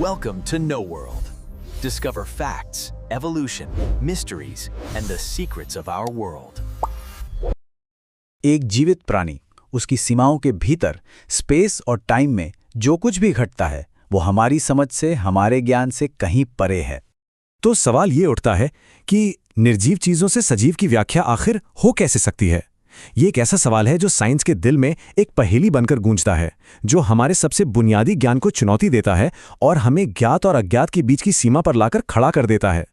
Welcome to Know World. Discover facts, evolution, mysteries, and the secrets of our world. एक जीवित प्राणी, उसकी सीमाओं के भीतर स्पेस और टाइम में जो कुछ भी घटता है वो हमारी समझ से, हमारे ज्ञान से कहीं परे है। तो सवाल ये उठता है कि निर्जीव चीजों से सजीव की व्याख्या आखिर हो कैसे सकती है। ये एक ऐसा सवाल है जो साइंस के दिल में एक पहेली बनकर गूंजता है, जो हमारे सबसे बुनियादी ज्ञान को चुनौती देता है और हमें ज्ञात और अज्ञात के बीच की सीमा पर लाकर खड़ा कर देता है।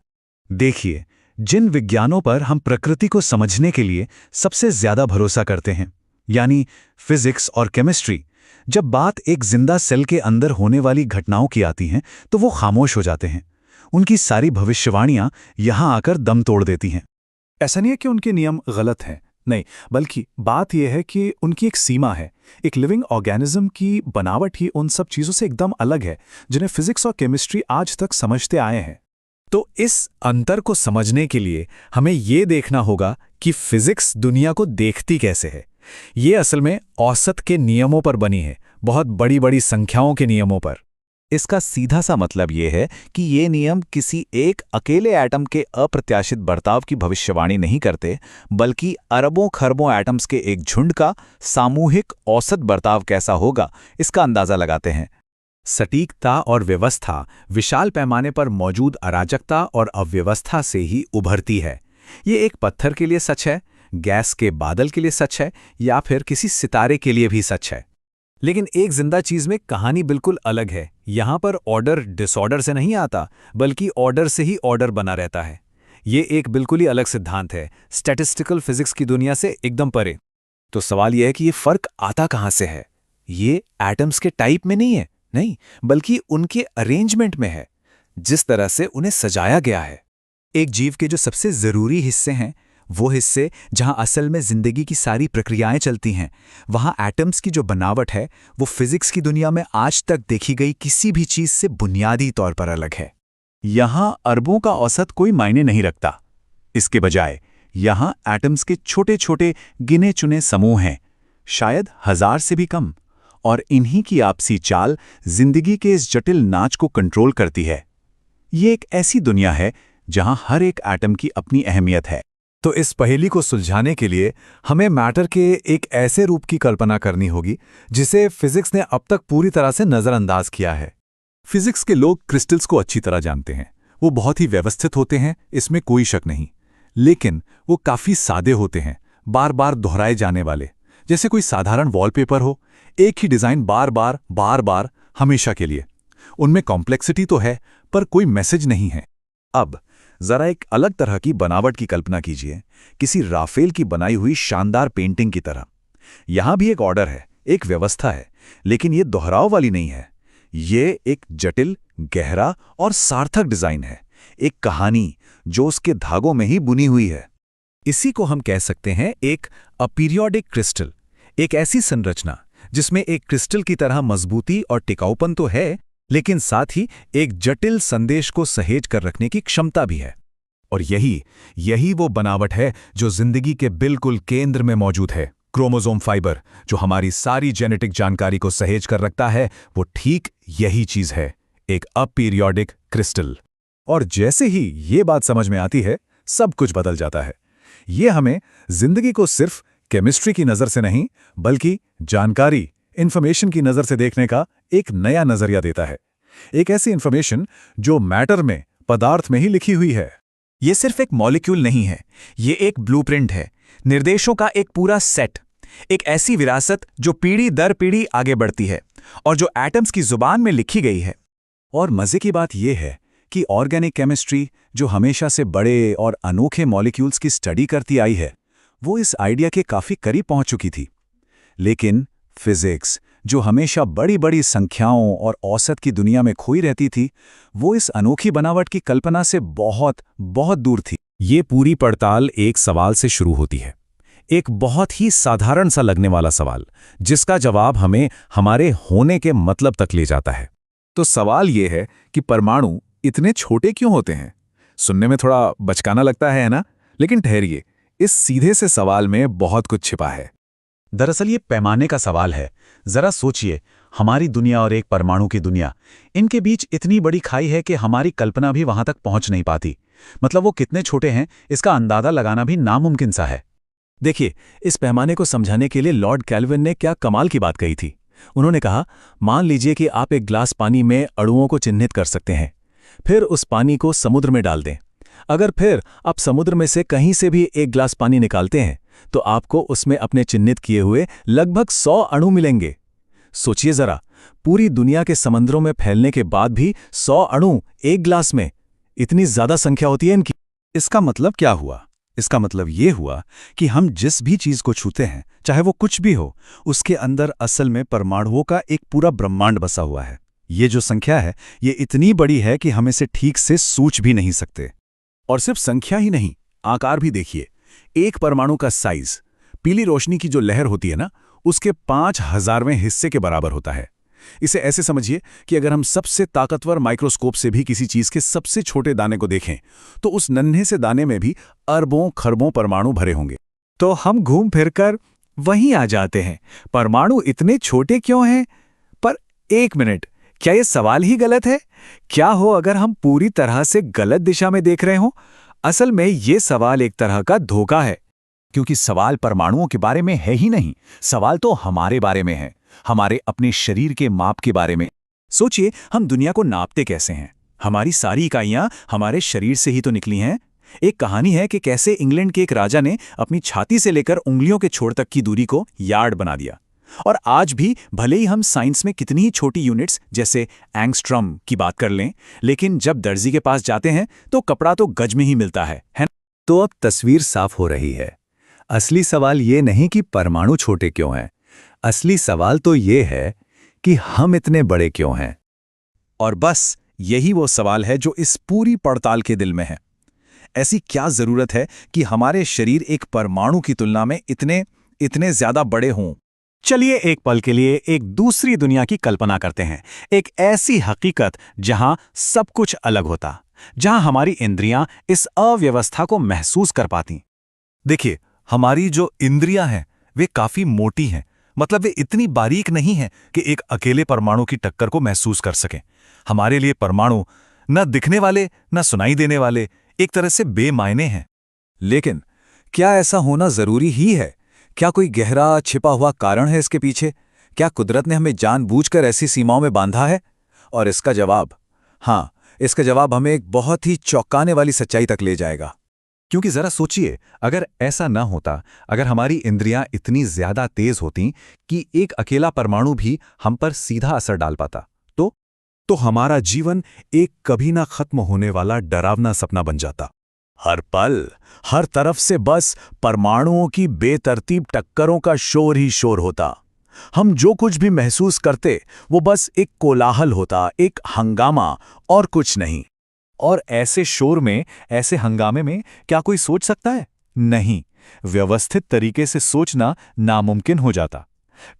देखिए, जिन विज्ञानों पर हम प्रकृति को समझने के लिए सबसे ज्यादा भरोसा करते हैं, यानी फिजिक्स और केमिस्ट्री, जब बात एक जिंदा सेल के अंदर होने वाली घटनाओं की आती हैं तो वो खामोश हो जाते हैं। उनकी सारी भविष्यवाणियां यहां आकर दम तोड़ देती हैं। ऐसा नहीं है कि उनके नियम गलत हैं, नहीं, बल्कि बात यह है कि उनकी एक सीमा है। एक लिविंग ऑर्गेनिज्म की बनावट ही उन सब चीज़ों से एकदम अलग है जिन्हें फिजिक्स और केमिस्ट्री आज तक समझते आए हैं। तो इस अंतर को समझने के लिए हमें ये देखना होगा कि फिजिक्स दुनिया को देखती कैसे है। ये असल में औसत के नियमों पर बनी है, बहुत बड़ी बड़ी संख्याओं के नियमों पर। इसका सीधा सा मतलब ये है कि ये नियम किसी एक अकेले एटम के अप्रत्याशित बर्ताव की भविष्यवाणी नहीं करते, बल्कि अरबों खरबों एटम्स के एक झुंड का सामूहिक औसत बर्ताव कैसा होगा इसका अंदाजा लगाते हैं। सटीकता और व्यवस्था विशाल पैमाने पर मौजूद अराजकता और अव्यवस्था से ही उभरती है। ये एक पत्थर के लिए सच है, गैस के बादल के लिए सच है, या फिर किसी सितारे के लिए भी सच है। लेकिन एक जिंदा चीज में कहानी बिल्कुल अलग है। यहां पर ऑर्डर डिसऑर्डर से नहीं आता, बल्कि ऑर्डर से ही ऑर्डर बना रहता है। ये एक बिल्कुल ही अलग सिद्धांत है, स्टैटिस्टिकल फिजिक्स की दुनिया से एकदम परे। तो सवाल यह है कि ये फर्क आता कहां से है। ये एटम्स के टाइप में नहीं है, नहीं, बल्कि उनके अरेंजमेंट में है, जिस तरह से उन्हें सजाया गया है। एक जीव के जो सबसे जरूरी हिस्से हैं, वो हिस्से जहां असल में जिंदगी की सारी प्रक्रियाएं चलती हैं, वहां एटम्स की जो बनावट है वो फिजिक्स की दुनिया में आज तक देखी गई किसी भी चीज से बुनियादी तौर पर अलग है। यहां अरबों का औसत कोई मायने नहीं रखता। इसके बजाय यहां एटम्स के छोटे छोटे गिने चुने समूह हैं, शायद 1000 से भी कम, और इन्हीं की आपसी चाल जिंदगी के इस जटिल नाच को कंट्रोल करती है। ये एक ऐसी दुनिया है जहां हर एक एटम की अपनी अहमियत है। तो इस पहेली को सुलझाने के लिए हमें मैटर के एक ऐसे रूप की कल्पना करनी होगी जिसे फिजिक्स ने अब तक पूरी तरह से नजरअंदाज किया है। फिजिक्स के लोग क्रिस्टल्स को अच्छी तरह जानते हैं। वो बहुत ही व्यवस्थित होते हैं, इसमें कोई शक नहीं। लेकिन वो काफी सादे होते हैं, बार बार दोहराए जाने वाले, जैसे कोई साधारण वॉलपेपर हो, एक ही डिजाइन बार बार हमेशा के लिए। उनमें कॉम्प्लेक्सिटी तो है, पर कोई मैसेज नहीं है। अब जरा एक अलग तरह की बनावट की कल्पना कीजिए, किसी राफेल की बनाई हुई शानदार पेंटिंग की तरह। यहां भी एक ऑर्डर है, एक व्यवस्था है, लेकिन ये दोहराव वाली नहीं है। ये एक जटिल, गहरा और सार्थक डिजाइन है, एक कहानी जो उसके धागों में ही बुनी हुई है। इसी को हम कह सकते हैं एक अपीरियोडिक क्रिस्टल, एक ऐसी संरचना जिसमें एक क्रिस्टल की तरह मजबूती और टिकाऊपन तो है, लेकिन साथ ही एक जटिल संदेश को सहेज कर रखने की क्षमता भी है। और यही वो बनावट है जो जिंदगी के बिल्कुल केंद्र में मौजूद है। क्रोमोसोम फाइबर जो हमारी सारी जेनेटिक जानकारी को सहेज कर रखता है, वो ठीक यही चीज है, एक अपीरियोडिक क्रिस्टल। और जैसे ही ये बात समझ में आती है, सब कुछ बदल जाता है। ये हमें जिंदगी को सिर्फ केमिस्ट्री की नजर से नहीं, बल्कि जानकारी, इंफॉर्मेशन की नजर से देखने का एक नया नजरिया देता है। एक ऐसी इंफॉर्मेशन जो मैटर में, पदार्थ में ही लिखी हुई है। ये सिर्फ एक मॉलिक्यूल नहीं है, ये एक ब्लूप्रिंट है, निर्देशों का एक पूरा सेट, एक ऐसी विरासत जो पीढ़ी दर पीढ़ी आगे बढ़ती है और जो एटम्स की जुबान में लिखी गई है। और मजे की बात यह है कि ऑर्गेनिक केमिस्ट्री, जो हमेशा से बड़े और अनोखे मॉलिक्यूल्स की स्टडी करती आई है, वो इस आइडिया के काफी करीब पहुंच चुकी थी। लेकिन फिजिक्स, जो हमेशा बड़ी बड़ी संख्याओं और औसत की दुनिया में खोई रहती थी, वो इस अनोखी बनावट की कल्पना से बहुत बहुत दूर थी। ये पूरी पड़ताल एक सवाल से शुरू होती है, एक बहुत ही साधारण सा लगने वाला सवाल, जिसका जवाब हमें हमारे होने के मतलब तक ले जाता है। तो सवाल ये है कि परमाणु इतने छोटे क्यों होते हैं? सुनने में थोड़ा बचकाना लगता है ना? लेकिन ठहरिए, इस सीधे से सवाल में बहुत कुछ छिपा है। दरअसल ये पैमाने का सवाल है। जरा सोचिए, हमारी दुनिया और एक परमाणु की दुनिया, इनके बीच इतनी बड़ी खाई है कि हमारी कल्पना भी वहां तक पहुंच नहीं पाती। मतलब वो कितने छोटे हैं, इसका अंदाजा लगाना भी नामुमकिन सा है। देखिए, इस पैमाने को समझाने के लिए लॉर्ड कैल्विन ने क्या कमाल की बात कही थी। उन्होंने कहा, मान लीजिए कि आप एक ग्लास पानी में अणुओं को चिन्हित कर सकते हैं, फिर उस पानी को समुद्र में डाल दें। अगर फिर आप समुद्र में से कहीं से भी एक ग्लास पानी निकालते हैं तो आपको उसमें अपने चिन्हित किए हुए लगभग 100 अणु मिलेंगे। सोचिए जरा, पूरी दुनिया के समंदरों में फैलने के बाद भी 100 अणु एक ग्लास में, इतनी ज्यादा संख्या होती है इनकी। इसका मतलब क्या हुआ? इसका मतलब ये हुआ कि हम जिस भी चीज को छूते हैं, चाहे वो कुछ भी हो, उसके अंदर असल में परमाणुओं का एक पूरा ब्रह्मांड बसा हुआ है। ये जो संख्या है, ये इतनी बड़ी है कि हम इसे ठीक से सूझ भी नहीं सकते। और सिर्फ संख्या ही नहीं, आकार भी देखिए। एक परमाणु का साइज पीली रोशनी की जो लहर होती है ना, उसके 5000वें हिस्से के बराबर होता है। इसे ऐसे समझिए कि अगर हम सबसे ताकतवर माइक्रोस्कोप से भी किसी चीज के सबसे छोटे दाने को देखें तो उस नन्हे से दाने में भी अरबों खरबों परमाणु भरे होंगे। तो हम घूम फिरकर वहीं आ जाते हैं, परमाणु इतने छोटे क्यों हैं? पर एक मिनट, क्या ये सवाल ही गलत है? क्या हो अगर हम पूरी तरह से गलत दिशा में देख रहे हों? असल में ये सवाल एक तरह का धोखा है, क्योंकि सवाल परमाणुओं के बारे में है ही नहीं। सवाल तो हमारे बारे में है, हमारे अपने शरीर के माप के बारे में। सोचिए, हम दुनिया को नापते कैसे हैं? हमारी सारी इकाइयां हमारे शरीर से ही तो निकली हैं। एक कहानी है कि कैसे इंग्लैंड के एक राजा ने अपनी छाती से लेकर उंगलियों के छोर तक की दूरी को यार्ड बना दिया। और आज भी भले ही हम साइंस में कितनी ही छोटी यूनिट्स जैसे एंगस्ट्रॉम की बात कर लें, लेकिन जब दर्जी के पास जाते हैं तो कपड़ा तो गज में ही मिलता है ना? तो अब तस्वीर साफ हो रही है। असली सवाल ये नहीं कि परमाणु छोटे क्यों हैं, असली सवाल तो ये है कि हम इतने बड़े क्यों हैं। और बस यही वो सवाल है जो इस पूरी पड़ताल के दिल में है। ऐसी क्या जरूरत है कि हमारे शरीर एक परमाणु की तुलना में इतने ज्यादा बड़े हों? चलिए एक पल के लिए एक दूसरी दुनिया की कल्पना करते हैं, एक ऐसी हकीकत जहां सब कुछ अलग होता, जहां हमारी इंद्रियां इस अव्यवस्था को महसूस कर पाती। देखिए, हमारी जो इंद्रियां हैं वे काफी मोटी हैं। मतलब वे इतनी बारीक नहीं हैं कि एक अकेले परमाणु की टक्कर को महसूस कर सकें। हमारे लिए परमाणु न दिखने वाले न सुनाई देने वाले, एक तरह से बेमायने हैं। लेकिन क्या ऐसा होना जरूरी ही है? क्या कोई गहरा छिपा हुआ कारण है इसके पीछे? क्या कुदरत ने हमें जानबूझकर ऐसी सीमाओं में बांधा है? और इसका जवाब, हाँ, इसका जवाब हमें एक बहुत ही चौंकाने वाली सच्चाई तक ले जाएगा। क्योंकि जरा सोचिए, अगर ऐसा ना होता, अगर हमारी इंद्रियां इतनी ज्यादा तेज होतीं कि एक अकेला परमाणु भी हम पर सीधा असर डाल पाता, तो हमारा जीवन एक कभी ना खत्म होने वाला डरावना सपना बन जाता। हर पल, हर तरफ से बस परमाणुओं की बेतरतीब टक्करों का शोर ही शोर होता। हम जो कुछ भी महसूस करते वो बस एक कोलाहल होता, एक हंगामा, और कुछ नहीं। और ऐसे शोर में, ऐसे हंगामे में क्या कोई सोच सकता है? नहीं, व्यवस्थित तरीके से सोचना नामुमकिन हो जाता।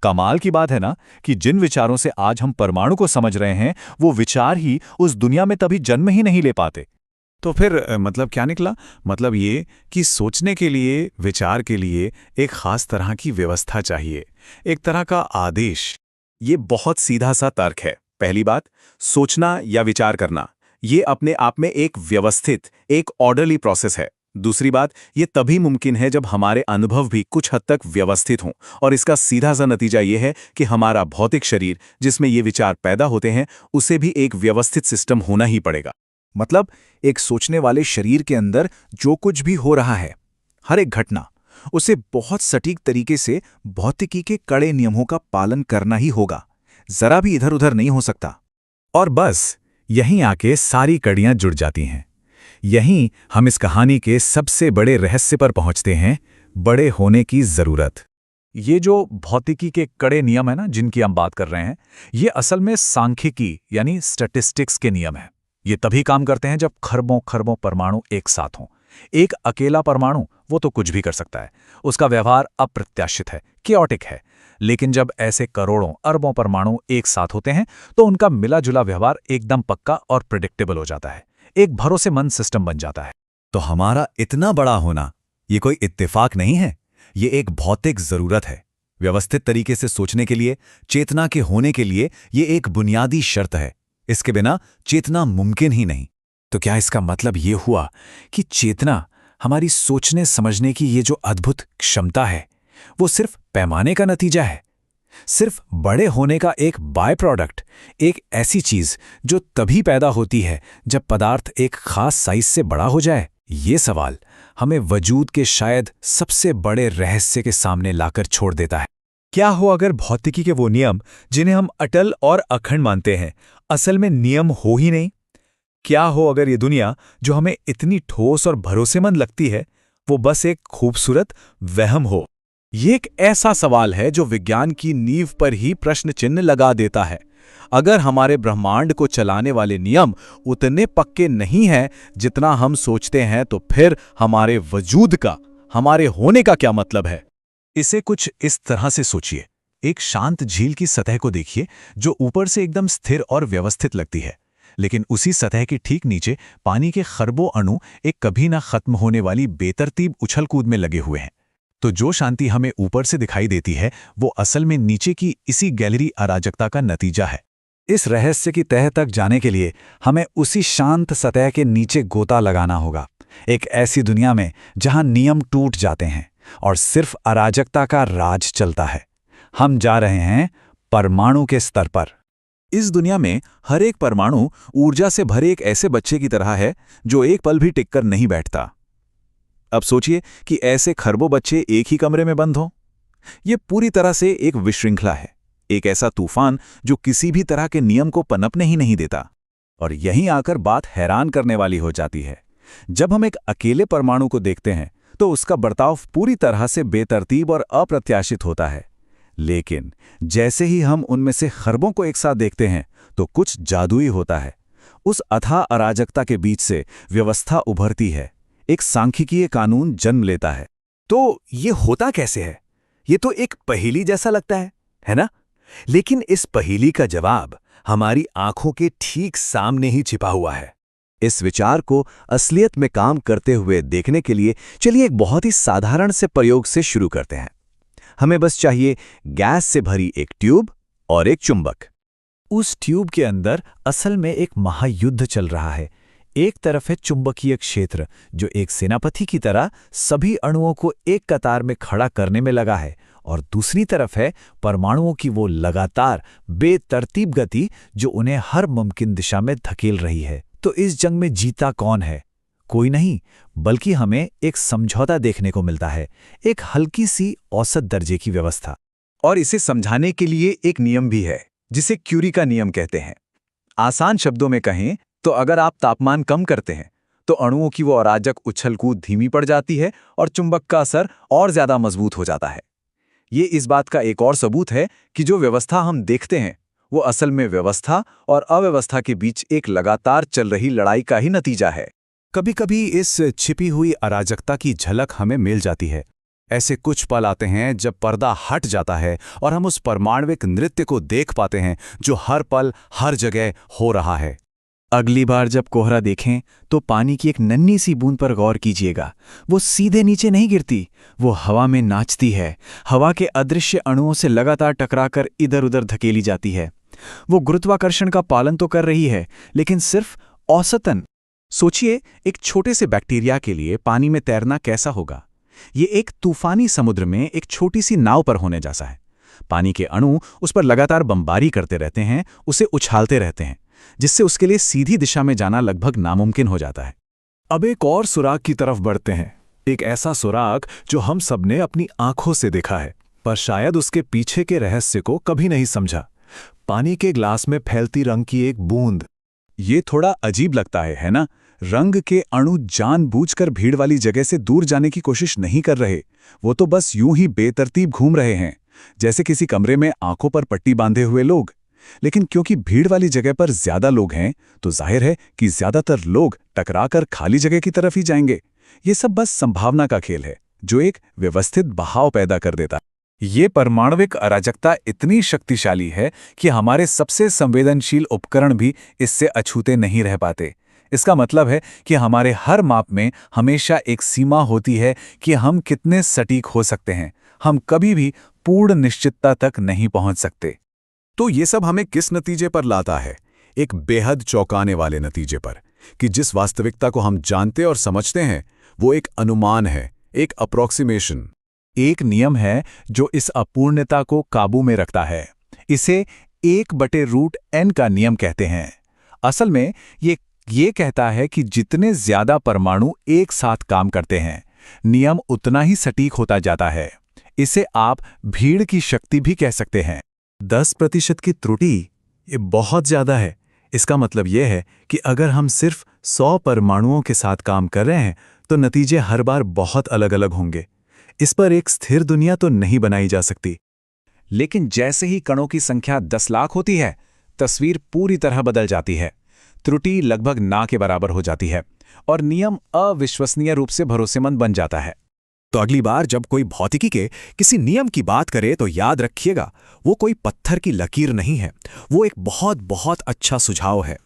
कमाल की बात है ना कि जिन विचारों से आज हम परमाणु को समझ रहे हैं, वो विचार ही उस दुनिया में तभी जन्म ही नहीं ले पाते। तो फिर मतलब क्या निकला? मतलब ये कि सोचने के लिए, विचार के लिए एक खास तरह की व्यवस्था चाहिए, एक तरह का आदेश। ये बहुत सीधा सा तर्क है। पहली बात, सोचना या विचार करना, ये अपने आप में एक व्यवस्थित, एक ऑर्डरली प्रोसेस है। दूसरी बात, ये तभी मुमकिन है जब हमारे अनुभव भी कुछ हद तक व्यवस्थित हों, और इसका सीधा सा नतीजा ये है कि हमारा भौतिक शरीर जिसमें ये विचार पैदा होते हैं, उसे भी एक व्यवस्थित सिस्टम होना ही पड़ेगा। मतलब एक सोचने वाले शरीर के अंदर जो कुछ भी हो रहा है, हर एक घटना, उसे बहुत सटीक तरीके से भौतिकी के कड़े नियमों का पालन करना ही होगा, जरा भी इधर उधर नहीं हो सकता। और बस यहीं आके सारी कड़ियां जुड़ जाती हैं। यहीं हम इस कहानी के सबसे बड़े रहस्य पर पहुंचते हैं, बड़े होने की जरूरत। ये जो भौतिकी के कड़े नियम है ना, जिनकी हम बात कर रहे हैं, ये असल में सांख्यिकी यानी स्टैटिस्टिक्स के नियम हैं। ये तभी काम करते हैं जब खरबों खरबों परमाणु एक साथ हों। एक अकेला परमाणु वो तो कुछ भी कर सकता है, उसका व्यवहार अप्रत्याशित है, केओटिक है। लेकिन जब ऐसे करोड़ों अरबों परमाणु एक साथ होते हैं तो उनका मिला जुला व्यवहार एकदम पक्का और प्रेडिक्टेबल हो जाता है, एक भरोसेमंद सिस्टम बन जाता है। तो हमारा इतना बड़ा होना ये कोई इत्तेफाक नहीं है, ये एक भौतिक जरूरत है। व्यवस्थित तरीके से सोचने के लिए, चेतना के होने के लिए ये एक बुनियादी शर्त है। इसके बिना चेतना मुमकिन ही नहीं। तो क्या इसका मतलब ये हुआ कि चेतना, हमारी सोचने समझने की ये जो अद्भुत क्षमता है, वो सिर्फ पैमाने का नतीजा है, सिर्फ बड़े होने का एक बाय प्रोडक्ट, एक ऐसी चीज जो तभी पैदा होती है जब पदार्थ एक खास साइज से बड़ा हो जाए? ये सवाल हमें वजूद के शायद सबसे बड़े रहस्य के सामने लाकर छोड़ देता है। क्या हो अगर भौतिकी के वो नियम जिन्हें हम अटल और अखंड मानते हैं, असल में नियम हो ही नहीं? क्या हो अगर ये दुनिया जो हमें इतनी ठोस और भरोसेमंद लगती है, वो बस एक खूबसूरत वहम हो? ये एक ऐसा सवाल है जो विज्ञान की नींव पर ही प्रश्न चिन्ह लगा देता है। अगर हमारे ब्रह्मांड को चलाने वाले नियम उतने पक्के नहीं हैं जितना हम सोचते हैं, तो फिर हमारे वजूद का, हमारे होने का क्या मतलब है? इसे कुछ इस तरह से सोचिए। एक शांत झील की सतह को देखिए जो ऊपर से एकदम स्थिर और व्यवस्थित लगती है, लेकिन उसी सतह के ठीक नीचे पानी के खरबों अणु एक कभी ना खत्म होने वाली बेतरतीब उछल कूद में लगे हुए हैं। तो जो शांति हमें ऊपर से दिखाई देती है, वो असल में नीचे की इसी गैलरी अराजकता का नतीजा है। इस रहस्य की तह तक जाने के लिए हमें उसी शांत सतह के नीचे गोता लगाना होगा, एक ऐसी दुनिया में जहां नियम टूट जाते हैं और सिर्फ अराजकता का राज चलता है। हम जा रहे हैं परमाणु के स्तर पर। इस दुनिया में हर एक परमाणु ऊर्जा से भरे एक ऐसे बच्चे की तरह है जो एक पल भी टिककर नहीं बैठता। अब सोचिए कि ऐसे खरबों बच्चे एक ही कमरे में बंद हों। ये पूरी तरह से एक विशृंखला है, एक ऐसा तूफान जो किसी भी तरह के नियम को पनपने ही नहीं देता। और यहीं आकर बात हैरान करने वाली हो जाती है। जब हम एक अकेले परमाणु को देखते हैं तो उसका बर्ताव पूरी तरह से बेतरतीब और अप्रत्याशित होता है, लेकिन जैसे ही हम उनमें से खरबों को एक साथ देखते हैं तो कुछ जादुई होता है। उस अथाह अराजकता के बीच से व्यवस्था उभरती है, एक सांख्यिकीय कानून जन्म लेता है। तो ये होता कैसे है? ये तो एक पहेली जैसा लगता है ना? लेकिन इस पहेली का जवाब हमारी आंखों के ठीक सामने ही छिपा हुआ है। इस विचार को असलियत में काम करते हुए देखने के लिए चलिए एक बहुत ही साधारण से प्रयोग से शुरू करते हैं। हमें बस चाहिए गैस से भरी एक ट्यूब और एक चुंबक। उस ट्यूब के अंदर असल में एक महायुद्ध चल रहा है। एक तरफ है चुंबकीय क्षेत्र जो एक सेनापति की तरह सभी अणुओं को एक कतार में खड़ा करने में लगा है, और दूसरी तरफ है परमाणुओं की वो लगातार बेतरतीब गति जो उन्हें हर मुमकिन दिशा में धकेल रही है। तो इस जंग में जीता कौन है? कोई नहीं, बल्कि हमें एक समझौता देखने को मिलता है, एक हल्की सी औसत दर्जे की व्यवस्था। और इसे समझाने के लिए एक नियम भी है जिसे क्यूरी का नियम कहते हैं। आसान शब्दों में कहें तो अगर आप तापमान कम करते हैं तो अणुओं की वो अराजक उछल-कूद धीमी पड़ जाती है और चुंबक का असर और ज्यादा मजबूत हो जाता है। ये इस बात का एक और सबूत है कि जो व्यवस्था हम देखते हैं वो असल में व्यवस्था और अव्यवस्था के बीच एक लगातार चल रही लड़ाई का ही नतीजा है। कभी-कभी इस छिपी हुई अराजकता की झलक हमें मिल जाती है। ऐसे कुछ पल आते हैं जब पर्दा हट जाता है और हम उस परमाणविक नृत्य को देख पाते हैं जो हर पल हर जगह हो रहा है। अगली बार जब कोहरा देखें तो पानी की एक नन्ही सी बूंद पर गौर कीजिएगा। वो सीधे नीचे नहीं गिरती, वो हवा में नाचती है, हवा के अदृश्य अणुओं से लगातार टकराकर इधर-उधर धकेली जाती है। वो गुरुत्वाकर्षण का पालन तो कर रही है, लेकिन सिर्फ औसतन। सोचिए, एक छोटे से बैक्टीरिया के लिए पानी में तैरना कैसा होगा? ये एक तूफानी समुद्र में एक छोटी सी नाव पर होने जैसा है। पानी के अणु उस पर लगातार बमबारी करते रहते हैं, उसे उछालते रहते हैं, जिससे उसके लिए सीधी दिशा में जाना लगभग नामुमकिन हो जाता है। अब एक और सुराग की तरफ बढ़ते हैं, एक ऐसा सुराग जो हम सबने अपनी आंखों से देखा है, पर शायद उसके पीछे के रहस्य को कभी नहीं समझा। पानी के ग्लास में फैलती रंग की एक बूंद। ये थोड़ा अजीब लगता है ना? रंग के अणु जानबूझकर भीड़ वाली जगह से दूर जाने की कोशिश नहीं कर रहे, वो तो बस यूं ही बेतरतीब घूम रहे हैं, जैसे किसी कमरे में आंखों पर पट्टी बांधे हुए लोग। लेकिन क्योंकि भीड़ वाली जगह पर ज्यादा लोग हैं, तो जाहिर है कि ज्यादातर लोग टकराकर खाली जगह की तरफ ही जाएंगे। ये सब बस संभावना का खेल है जो एक व्यवस्थित बहाव पैदा कर देता है। ये परमाणविक अराजकता इतनी शक्तिशाली है कि हमारे सबसे संवेदनशील उपकरण भी इससे अछूते नहीं रह पाते। इसका मतलब है कि हमारे हर माप में हमेशा एक सीमा होती है कि हम कितने सटीक हो सकते हैं। हम कभी भी पूर्ण निश्चितता तक नहीं पहुंच सकते। तो ये सब हमें किस नतीजे पर लाता है? एक बेहद चौंकाने वाले नतीजे पर, कि जिस वास्तविकता को हम जानते और समझते हैं वो एक अनुमान है, एक अप्रोक्सीमेशन। एक नियम है जो इस अपूर्णता को काबू में रखता है। इसे 1/√n का नियम कहते हैं। असल में ये कहता है कि जितने ज्यादा परमाणु एक साथ काम करते हैं, नियम उतना ही सटीक होता जाता है। इसे आप भीड़ की शक्ति भी कह सकते हैं। 10% की त्रुटि, ये बहुत ज्यादा है। इसका मतलब यह है कि अगर हम सिर्फ 100 परमाणुओं के साथ काम कर रहे हैं तो नतीजे हर बार बहुत अलग अलग होंगे। इस पर एक स्थिर दुनिया तो नहीं बनाई जा सकती। लेकिन जैसे ही कणों की संख्या 10 लाख होती है, तस्वीर पूरी तरह बदल जाती है। त्रुटि लगभग ना के बराबर हो जाती है और नियम अविश्वसनीय रूप से भरोसेमंद बन जाता है। तो अगली बार जब कोई भौतिकी के किसी नियम की बात करे तो याद रखिएगा, वो कोई पत्थर की लकीर नहीं है, वो एक बहुत बहुत अच्छा सुझाव है।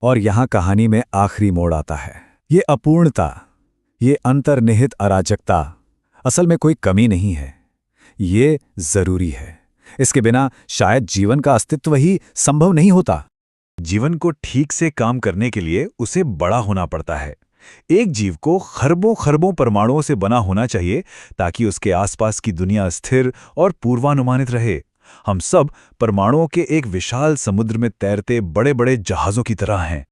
और यहाँ कहानी में आखिरी मोड़ आता है। ये अपूर्णता, ये अंतर्निहित अराजकता असल में कोई कमी नहीं है, ये जरूरी है। इसके बिना शायद जीवन का अस्तित्व ही संभव नहीं होता। जीवन को ठीक से काम करने के लिए उसे बड़ा होना पड़ता है। एक जीव को खरबों खरबों परमाणुओं से बना होना चाहिए ताकि उसके आसपास की दुनिया स्थिर और पूर्वानुमानित रहे। हम सब परमाणुओं के एक विशाल समुद्र में तैरते बड़े बड़े जहाज़ों की तरह हैं।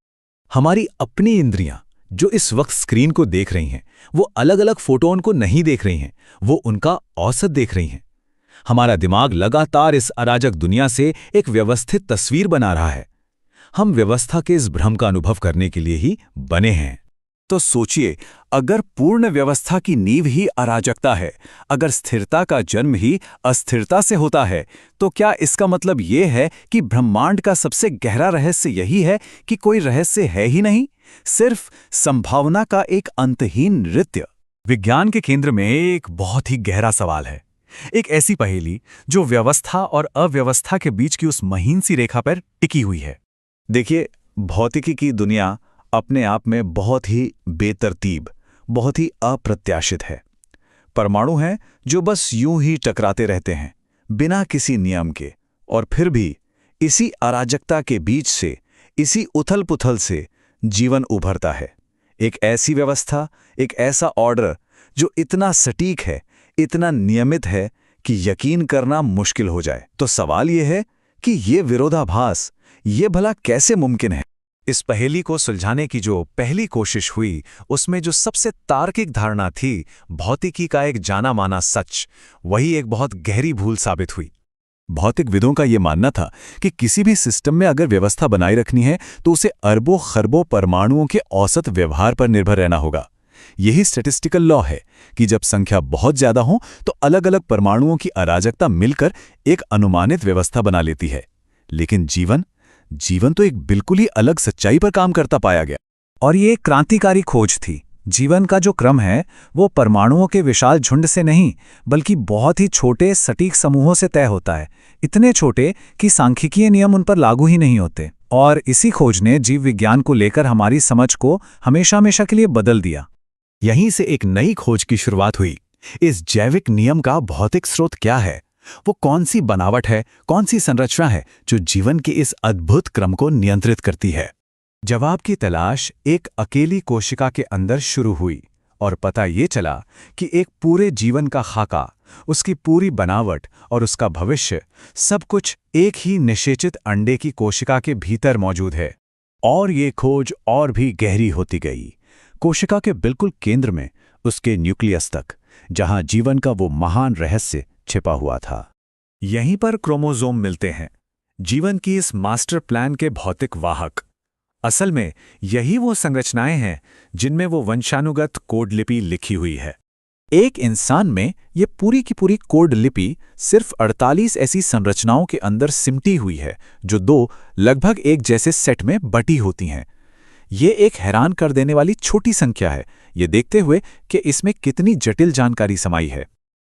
हमारी अपनी इंद्रियां जो इस वक्त स्क्रीन को देख रही हैं, वो अलग अलग फोटोन को नहीं देख रही हैं, वो उनका औसत देख रही हैं। हमारा दिमाग लगातार इस अराजक दुनिया से एक व्यवस्थित तस्वीर बना रहा है। हम व्यवस्था के इस भ्रम का अनुभव करने के लिए ही बने हैं। तो सोचिए, अगर पूर्ण व्यवस्था की नींव ही अराजकता है, अगर स्थिरता का जन्म ही अस्थिरता से होता है, तो क्या इसका मतलब ये है कि ब्रह्मांड का सबसे गहरा रहस्य यही है कि कोई रहस्य है ही नहीं, सिर्फ संभावना का एक अंतहीन नृत्य? विज्ञान के केंद्र में एक बहुत ही गहरा सवाल है, एक ऐसी पहेली जो व्यवस्था और अव्यवस्था के बीच की उस महीन सी रेखा पर टिकी हुई है। देखिए, भौतिकी की दुनिया अपने आप में बहुत ही बेतरतीब, बहुत ही अप्रत्याशित है। परमाणु हैं जो बस यूं ही टकराते रहते हैं, बिना किसी नियम के, और फिर भी इसी अराजकता के बीच से, इसी उथल-पुथल से जीवन उभरता है। एक ऐसी व्यवस्था, एक ऐसा ऑर्डर जो इतना सटीक है, इतना नियमित है कि यकीन करना मुश्किल हो जाए। तो सवाल यह है कि ये विरोधाभास, ये भला कैसे मुमकिन है? इस पहेली को सुलझाने की जो पहली कोशिश हुई, उसमें जो सबसे तार्किक धारणा थी, भौतिकी का एक जाना माना सच, वही एक बहुत गहरी भूल साबित हुई। भौतिकविदों का यह मानना था कि किसी भी सिस्टम में अगर व्यवस्था बनाए रखनी है तो उसे अरबों खरबों परमाणुओं के औसत व्यवहार पर निर्भर रहना होगा। यही स्टैटिस्टिकल लॉ है कि जब संख्या बहुत ज्यादा हो तो अलग अलग परमाणुओं की अराजकता मिलकर एक अनुमानित व्यवस्था बना लेती है। लेकिन जीवन तो एक बिल्कुल ही अलग सच्चाई पर काम करता पाया गया। और ये एक क्रांतिकारी खोज थी। जीवन का जो क्रम है वो परमाणुओं के विशाल झुंड से नहीं, बल्कि बहुत ही छोटे सटीक समूहों से तय होता है, इतने छोटे कि सांख्यिकीय नियम उन पर लागू ही नहीं होते। और इसी खोज ने जीव विज्ञान को लेकर हमारी समझ को हमेशा हमेशा के लिए बदल दिया। यहीं से एक नई खोज की शुरुआत हुई। इस जैविक नियम का भौतिक स्रोत क्या है? वो कौन सी बनावट है, कौन सी संरचना है जो जीवन के इस अद्भुत क्रम को नियंत्रित करती है? जवाब की तलाश एक अकेली कोशिका के अंदर शुरू हुई और पता ये चला कि एक पूरे जीवन का खाका, उसकी पूरी बनावट और उसका भविष्य, सब कुछ एक ही निषेचित अंडे की कोशिका के भीतर मौजूद है। और ये खोज और भी गहरी होती गई, कोशिका के बिल्कुल केंद्र में, उसके न्यूक्लियस तक, जहां जीवन का वो महान रहस्य छिपा हुआ था। यहीं पर क्रोमोसोम मिलते हैं, जीवन की इस मास्टर प्लान के भौतिक वाहक। असल में यही वो संरचनाएं हैं जिनमें वो वंशानुगत कोड लिपि लिखी हुई है। एक इंसान में ये पूरी की पूरी कोड लिपि सिर्फ 48 ऐसी संरचनाओं के अंदर सिमटी हुई है जो दो लगभग एक जैसे सेट में बटी होती हैं। ये एक हैरान कर देने वाली छोटी संख्या है, ये देखते हुए कि इसमें कितनी जटिल जानकारी समाई है।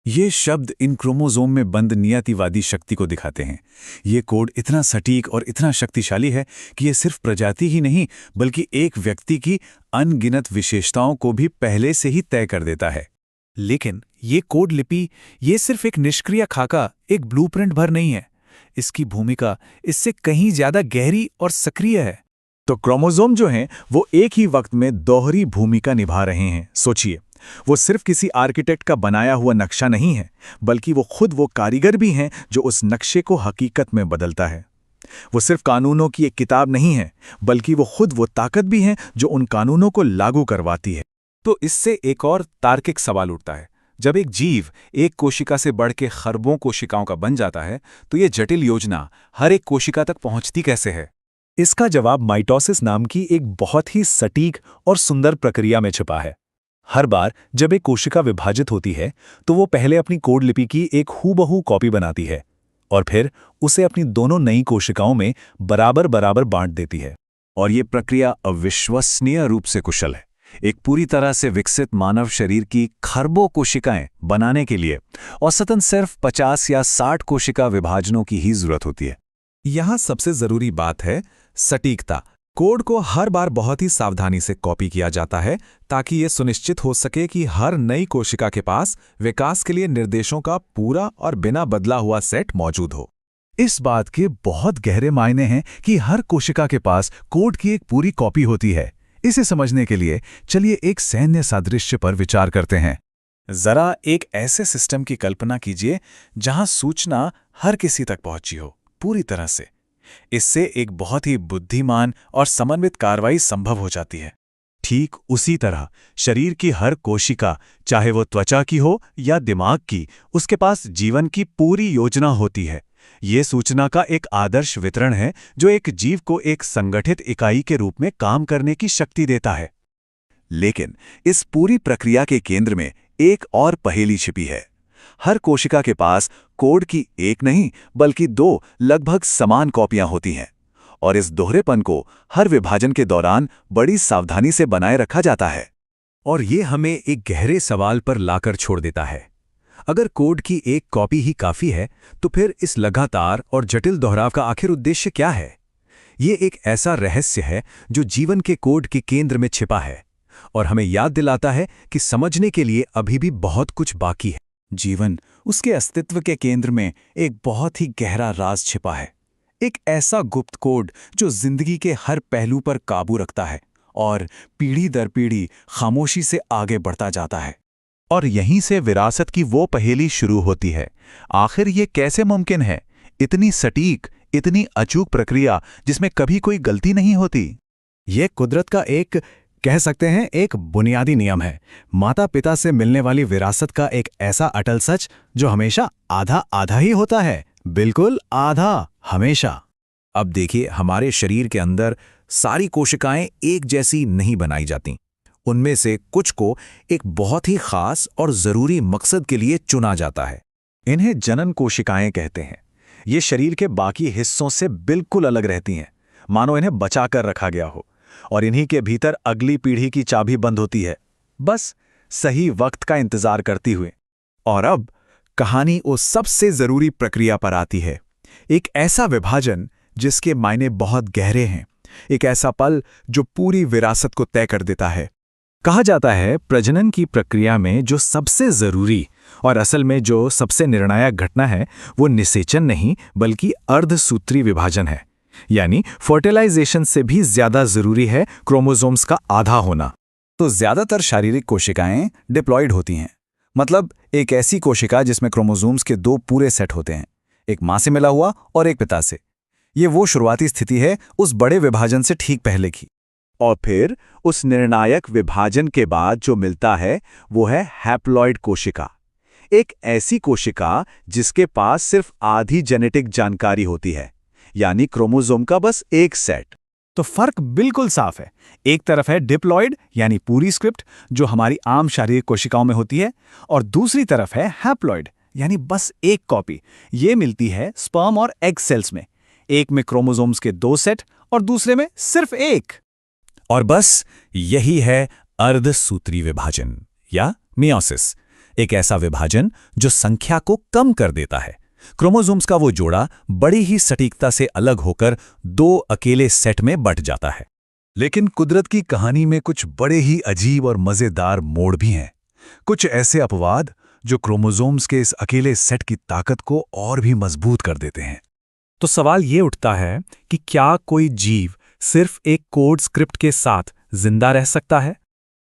ये शब्द इन क्रोमोसोम में बंद नियतिवादी शक्ति को दिखाते हैं। ये कोड इतना सटीक और इतना शक्तिशाली है कि ये सिर्फ प्रजाति ही नहीं, बल्कि एक व्यक्ति की अनगिनत विशेषताओं को भी पहले से ही तय कर देता है। लेकिन ये कोड लिपि, ये सिर्फ एक निष्क्रिय खाका, एक ब्लूप्रिंट भर नहीं है। इसकी भूमिका इससे कहीं ज्यादा गहरी और सक्रिय है। तो क्रोमोसोम जो हैं वो एक ही वक्त में दोहरी भूमिका निभा रहे हैं। सोचिए, वो सिर्फ किसी आर्किटेक्ट का बनाया हुआ नक्शा नहीं है, बल्कि वो खुद वो कारीगर भी हैं जो उस नक्शे को हकीकत में बदलता है। वो सिर्फ कानूनों की एक किताब नहीं है, बल्कि वो खुद वो ताकत भी हैं जो उन कानूनों को लागू करवाती है। तो इससे एक और तार्किक सवाल उठता है, जब एक जीव एक कोशिका से बढ़ के खरबों कोशिकाओं का बन जाता है, तो ये जटिल योजना हर एक कोशिका तक पहुंचती कैसे है? इसका जवाब माइटोसिस नाम की एक बहुत ही सटीक और सुंदर प्रक्रिया में छिपा है। हर बार जब एक कोशिका विभाजित होती है, तो वो पहले अपनी कोड लिपि की एक हूबहू कॉपी बनाती है और फिर उसे अपनी दोनों नई कोशिकाओं में बराबर बराबर बांट देती है। और ये प्रक्रिया अविश्वसनीय रूप से कुशल है। एक पूरी तरह से विकसित मानव शरीर की खरबों कोशिकाएं बनाने के लिए औसतन सिर्फ 50 या 60 कोशिका विभाजनों की ही जरूरत होती है। यहाँ सबसे जरूरी बात है सटीकता। कोड को हर बार बहुत ही सावधानी से कॉपी किया जाता है ताकि ये सुनिश्चित हो सके कि हर नई कोशिका के पास विकास के लिए निर्देशों का पूरा और बिना बदला हुआ सेट मौजूद हो। इस बात के बहुत गहरे मायने हैं कि हर कोशिका के पास कोड की एक पूरी कॉपी होती है। इसे समझने के लिए चलिए एक सैन्य सादृश्य पर विचार करते हैं। जरा एक ऐसे सिस्टम की कल्पना कीजिए जहां सूचना हर किसी तक पहुंची हो, पूरी तरह से। इससे एक बहुत ही बुद्धिमान और समन्वित कार्रवाई संभव हो जाती है। ठीक उसी तरह शरीर की हर कोशिका, चाहे वो त्वचा की हो या दिमाग की, उसके पास जीवन की पूरी योजना होती है। ये सूचना का एक आदर्श वितरण है जो एक जीव को एक संगठित इकाई के रूप में काम करने की शक्ति देता है। लेकिन इस पूरी प्रक्रिया के केंद्र में एक और पहेली छिपी है। हर कोशिका के पास कोड की एक नहीं बल्कि 2 लगभग समान कॉपियां होती हैं, और इस दोहरेपन को हर विभाजन के दौरान बड़ी सावधानी से बनाए रखा जाता है। और ये हमें एक गहरे सवाल पर लाकर छोड़ देता है। अगर कोड की एक कॉपी ही काफी है, तो फिर इस लगातार और जटिल दोहराव का आखिर उद्देश्य क्या है? ये एक ऐसा रहस्य है जो जीवन के कोड के केंद्र में छिपा है और हमें याद दिलाता है कि समझने के लिए अभी भी बहुत कुछ बाकी है। जीवन, उसके अस्तित्व के केंद्र में एक बहुत ही गहरा राज छिपा है। एक ऐसा गुप्त कोड जो जिंदगी के हर पहलू पर काबू रखता है और पीढ़ी दर पीढ़ी खामोशी से आगे बढ़ता जाता है। और यहीं से विरासत की वो पहेली शुरू होती है। आखिर ये कैसे मुमकिन है? इतनी सटीक, इतनी अचूक प्रक्रिया जिसमें कभी कोई गलती नहीं होती। ये कुदरत का एक, कह सकते हैं, एक बुनियादी नियम है। माता पिता से मिलने वाली विरासत का एक ऐसा अटल सच जो हमेशा आधा आधा ही होता है। बिल्कुल आधा, हमेशा। अब देखिए, हमारे शरीर के अंदर सारी कोशिकाएं एक जैसी नहीं बनाई जाती। उनमें से कुछ को एक बहुत ही खास और जरूरी मकसद के लिए चुना जाता है। इन्हें जनन कोशिकाएं कहते हैं। ये शरीर के बाकी हिस्सों से बिल्कुल अलग रहती हैं, मानो इन्हें बचा कर रखा गया हो, और इन्हीं के भीतर अगली पीढ़ी की चाबी बंद होती है, बस सही वक्त का इंतजार करती हुए। और अब कहानी उस सबसे जरूरी प्रक्रिया पर आती है। एक ऐसा विभाजन जिसके मायने बहुत गहरे हैं, एक ऐसा पल जो पूरी विरासत को तय कर देता है। कहा जाता है प्रजनन की प्रक्रिया में जो सबसे जरूरी और असल में जो सबसे निर्णायक घटना है वो निषेचन नहीं बल्कि अर्धसूत्री विभाजन है। यानी फर्टिलाइजेशन से भी ज्यादा जरूरी है क्रोमोसोम्स का आधा होना। तो ज्यादातर शारीरिक कोशिकाएं डिप्लॉयड होती हैं, मतलब एक ऐसी कोशिका जिसमें क्रोमोसोम्स के 2 पूरे सेट होते हैं, एक मां से मिला हुआ और एक पिता से। ये वो शुरुआती स्थिति है उस बड़े विभाजन से ठीक पहले की। और फिर उस निर्णायक विभाजन के बाद जो मिलता है वो है हैप्लॉइड कोशिका। एक ऐसी कोशिका जिसके पास सिर्फ आधी जेनेटिक जानकारी होती है, यानी क्रोमोसोम का बस एक सेट। तो फर्क बिल्कुल साफ है। एक तरफ है डिप्लॉयड यानी पूरी स्क्रिप्ट जो हमारी आम शारीरिक कोशिकाओं में होती है, और दूसरी तरफ है हैप्लॉइड यानी बस एक कॉपी। ये मिलती है स्पर्म और एग सेल्स में, एक में क्रोमोसोम्स के 2 सेट और दूसरे में सिर्फ एक। और बस यही है अर्धसूत्री विभाजन या मियोसिस, एक ऐसा विभाजन जो संख्या को कम कर देता है। क्रोमोसोम्स का वो जोड़ा बड़ी ही सटीकता से अलग होकर 2 अकेले सेट में बंट जाता है। लेकिन कुदरत की कहानी में कुछ बड़े ही अजीब और मजेदार मोड़ भी हैं। कुछ ऐसे अपवाद जो क्रोमोसोम्स के इस अकेले सेट की ताकत को और भी मजबूत कर देते हैं। तो सवाल ये उठता है कि क्या कोई जीव सिर्फ एक कोड स्क्रिप्ट के साथ जिंदा रह सकता है?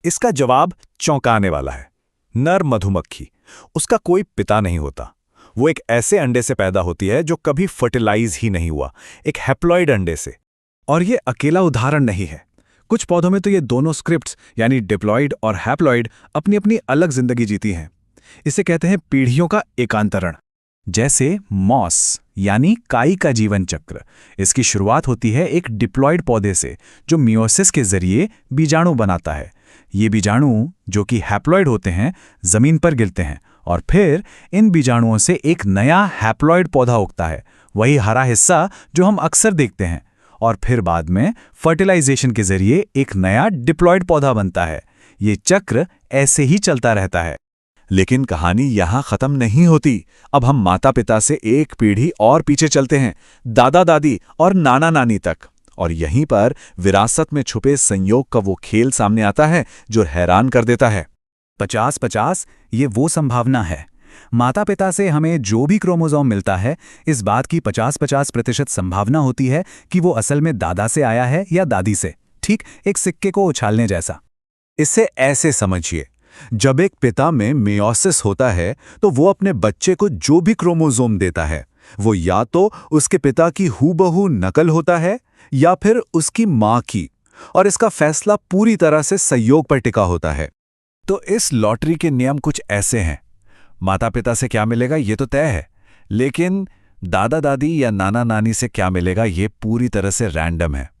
इसका जवाब चौंकाने वाला है। नर मधुमक्खी, उसका कोई पिता नहीं होता। वो एक ऐसे अंडे से पैदा होती है जो कभी फर्टिलाइज ही नहीं हुआ, एक हैप्लॉइड अंडे से। और ये अकेला उदाहरण नहीं है। कुछ पौधों में तो ये दोनों स्क्रिप्ट्स यानी डिप्लॉइड और हैप्लॉइड अपनी अपनी अलग जिंदगी जीती हैं। इसे कहते हैं पीढ़ियों का एकांतरण। जैसे मॉस यानी काई का जीवन चक्र, इसकी शुरुआत होती है एक डिप्लॉइड पौधे से जो मियोसिस के जरिए बीजाणु बनाता है। ये बीजाणु जो कि हैप्लॉइड होते हैं जमीन पर गिरते हैं और फिर इन बीजाणुओं से एक नया हैप्लॉइड पौधा उगता है, वही हरा हिस्सा जो हम अक्सर देखते हैं। और फिर बाद में फर्टिलाइजेशन के जरिए एक नया डिप्लॉइड पौधा बनता है। ये चक्र ऐसे ही चलता रहता है। लेकिन कहानी यहाँ खत्म नहीं होती। अब हम माता पिता से एक पीढ़ी और पीछे चलते हैं, दादा दादी और नाना नानी तक। और यहीं पर विरासत में छुपे संयोग का वो खेल सामने आता है जो हैरान कर देता है। 50-50 ये वो संभावना है। माता पिता से हमें जो भी क्रोमोसोम मिलता है, इस बात की 50-50% संभावना होती है कि वो असल में दादा से आया है या दादी से। ठीक एक सिक्के को उछालने जैसा। इसे ऐसे समझिए, जब एक पिता में मेयोसिस होता है तो वो अपने बच्चे को जो भी क्रोमोसोम देता है वो या तो उसके पिता की हूबहू नकल होता है या फिर उसकी मां की, और इसका फैसला पूरी तरह से संयोग पर टिका होता है। तो इस लॉटरी के नियम कुछ ऐसे हैं। माता पिता से क्या मिलेगा ये तो तय है, लेकिन दादा दादी या नाना नानी से क्या मिलेगा ये पूरी तरह से रैंडम है।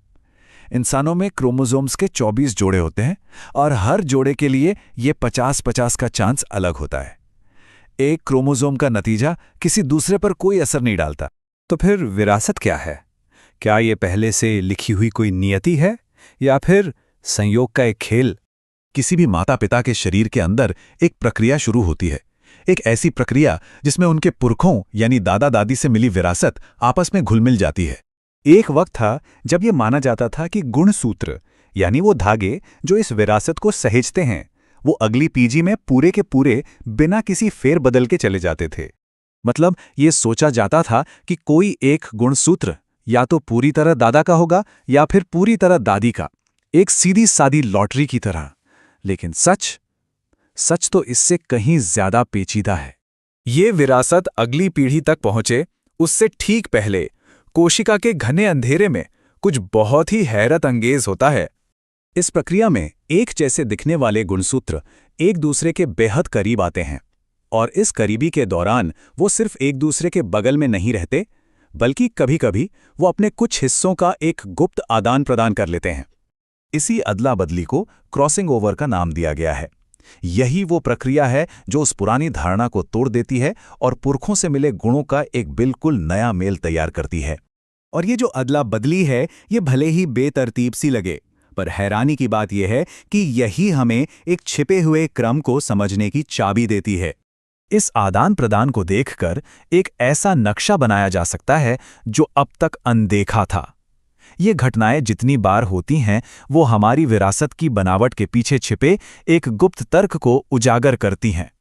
इंसानों में क्रोमोसोम्स के 24 जोड़े होते हैं और हर जोड़े के लिए ये 50-50 का चांस अलग होता है। एक क्रोमोसोम का नतीजा किसी दूसरे पर कोई असर नहीं डालता। तो फिर विरासत क्या है? क्या ये पहले से लिखी हुई कोई नियति है या फिर संयोग का एक खेल? किसी भी माता पिता के शरीर के अंदर एक प्रक्रिया शुरू होती है, एक ऐसी प्रक्रिया जिसमें उनके पुरखों यानी दादा दादी से मिली विरासत आपस में घुल मिल जाती है। एक वक्त था जब ये माना जाता था कि गुणसूत्र यानी वो धागे जो इस विरासत को सहेजते हैं, वो अगली पीढ़ी में पूरे के पूरे बिना किसी फेर बदल के चले जाते थे। मतलब ये सोचा जाता था कि कोई एक गुणसूत्र या तो पूरी तरह दादा का होगा या फिर पूरी तरह दादी का, एक सीधी सादी लॉटरी की तरह। लेकिन सच तो इससे कहीं ज्यादा पेचीदा है। ये विरासत अगली पीढ़ी तक पहुंचे उससे ठीक पहले कोशिका के घने अंधेरे में कुछ बहुत ही हैरत अंगेज होता है। इस प्रक्रिया में एक जैसे दिखने वाले गुणसूत्र एक दूसरे के बेहद करीब आते हैं और इस करीबी के दौरान वो सिर्फ एक दूसरे के बगल में नहीं रहते, बल्कि कभी-कभी वो अपने कुछ हिस्सों का एक गुप्त आदान प्रदान कर लेते हैं। इसी अदला बदली को क्रॉसिंग ओवर का नाम दिया गया है। यही वो प्रक्रिया है जो उस पुरानी धारणा को तोड़ देती है और पुरखों से मिले गुणों का एक बिल्कुल नया मेल तैयार करती है। और ये जो अदला बदली है, ये भले ही बेतरतीब सी लगे, पर हैरानी की बात यह है कि यही हमें एक छिपे हुए क्रम को समझने की चाबी देती है। इस आदान प्रदान को देखकर एक ऐसा नक्शा बनाया जा सकता है जो अब तक अनदेखा था। ये घटनाएं जितनी बार होती हैं, वो हमारी विरासत की बनावट के पीछे छिपे एक गुप्त तर्क को उजागर करती हैं।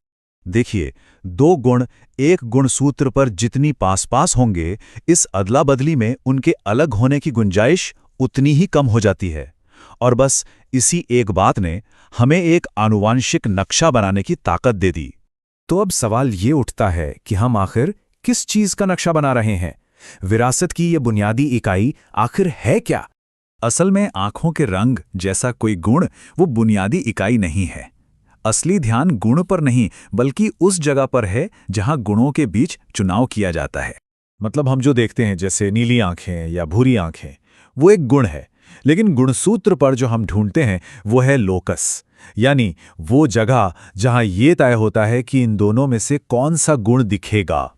देखिए, दो गुण एक गुणसूत्र पर जितनी पास होंगे, इस अदला बदली में उनके अलग होने की गुंजाइश उतनी ही कम हो जाती है। और बस इसी एक बात ने हमें एक आनुवांशिक नक्शा बनाने की ताकत दे दी। तो अब सवाल ये उठता है कि हम आखिर किस चीज का नक्शा बना रहे हैं? विरासत की ये बुनियादी इकाई आखिर है क्या? असल में आंखों के रंग जैसा कोई गुण वो बुनियादी इकाई नहीं है। असली ध्यान गुण पर नहीं, बल्कि उस जगह पर है जहां गुणों के बीच चुनाव किया जाता है। मतलब हम जो देखते हैं जैसे नीली आंखें या भूरी आंखें, वो एक गुण है, लेकिन गुणसूत्र पर जो हम ढूंढते हैं वो है लोकस, यानी वो जगह जहां ये तय होता है कि इन दोनों में से कौन सा गुण दिखेगा।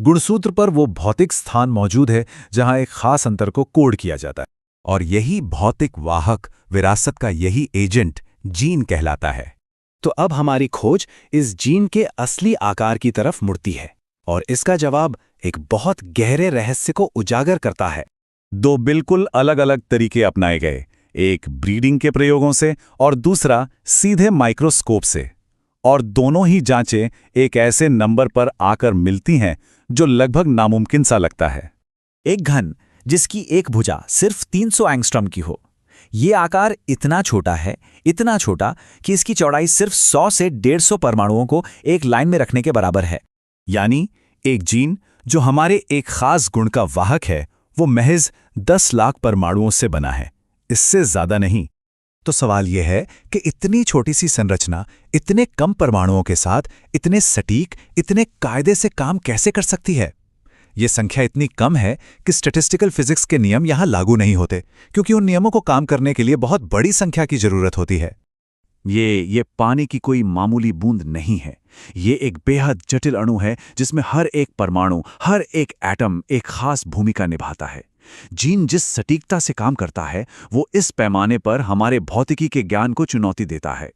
गुणसूत्र पर वो भौतिक स्थान मौजूद है जहां एक खास अंतर को कोड किया जाता है, और यही भौतिक वाहक, विरासत का यही एजेंट जीन कहलाता है। तो अब हमारी खोज इस जीन के असली आकार की तरफ मुड़ती है, और इसका जवाब एक बहुत गहरे रहस्य को उजागर करता है। दो बिल्कुल अलग अलग तरीके अपनाए गए, एक ब्रीडिंग के प्रयोगों से और दूसरा सीधे माइक्रोस्कोप से। और दोनों ही जांचें एक ऐसे नंबर पर आकर मिलती हैं जो लगभग नामुमकिन सा लगता है। एक घन जिसकी एक भुजा सिर्फ 300 एंगस्ट्रॉम की हो। ये आकार इतना छोटा है, इतना छोटा कि इसकी चौड़ाई सिर्फ 100 से 150 परमाणुओं को एक लाइन में रखने के बराबर है। यानी एक जीन जो हमारे एक खास गुण का वाहक है, वो महज 10 लाख परमाणुओं से बना है, इससे ज्यादा नहीं। तो सवाल यह है कि इतनी छोटी सी संरचना इतने कम परमाणुओं के साथ इतने सटीक, इतने कायदे से काम कैसे कर सकती है? ये संख्या इतनी कम है कि स्टैटिस्टिकल फिजिक्स के नियम यहां लागू नहीं होते, क्योंकि उन नियमों को काम करने के लिए बहुत बड़ी संख्या की जरूरत होती है। ये पानी की कोई मामूली बूंद नहीं है। ये एक बेहद जटिल अणु है जिसमें हर एक परमाणु, हर एक एटम एक खास भूमिका निभाता है। जीन जिस सटीकता से काम करता है, वो इस पैमाने पर हमारे भौतिकी के ज्ञान को चुनौती देता है।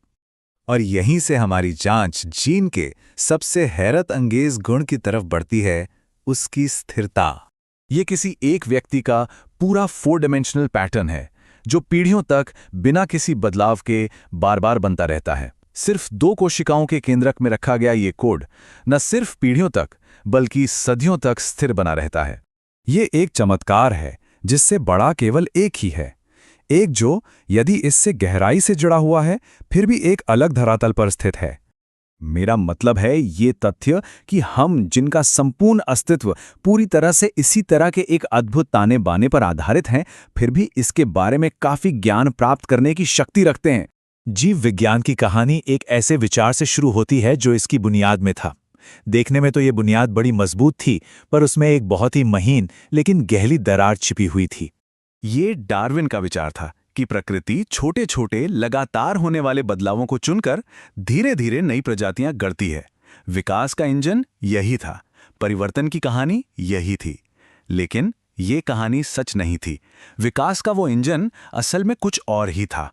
और यहीं से हमारी जांच जीन के सबसे हैरत अंगेज गुण की तरफ बढ़ती है, उसकी स्थिरता। ये किसी एक व्यक्ति का पूरा 4 डायमेंशनल पैटर्न है जो पीढ़ियों तक बिना किसी बदलाव के बार बार बनता रहता है। सिर्फ 2 कोशिकाओं के केंद्रक में रखा गया ये कोड न सिर्फ पीढ़ियों तक बल्कि सदियों तक स्थिर बना रहता है। ये एक चमत्कार है जिससे बड़ा केवल एक ही है, एक जो यदि इससे गहराई से जुड़ा हुआ है फिर भी एक अलग धरातल पर स्थित है। मेरा मतलब है ये तथ्य कि हम जिनका संपूर्ण अस्तित्व पूरी तरह से इसी तरह के एक अद्भुत ताने बाने पर आधारित हैं, फिर भी इसके बारे में काफी ज्ञान प्राप्त करने की शक्ति रखते हैं। जीव विज्ञान की कहानी एक ऐसे विचार से शुरू होती है जो इसकी बुनियाद में था। देखने में तो ये बुनियाद बड़ी मजबूत थी, पर उसमें एक बहुत ही महीन लेकिन गहरी दरार छिपी हुई थी। ये डार्विन का विचार था कि प्रकृति छोटे छोटे लगातार होने वाले बदलावों को चुनकर धीरे धीरे नई प्रजातियां गढ़ती है। विकास का इंजन यही था, परिवर्तन की कहानी यही थी। लेकिन ये कहानी सच नहीं थी। विकास का वो इंजन असल में कुछ और ही था।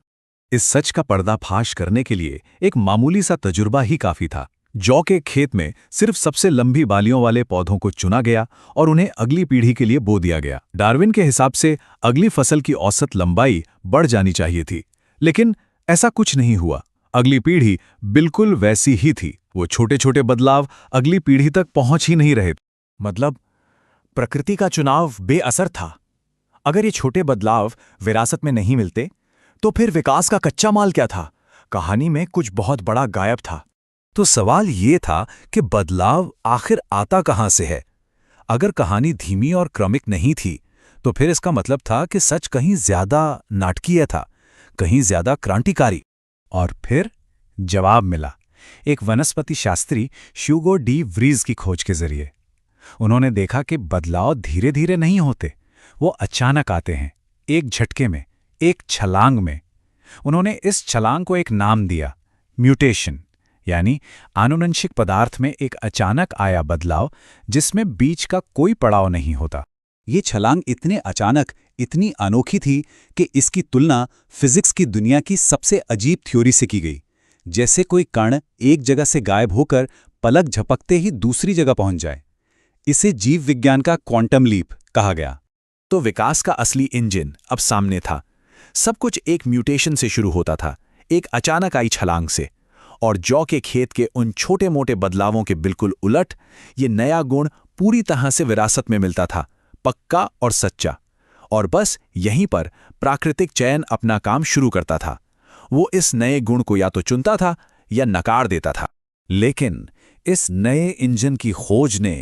इस सच का पर्दाफाश करने के लिए एक मामूली सा तजुर्बा ही काफी था। जौ के खेत में सिर्फ सबसे लंबी बालियों वाले पौधों को चुना गया और उन्हें अगली पीढ़ी के लिए बो दिया गया। डार्विन के हिसाब से अगली फसल की औसत लंबाई बढ़ जानी चाहिए थी, लेकिन ऐसा कुछ नहीं हुआ। अगली पीढ़ी बिल्कुल वैसी ही थी। वो छोटे छोटे बदलाव अगली पीढ़ी तक पहुंच ही नहीं रहे। मतलब प्रकृति का चुनाव बेअसर था। अगर ये छोटे बदलाव विरासत में नहीं मिलते तो फिर विकास का कच्चा माल क्या था? कहानी में कुछ बहुत बड़ा गायब था। तो सवाल ये था कि बदलाव आखिर आता कहां से है? अगर कहानी धीमी और क्रमिक नहीं थी, तो फिर इसका मतलब था कि सच कहीं ज्यादा नाटकीय था, कहीं ज्यादा क्रांतिकारी। और फिर जवाब मिला एक वनस्पति शास्त्री ह्यूगो डी व्रीज की खोज के जरिए। उन्होंने देखा कि बदलाव धीरे धीरे नहीं होते, वो अचानक आते हैं, एक झटके में, एक छलांग में। उन्होंने इस छलांग को एक नाम दिया, म्यूटेशन, यानी आनुवंशिक पदार्थ में एक अचानक आया बदलाव जिसमें बीच का कोई पड़ाव नहीं होता। ये छलांग इतने अचानक, इतनी अनोखी थी कि इसकी तुलना फिजिक्स की दुनिया की सबसे अजीब थ्योरी से की गई। जैसे कोई कण एक जगह से गायब होकर पलक झपकते ही दूसरी जगह पहुंच जाए। इसे जीव विज्ञान का क्वांटम लीप कहा गया। तो विकास का असली इंजन अब सामने था। सब कुछ एक म्यूटेशन से शुरू होता था, एक अचानक आई छलांग से। और जौ के खेत के उन छोटे मोटे बदलावों के बिल्कुल उलट ये नया गुण पूरी तरह से विरासत में मिलता था, पक्का और सच्चा। और बस यहीं पर प्राकृतिक चयन अपना काम शुरू करता था। वो इस नए गुण को या तो चुनता था या नकार देता था। लेकिन इस नए इंजन की खोज ने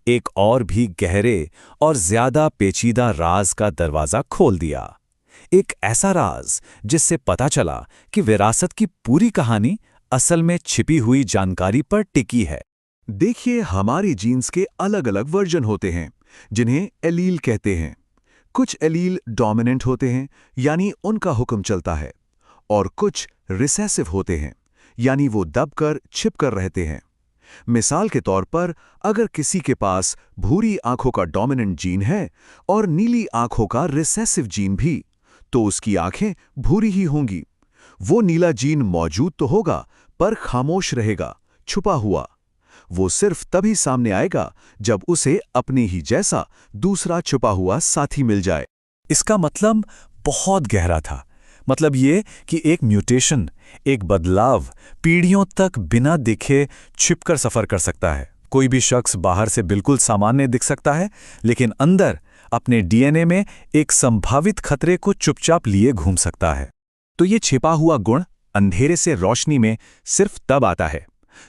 एक और भी गहरे और ज्यादा पेचीदा राज का दरवाजा खोल दिया। एक ऐसा राज जिससे पता चला कि विरासत की पूरी कहानी असल में छिपी हुई जानकारी पर टिकी है। देखिए, हमारी जीन्स के अलग अलग वर्जन होते हैं जिन्हें एलील कहते हैं। कुछ एलील डोमिनेंट होते हैं, यानी उनका हुक्म चलता है, और कुछ रिसेसिव होते हैं, यानी वो दबकर छिपकर रहते हैं। मिसाल के तौर पर, अगर किसी के पास भूरी आंखों का डोमिनेंट जीन है और नीली आंखों का रिसेसिव जीन भी, तो उसकी आंखें भूरी ही होंगी। वो नीला जीन मौजूद तो होगा पर खामोश रहेगा, छुपा हुआ। वो सिर्फ तभी सामने आएगा जब उसे अपने ही जैसा दूसरा छुपा हुआ साथी मिल जाए। इसका मतलब बहुत गहरा था, मतलब ये कि एक म्यूटेशन, एक बदलाव पीढ़ियों तक बिना दिखे छिपकर सफर कर सकता है। कोई भी शख्स बाहर से बिल्कुल सामान्य दिख सकता है, लेकिन अंदर अपने डीएनए में एक संभावित खतरे को चुपचाप लिए घूम सकता है। तो ये छिपा हुआ गुण अंधेरे से रोशनी में सिर्फ तब आता है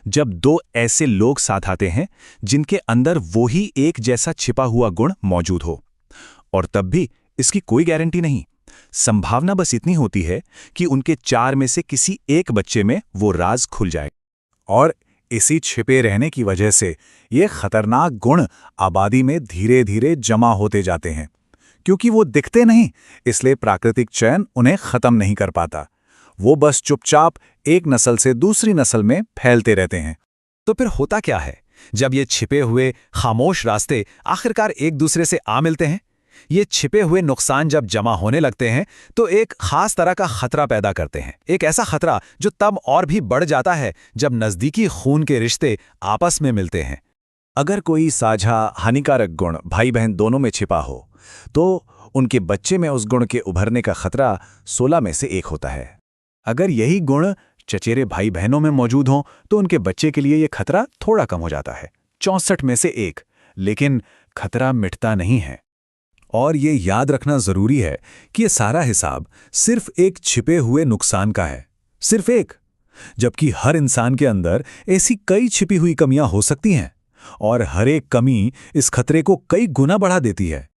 जब दो ऐसे लोग साथ आते हैं जिनके अंदर वो ही एक जैसा छिपा हुआ गुण मौजूद हो। और तब भी इसकी कोई गारंटी नहीं। संभावना बस इतनी होती है कि उनके 4 में से किसी एक बच्चे में वो राज खुल जाए। और इसी छिपे रहने की वजह से ये खतरनाक गुण आबादी में धीरे धीरे जमा होते जाते हैं। क्योंकि वो दिखते नहीं, इसलिए प्राकृतिक चयन उन्हें खत्म नहीं कर पाता। वो बस चुपचाप एक नस्ल से दूसरी नस्ल में फैलते रहते हैं। तो फिर होता क्या है जब ये छिपे हुए खामोश रास्ते आखिरकार एक दूसरे से आ मिलते हैं? ये छिपे हुए नुकसान जब जमा होने लगते हैं तो एक खास तरह का खतरा पैदा करते हैं। एक ऐसा खतरा जो तब और भी बढ़ जाता है जब नज़दीकी खून के रिश्ते आपस में मिलते हैं। अगर कोई साझा हानिकारक गुण भाई बहन दोनों में छिपा हो तो उनके बच्चे में उस गुण के उभरने का खतरा 16 में से 1 होता है। अगर यही गुण चचेरे भाई बहनों में मौजूद हों तो उनके बच्चे के लिए यह खतरा थोड़ा कम हो जाता है, 64 में से 1। लेकिन खतरा मिटता नहीं है। और ये याद रखना जरूरी है कि ये सारा हिसाब सिर्फ एक छिपे हुए नुकसान का है, सिर्फ एक। जबकि हर इंसान के अंदर ऐसी कई छिपी हुई कमियां हो सकती हैं और हर एक कमी इस खतरे को कई गुना बढ़ा देती है।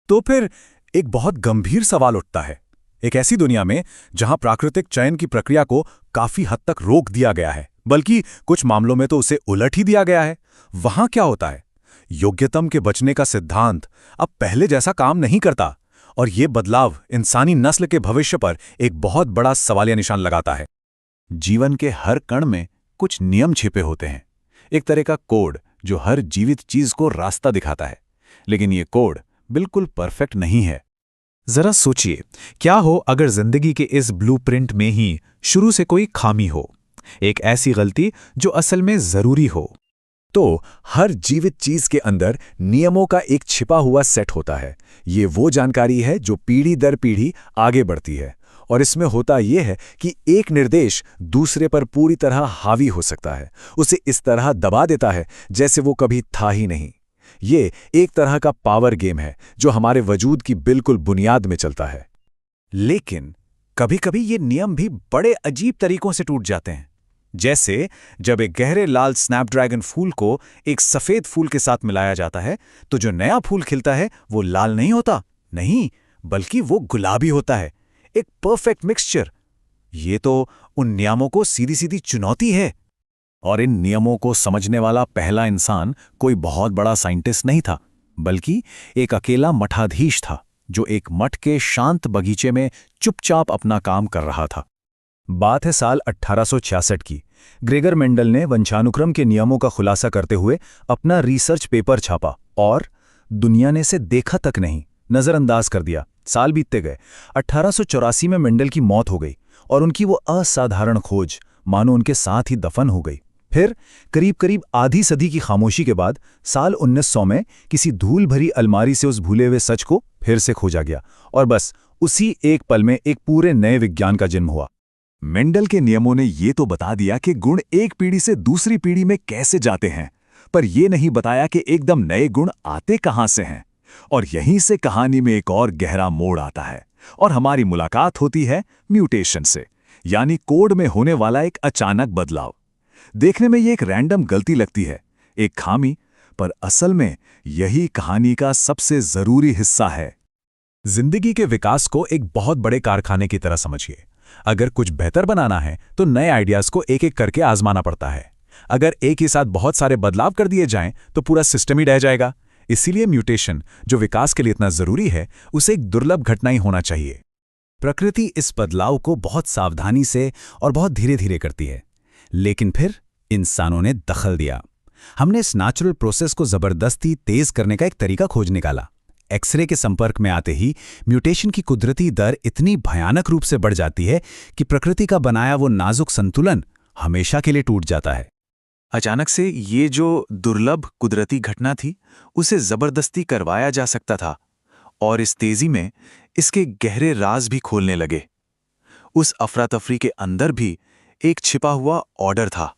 तो फिर एक बहुत गंभीर सवाल उठता है। एक ऐसी दुनिया में जहां प्राकृतिक चयन की प्रक्रिया को काफी हद तक रोक दिया गया है, बल्कि कुछ मामलों में तो उसे उलट ही दिया गया है, वहां क्या होता है? योग्यतम के बचने का सिद्धांत अब पहले जैसा काम नहीं करता और ये बदलाव इंसानी नस्ल के भविष्य पर एक बहुत बड़ा सवालिया निशान लगाता है। जीवन के हर कण में कुछ नियम छिपे होते हैं, एक तरह का कोड जो हर जीवित चीज को रास्ता दिखाता है। लेकिन ये कोड बिल्कुल परफेक्ट नहीं है। जरा सोचिए, क्या हो अगर जिंदगी के इस ब्लूप्रिंट में ही शुरू से कोई खामी हो, एक ऐसी गलती जो असल में जरूरी हो? तो हर जीवित चीज के अंदर नियमों का एक छिपा हुआ सेट होता है। ये वो जानकारी है जो पीढ़ी दर पीढ़ी आगे बढ़ती है और इसमें होता यह है कि एक निर्देश दूसरे पर पूरी तरह हावी हो सकता है, उसे इस तरह दबा देता है जैसे वो कभी था ही नहीं। ये एक तरह का पावर गेम है जो हमारे वजूद की बिल्कुल बुनियाद में चलता है। लेकिन कभी-कभी ये नियम भी बड़े अजीब तरीकों से टूट जाते हैं। जैसे जब एक गहरे लाल स्नैपड्रैगन फूल को एक सफेद फूल के साथ मिलाया जाता है तो जो नया फूल खिलता है वो लाल नहीं होता, नहीं, बल्कि वो गुलाबी होता है। एक परफेक्ट मिक्सचर। ये तो उन नियमों को सीधी सीधी चुनौती है। और इन नियमों को समझने वाला पहला इंसान कोई बहुत बड़ा साइंटिस्ट नहीं था, बल्कि एक अकेला मठाधीश था जो एक मठ के शांत बगीचे में चुपचाप अपना काम कर रहा था। बात है साल 1866 की। ग्रेगर मेंडल ने वंशानुक्रम के नियमों का खुलासा करते हुए अपना रिसर्च पेपर छापा और दुनिया ने इसे देखा तक नहीं, नजरअंदाज कर दिया। साल बीतते गए। 1884 में मेंडल की मौत हो गई और उनकी वो असाधारण खोज मानो उनके साथ ही दफन हो गई। फिर करीब करीब आधी सदी की खामोशी के बाद साल 1900 में किसी धूल भरी अलमारी से उस भूले हुए सच को फिर से खोजा गया और बस उसी एक पल में एक पूरे नए विज्ञान का जन्म हुआ। मेंडल के नियमों ने ये तो बता दिया कि गुण एक पीढ़ी से दूसरी पीढ़ी में कैसे जाते हैं, पर यह नहीं बताया कि एकदम नए गुण आते कहां से हैं। और यहीं से कहानी में एक और गहरा मोड़ आता है और हमारी मुलाकात होती है म्यूटेशन से, यानी कोड में होने वाला एक अचानक बदलाव। देखने में ये एक रैंडम गलती लगती है, एक खामी, पर असल में यही कहानी का सबसे जरूरी हिस्सा है। जिंदगी के विकास को एक बहुत बड़े कारखाने की तरह समझिए। अगर कुछ बेहतर बनाना है तो नए आइडियाज को एक एक करके आजमाना पड़ता है। अगर एक ही साथ बहुत सारे बदलाव कर दिए जाएं तो पूरा सिस्टम ही ढह जाएगा। इसीलिए म्यूटेशन, जो विकास के लिए इतना जरूरी है, उसे एक दुर्लभ घटना ही होना चाहिए। प्रकृति इस बदलाव को बहुत सावधानी से और बहुत धीरे धीरे करती है, लेकिन फिर इंसानों ने दखल दिया। हमने इस नेचुरल प्रोसेस को जबरदस्ती तेज करने का एक तरीका खोज निकाला। एक्सरे के संपर्क में आते ही म्यूटेशन की कुदरती दर इतनी भयानक रूप से बढ़ जाती है कि प्रकृति का बनाया वो नाजुक संतुलन हमेशा के लिए टूट जाता है। अचानक से ये जो दुर्लभ कुदरती घटना थी, उसे जबरदस्ती करवाया जा सकता था और इस तेजी में इसके गहरे राज भी खोलने लगे। उस अफरा तफरी के अंदर भी एक छिपा हुआ ऑर्डर था।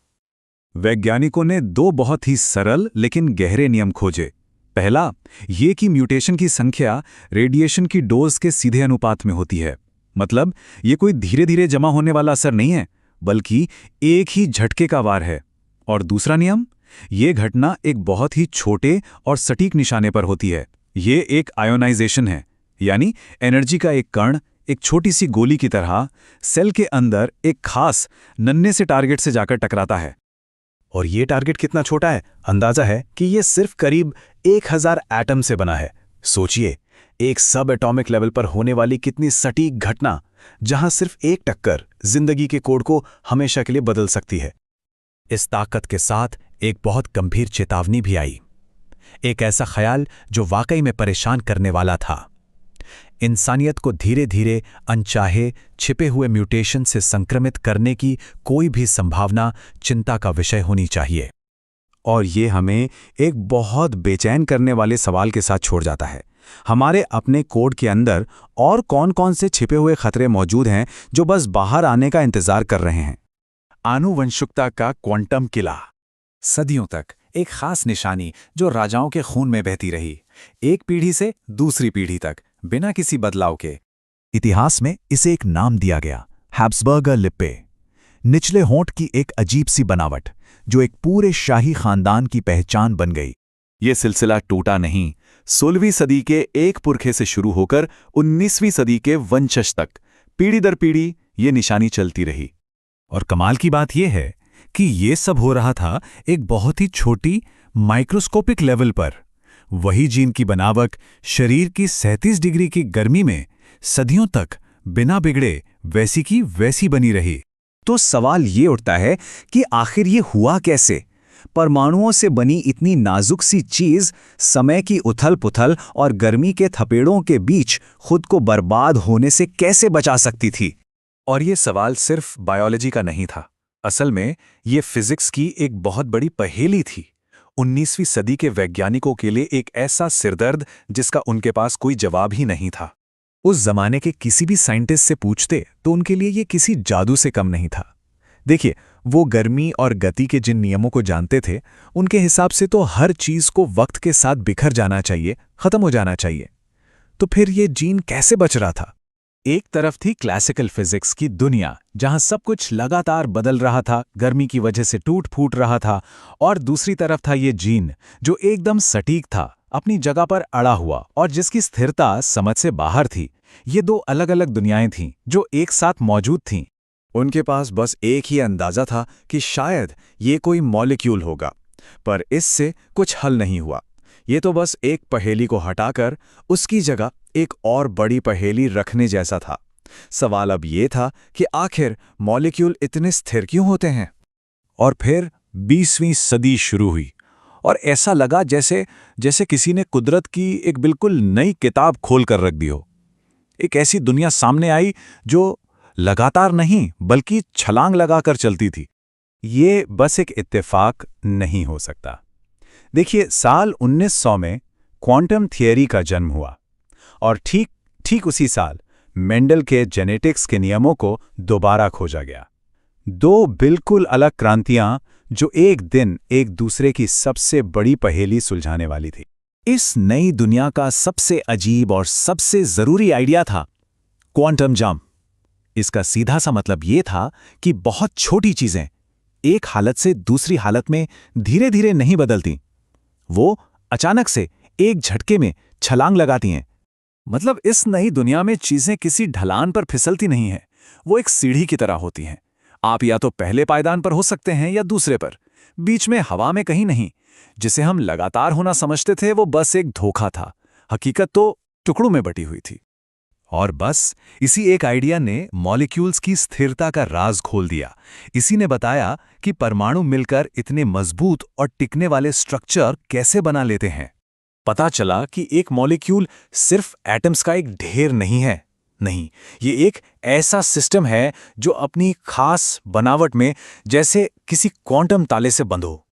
वैज्ञानिकों ने दो बहुत ही सरल लेकिन गहरे नियम खोजे। पहला, ये कि म्यूटेशन की संख्या रेडिएशन की डोज के सीधे अनुपात में होती है। मतलब ये कोई धीरे धीरे जमा होने वाला असर नहीं है, बल्कि एक ही झटके का वार है। और दूसरा नियम, ये घटना एक बहुत ही छोटे और सटीक निशाने पर होती है। ये एक आयोनाइजेशन है, यानी एनर्जी का एक कण एक छोटी सी गोली की तरह सेल के अंदर एक खास नन्हे से टारगेट से जाकर टकराता है। और ये टारगेट कितना छोटा है? अंदाजा है कि ये सिर्फ करीब 1000 एटम से बना है। सोचिए, एक सब एटॉमिक लेवल पर होने वाली कितनी सटीक घटना, जहां सिर्फ एक टक्कर जिंदगी के कोड को हमेशा के लिए बदल सकती है। इस ताकत के साथ एक बहुत गंभीर चेतावनी भी आई। एक ऐसा ख्याल जो वाकई में परेशान करने वाला था। इंसानियत को धीरे धीरे अनचाहे छिपे हुए म्यूटेशन से संक्रमित करने की कोई भी संभावना चिंता का विषय होनी चाहिए। और ये हमें एक बहुत बेचैन करने वाले सवाल के साथ छोड़ जाता है। हमारे अपने कोड के अंदर और कौन-कौन से छिपे हुए खतरे मौजूद हैं जो बस बाहर आने का इंतजार कर रहे हैं? आनुवंशिकता का क्वांटम किला। सदियों तक एक खास निशानी जो राजाओं के खून में बहती रही, एक पीढ़ी से दूसरी पीढ़ी तक बिना किसी बदलाव के। इतिहास में इसे एक नाम दिया गया, हैब्सबर्गर लिप्पे। निचले होंठ की एक अजीब सी बनावट जो एक पूरे शाही खानदान की पहचान बन गई। ये सिलसिला टूटा नहीं। 16वीं सदी के एक पुरखे से शुरू होकर 19वीं सदी के वंशज तक पीढ़ी दर पीढ़ी ये निशानी चलती रही। और कमाल की बात यह है कि ये सब हो रहा था एक बहुत ही छोटी माइक्रोस्कोपिक लेवल पर। वही जीन की बनावट शरीर की 37 डिग्री की गर्मी में सदियों तक बिना बिगड़े वैसी की वैसी बनी रही। तो सवाल ये उठता है कि आखिर ये हुआ कैसे? परमाणुओं से बनी इतनी नाजुक सी चीज समय की उथल-पुथल और गर्मी के थपेड़ों के बीच खुद को बर्बाद होने से कैसे बचा सकती थी? और ये सवाल सिर्फ बायोलॉजी का नहीं था। असल में ये फिजिक्स की एक बहुत बड़ी पहेली थी। 19वीं सदी के वैज्ञानिकों के लिए एक ऐसा सिरदर्द जिसका उनके पास कोई जवाब ही नहीं था। उस जमाने के किसी भी साइंटिस्ट से पूछते तो उनके लिए ये किसी जादू से कम नहीं था। देखिए, वो गर्मी और गति के जिन नियमों को जानते थे, उनके हिसाब से तो हर चीज को वक्त के साथ बिखर जाना चाहिए, खत्म हो जाना चाहिए। तो फिर ये जीन कैसे बच रहा था? एक तरफ थी क्लासिकल फिजिक्स की दुनिया, जहां सब कुछ लगातार बदल रहा था, गर्मी की वजह से टूट फूट रहा था, और दूसरी तरफ था ये जीन जो एकदम सटीक था, अपनी जगह पर अड़ा हुआ और जिसकी स्थिरता समझ से बाहर थी। ये दो अलग अलग दुनियाएं थीं जो एक साथ मौजूद थीं। उनके पास बस एक ही अंदाजा था कि शायद ये कोई मॉलिक्यूल होगा, पर इससे कुछ हल नहीं हुआ। ये तो बस एक पहेली को हटाकर उसकी जगह एक और बड़ी पहेली रखने जैसा था। सवाल अब ये था कि आखिर मॉलिक्यूल इतने स्थिर क्यों होते हैं? और फिर 20वीं सदी शुरू हुई और ऐसा लगा जैसे किसी ने कुदरत की एक बिल्कुल नई किताब खोल कर रख दी हो। एक ऐसी दुनिया सामने आई जो लगातार नहीं बल्कि छलांग लगाकर चलती थी। ये बस एक इत्तेफाक नहीं हो सकता। देखिए, साल 1900 में क्वांटम थियरी का जन्म हुआ और ठीक उसी साल मेंडल के जेनेटिक्स के नियमों को दोबारा खोजा गया। दो बिल्कुल अलग क्रांतियां जो एक दिन एक दूसरे की सबसे बड़ी पहेली सुलझाने वाली थी। इस नई दुनिया का सबसे अजीब और सबसे जरूरी आइडिया था क्वांटम जंप। इसका सीधा सा मतलब ये था कि बहुत छोटी चीजें एक हालत से दूसरी हालत में धीरे धीरे नहीं बदलती, वो अचानक से एक झटके में छलांग लगाती हैं। मतलब इस नई दुनिया में चीजें किसी ढलान पर फिसलती नहीं हैं, वो एक सीढ़ी की तरह होती हैं। आप या तो पहले पायदान पर हो सकते हैं या दूसरे पर, बीच में हवा में कहीं नहीं। जिसे हम लगातार होना समझते थे वो बस एक धोखा था, हकीकत तो टुकड़ों में बटी हुई थी। और बस इसी एक आइडिया ने मॉलिक्यूल्स की स्थिरता का राज खोल दिया। इसी ने बताया कि परमाणु मिलकर इतने मजबूत और टिकने वाले स्ट्रक्चर कैसे बना लेते हैं। पता चला कि एक मॉलिक्यूल सिर्फ एटम्स का एक ढेर नहीं है। नहीं, ये एक ऐसा सिस्टम है जो अपनी खास बनावट में जैसे किसी क्वांटम ताले से बंध हो।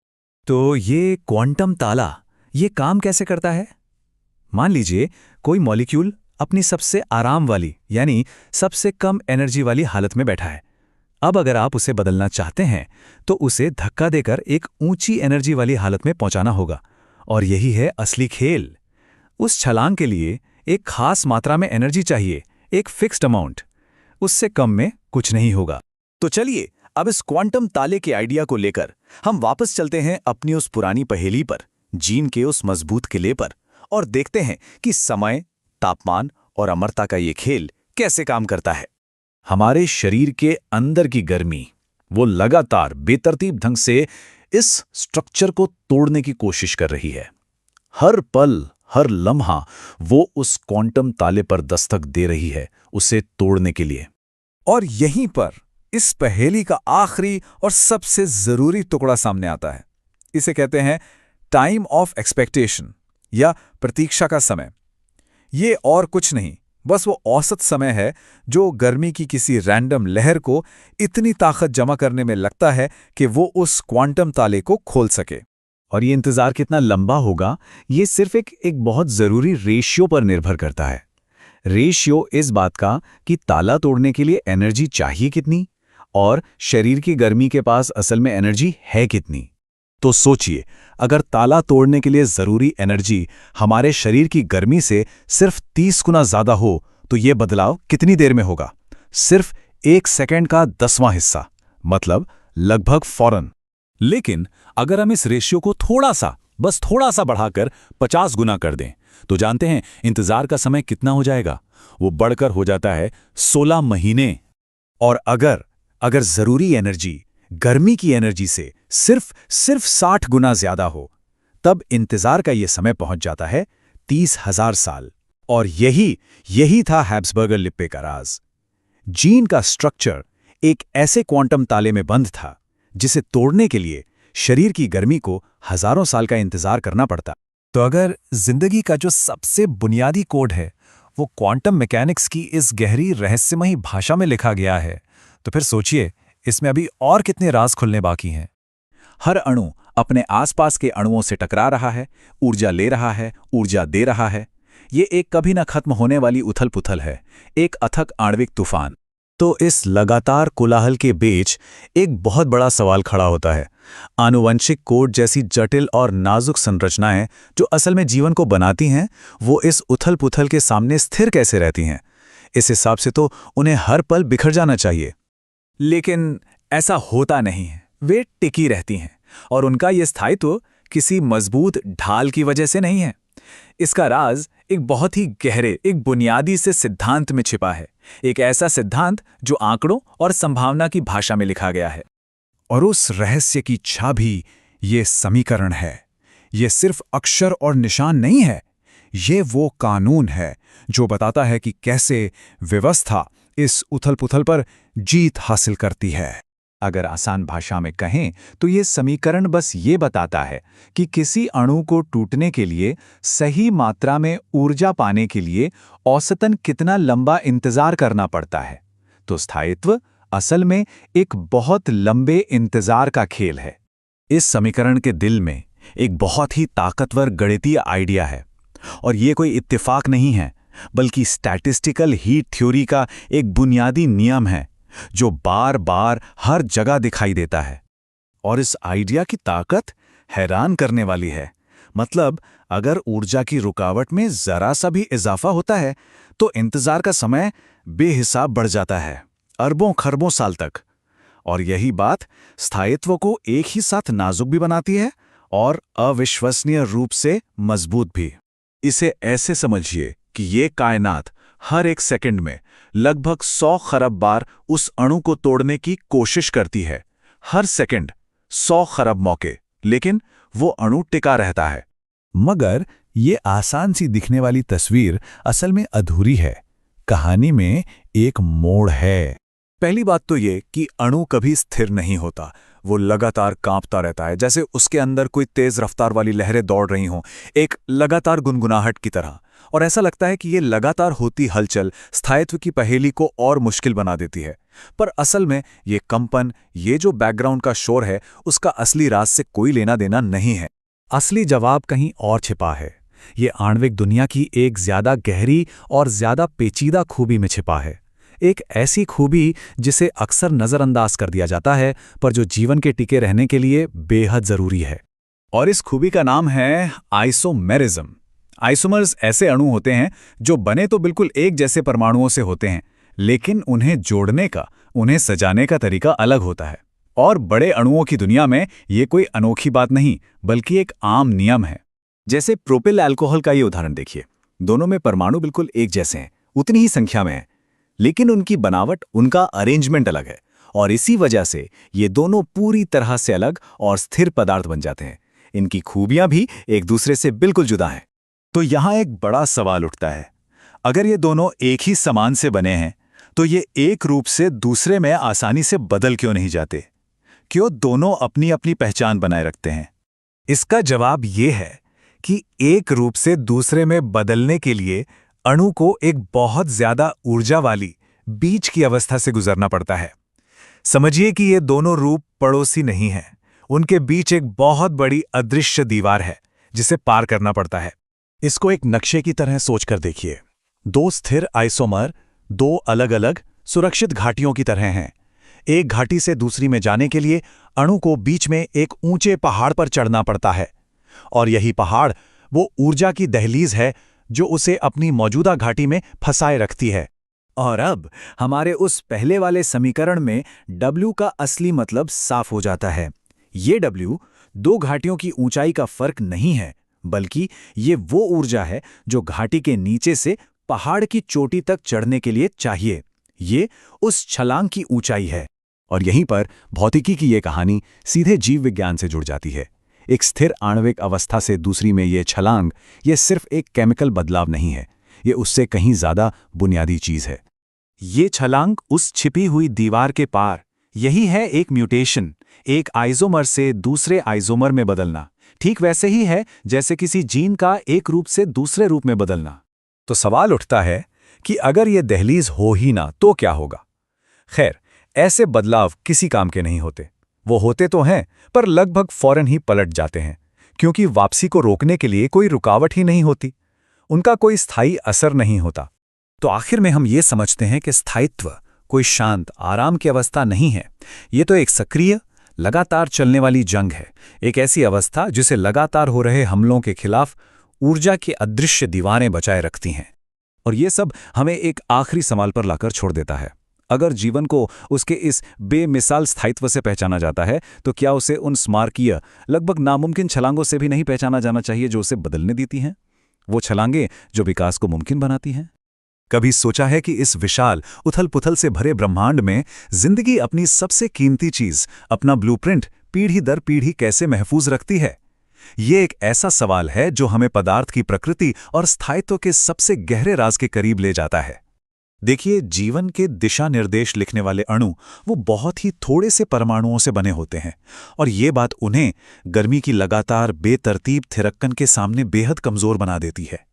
तो ये क्वांटम ताला ये काम कैसे करता है? मान लीजिए कोई मॉलिक्यूल अपनी सबसे आराम वाली यानी सबसे कम एनर्जी वाली हालत में बैठा है। अब अगर आप उसे बदलना चाहते हैं तो उसे धक्का देकर एक ऊंची एनर्जी वाली हालत में पहुंचाना होगा, और यही है असली खेल। उस छलांग के लिए एक खास मात्रा में एनर्जी चाहिए, एक फिक्स्ड अमाउंट। उससे कम में कुछ नहीं होगा। तो चलिए अब इस क्वांटम ताले के आइडिया को लेकर हम वापस चलते हैं अपनी उस पुरानी पहेली पर, जीन के उस मजबूत किले पर, और देखते हैं कि समय, तापमान और अमरता का ये खेल कैसे काम करता है। हमारे शरीर के अंदर की गर्मी वो लगातार बेतरतीब ढंग से इस स्ट्रक्चर को तोड़ने की कोशिश कर रही है। हर पल, हर लम्हा वो उस क्वांटम ताले पर दस्तक दे रही है उसे तोड़ने के लिए। और यहीं पर इस पहेली का आखिरी और सबसे जरूरी टुकड़ा सामने आता है। इसे कहते हैं टाइम ऑफ एक्सपेक्टेशन या प्रतीक्षा का समय। ये और कुछ नहीं, बस वो औसत समय है जो गर्मी की किसी रैंडम लहर को इतनी ताकत जमा करने में लगता है कि वो उस क्वांटम ताले को खोल सके। और ये इंतजार कितना लंबा होगा, ये सिर्फ एक बहुत जरूरी रेशियो पर निर्भर करता है। रेशियो इस बात का कि ताला तोड़ने के लिए एनर्जी चाहिए कितनी और शरीर की गर्मी के पास असल में एनर्जी है कितनी। तो सोचिए, अगर ताला तोड़ने के लिए जरूरी एनर्जी हमारे शरीर की गर्मी से सिर्फ 30 गुना ज्यादा हो तो यह बदलाव कितनी देर में होगा? सिर्फ 1 सेकंड का 10वां हिस्सा, मतलब लगभग फौरन। लेकिन अगर हम इस रेशियो को बस थोड़ा सा बढ़ाकर 50 गुना कर दें तो जानते हैं इंतजार का समय कितना हो जाएगा? वो बढ़कर हो जाता है 16 महीने। और अगर जरूरी एनर्जी गर्मी की एनर्जी से सिर्फ 60 गुना ज्यादा हो, तब इंतजार का यह समय पहुंच जाता है 30,000 साल। और यही था हैब्सबर्गर लिप्पे का राज। जीन का स्ट्रक्चर एक ऐसे क्वांटम ताले में बंद था जिसे तोड़ने के लिए शरीर की गर्मी को हजारों साल का इंतजार करना पड़ता। तो अगर जिंदगी का जो सबसे बुनियादी कोड है वो क्वांटम मैकेनिक्स की इस गहरी रहस्यमयी भाषा में लिखा गया है, तो फिर सोचिए इसमें अभी और कितने राज खुलने बाकी हैं। हर अणु अपने आसपास के अणुओं से टकरा रहा है, ऊर्जा ले रहा है, ऊर्जा दे रहा है। ये एक कभी न खत्म होने वाली उथल-पुथल है, एक अथक आणविक तूफान। तो इस लगातार कोलाहल के बीच एक बहुत बड़ा सवाल खड़ा होता है। आनुवंशिक कोड जैसी जटिल और नाजुक संरचनाएं जो असल में जीवन को बनाती हैं, वो इस उथल-पुथल के सामने स्थिर कैसे रहती हैं? इस हिसाब से तो उन्हें हर पल बिखर जाना चाहिए। लेकिन ऐसा होता नहीं है। वे टिकी रहती हैं और उनका ये स्थायित्व किसी मजबूत ढाल की वजह से नहीं है। इसका राज एक बहुत ही गहरे, एक बुनियादी से सिद्धांत में छिपा है। एक ऐसा सिद्धांत जो आंकड़ों और संभावना की भाषा में लिखा गया है। और उस रहस्य की चाबी ये समीकरण है। ये सिर्फ अक्षर और निशान नहीं है, ये वो कानून है जो बताता है कि कैसे व्यवस्था इस उथल-पुथल पर जीत हासिल करती है। अगर आसान भाषा में कहें तो ये समीकरण बस ये बताता है कि किसी अणु को टूटने के लिए सही मात्रा में ऊर्जा पाने के लिए औसतन कितना लंबा इंतजार करना पड़ता है। तो स्थायित्व असल में एक बहुत लंबे इंतजार का खेल है। इस समीकरण के दिल में एक बहुत ही ताकतवर गणितीय आइडिया है, और ये कोई इत्तेफाक नहीं है, बल्कि स्टैटिस्टिकल हीट थ्योरी का एक बुनियादी नियम है जो बार बार हर जगह दिखाई देता है। और इस आइडिया की ताकत हैरान करने वाली है। मतलब अगर ऊर्जा की रुकावट में जरा सा भी इजाफा होता है तो इंतजार का समय बेहिसाब बढ़ जाता है, अरबों खरबों साल तक। और यही बात स्थायित्व को एक ही साथ नाजुक भी बनाती है और अविश्वसनीय रूप से मजबूत भी। इसे ऐसे समझिए कि ये कायनात हर एक सेकंड में लगभग 100 खरब बार उस अणु को तोड़ने की कोशिश करती है। हर सेकंड 100 खरब मौके, लेकिन वो अणु टिका रहता है। मगर ये आसान सी दिखने वाली तस्वीर असल में अधूरी है। कहानी में एक मोड़ है। पहली बात तो ये कि अणु कभी स्थिर नहीं होता। वो लगातार कांपता रहता है, जैसे उसके अंदर कोई तेज रफ्तार वाली लहरें दौड़ रही हों, एक लगातार गुनगुनाहट की तरह। और ऐसा लगता है कि ये लगातार होती हलचल स्थायित्व की पहेली को और मुश्किल बना देती है। पर असल में ये कंपन, ये जो बैकग्राउंड का शोर है, उसका असली राज से कोई लेना देना नहीं है। असली जवाब कहीं और छिपा है। ये आणविक दुनिया की एक ज्यादा गहरी और ज्यादा पेचीदा खूबी में छिपा है। एक ऐसी खूबी जिसे अक्सर नजरअंदाज कर दिया जाता है, पर जो जीवन के टिके रहने के लिए बेहद जरूरी है। और इस खूबी का नाम है आइसोमेरिज्म। आइसोमर्स ऐसे अणु होते हैं जो बने तो बिल्कुल एक जैसे परमाणुओं से होते हैं, लेकिन उन्हें जोड़ने का, उन्हें सजाने का तरीका अलग होता है। और बड़े अणुओं की दुनिया में ये कोई अनोखी बात नहीं, बल्कि एक आम नियम है। जैसे प्रोपिल अल्कोहल का ये उदाहरण देखिए। दोनों में परमाणु बिल्कुल एक जैसे हैं, उतनी ही संख्या में है, लेकिन उनकी बनावट, उनका अरेंजमेंट अलग है। और इसी वजह से ये दोनों पूरी तरह से अलग और स्थिर पदार्थ बन जाते हैं। इनकी खूबियां भी एक दूसरे से बिल्कुल जुदा हैं। तो यहां एक बड़ा सवाल उठता है, अगर ये दोनों एक ही सामान से बने हैं, तो ये एक रूप से दूसरे में आसानी से बदल क्यों नहीं जाते? क्यों दोनों अपनी अपनी पहचान बनाए रखते हैं? इसका जवाब ये है कि एक रूप से दूसरे में बदलने के लिए अणु को एक बहुत ज्यादा ऊर्जा वाली बीच की अवस्था से गुजरना पड़ता है। समझिए कि ये दोनों रूप पड़ोसी नहीं हैं। उनके बीच एक बहुत बड़ी अदृश्य दीवार है जिसे पार करना पड़ता है। इसको एक नक्शे की तरह सोचकर देखिए। दो स्थिर आइसोमर दो अलग अलग सुरक्षित घाटियों की तरह हैं। एक घाटी से दूसरी में जाने के लिए अणु को बीच में एक ऊंचे पहाड़ पर चढ़ना पड़ता है, और यही पहाड़ वो ऊर्जा की दहलीज है जो उसे अपनी मौजूदा घाटी में फंसाए रखती है। और अब हमारे उस पहले वाले समीकरण में W का असली मतलब साफ हो जाता है। ये W दो घाटियों की ऊंचाई का फर्क नहीं है, बल्कि ये वो ऊर्जा है जो घाटी के नीचे से पहाड़ की चोटी तक चढ़ने के लिए चाहिए। ये उस छलांग की ऊंचाई है। और यहीं पर भौतिकी की ये कहानी सीधे जीव विज्ञान से जुड़ जाती है। एक स्थिर आणविक अवस्था से दूसरी में ये छलांग, ये सिर्फ एक केमिकल बदलाव नहीं है, ये उससे कहीं ज्यादा बुनियादी चीज है। ये छलांग उस छिपी हुई दीवार के पार, यही है एक म्यूटेशन, एक आइसोमर से दूसरे आइसोमर में बदलना। ठीक वैसे ही है जैसे किसी जीन का एक रूप से दूसरे रूप में बदलना। तो सवाल उठता है कि अगर ये दहलीज हो ही ना तो क्या होगा? खैर, ऐसे बदलाव किसी काम के नहीं होते। वो होते तो हैं, पर लगभग फौरन ही पलट जाते हैं, क्योंकि वापसी को रोकने के लिए कोई रुकावट ही नहीं होती। उनका कोई स्थायी असर नहीं होता। तो आखिर में हम ये समझते हैं कि स्थायित्व कोई शांत आराम की अवस्था नहीं है। ये तो एक सक्रिय, लगातार चलने वाली जंग है। एक ऐसी अवस्था जिसे लगातार हो रहे हमलों के खिलाफ ऊर्जा की अदृश्य दीवारें बचाए रखती हैं। और ये सब हमें एक आखिरी सवाल पर लाकर छोड़ देता है। अगर जीवन को उसके इस बेमिसाल स्थायित्व से पहचाना जाता है, तो क्या उसे उन स्मारकीय, लगभग नामुमकिन छलांगों से भी नहीं पहचाना जाना चाहिए जो उसे बदलने देती हैं? वो छलांगें जो विकास को मुमकिन बनाती हैं। कभी सोचा है कि इस विशाल उथल-पुथल से भरे ब्रह्मांड में जिंदगी अपनी सबसे कीमती चीज, अपना ब्लूप्रिंट, पीढ़ी दर पीढ़ी कैसे महफूज रखती है? ये एक ऐसा सवाल है जो हमें पदार्थ की प्रकृति और स्थायित्व के सबसे गहरे राज के करीब ले जाता है। देखिए, जीवन के दिशा निर्देश लिखने वाले अणु वो बहुत ही थोड़े से परमाणुओं से बने होते हैं, और ये बात उन्हें गर्मी की लगातार बेतरतीब थिरक्कन के सामने बेहद कमजोर बना देती है।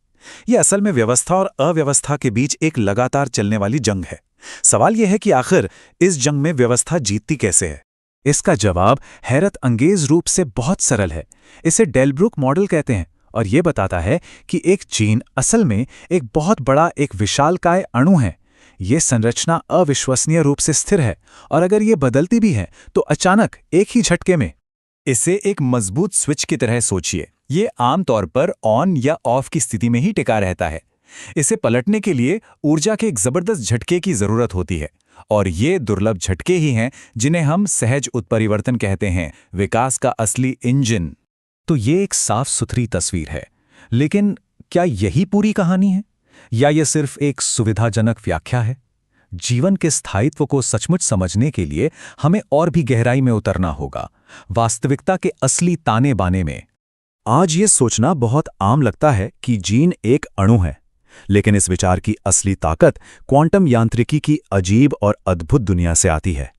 ये असल में व्यवस्था और अव्यवस्था के बीच एक लगातार चलने वाली जंग है। सवाल यह है कि आखिर इस जंग में व्यवस्था जीतती कैसे है? इसका जवाब हैरत अंगेज रूप से बहुत सरल है। इसे डेलब्रुक मॉडल कहते हैं, और ये बताता है कि एक जीन असल में एक बहुत बड़ा, एक विशालकाय अणु है। ये संरचना अविश्वसनीय रूप से स्थिर है, और अगर ये बदलती भी है तो अचानक एक ही झटके में। इसे एक मजबूत स्विच की तरह सोचिए। ये आमतौर पर ऑन या ऑफ की स्थिति में ही टिका रहता है। इसे पलटने के लिए ऊर्जा के एक जबरदस्त झटके की जरूरत होती है, और ये दुर्लभ झटके ही हैं जिन्हें हम सहज उत्परिवर्तन कहते हैं, विकास का असली इंजन। तो ये एक साफ सुथरी तस्वीर है, लेकिन क्या यही पूरी कहानी है, या ये सिर्फ एक सुविधाजनक व्याख्या है? जीवन के स्थायित्व को सचमुच समझने के लिए हमें और भी गहराई में उतरना होगा, वास्तविकता के असली ताने बाने में। आज ये सोचना बहुत आम लगता है कि जीन एक अणु है, लेकिन इस विचार की असली ताकत क्वांटम यांत्रिकी की अजीब और अद्भुत दुनिया से आती है।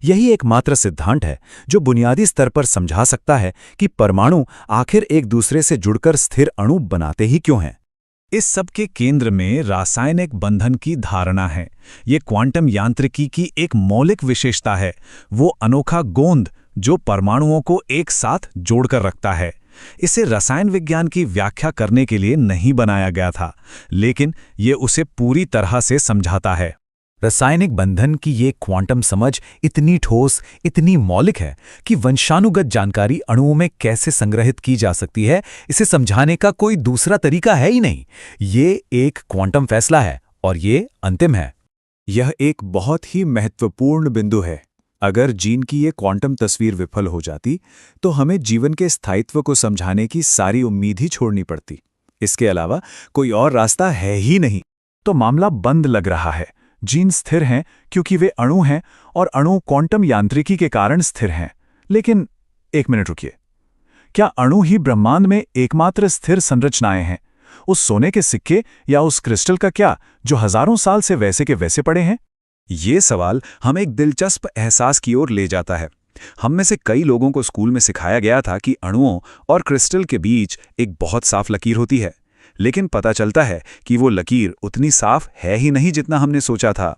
यही एकमात्र सिद्धांत है जो बुनियादी स्तर पर समझा सकता है कि परमाणु आखिर एक दूसरे से जुड़कर स्थिर अणु बनाते ही क्यों हैं। इस सब के केंद्र में रासायनिक बंधन की धारणा है। ये क्वांटम यांत्रिकी की एक मौलिक विशेषता है, वो अनोखा गोंद जो परमाणुओं को एक साथ जोड़कर रखता है, इसे रसायन विज्ञान की व्याख्या करने के लिए नहीं बनाया गया था, लेकिन ये उसे पूरी तरह से समझाता है। रासायनिक बंधन की ये क्वांटम समझ इतनी ठोस, इतनी मौलिक है कि वंशानुगत जानकारी अणुओं में कैसे संग्रहित की जा सकती है, इसे समझाने का कोई दूसरा तरीका है ही नहीं। ये एक क्वांटम फैसला है और ये अंतिम है। यह एक बहुत ही महत्वपूर्ण बिंदु है। अगर जीन की ये क्वांटम तस्वीर विफल हो जाती तो हमें जीवन के स्थायित्व को समझाने की सारी उम्मीद ही छोड़नी पड़ती। इसके अलावा कोई और रास्ता है ही नहीं। तो मामला बंद लग रहा है। जीन स्थिर हैं क्योंकि वे अणु हैं और अणु क्वांटम यांत्रिकी के कारण स्थिर हैं। लेकिन एक मिनट रुकिए, क्या अणु ही ब्रह्मांड में एकमात्र स्थिर संरचनाएं हैं? उस सोने के सिक्के या उस क्रिस्टल का क्या, जो हजारों साल से वैसे के वैसे पड़े हैं? ये सवाल हमें एक दिलचस्प एहसास की ओर ले जाता है। हम में से कई लोगों को स्कूल में सिखाया गया था कि अणुओं और क्रिस्टल के बीच एक बहुत साफ लकीर होती है, लेकिन पता चलता है कि वो लकीर उतनी साफ है ही नहीं जितना हमने सोचा था।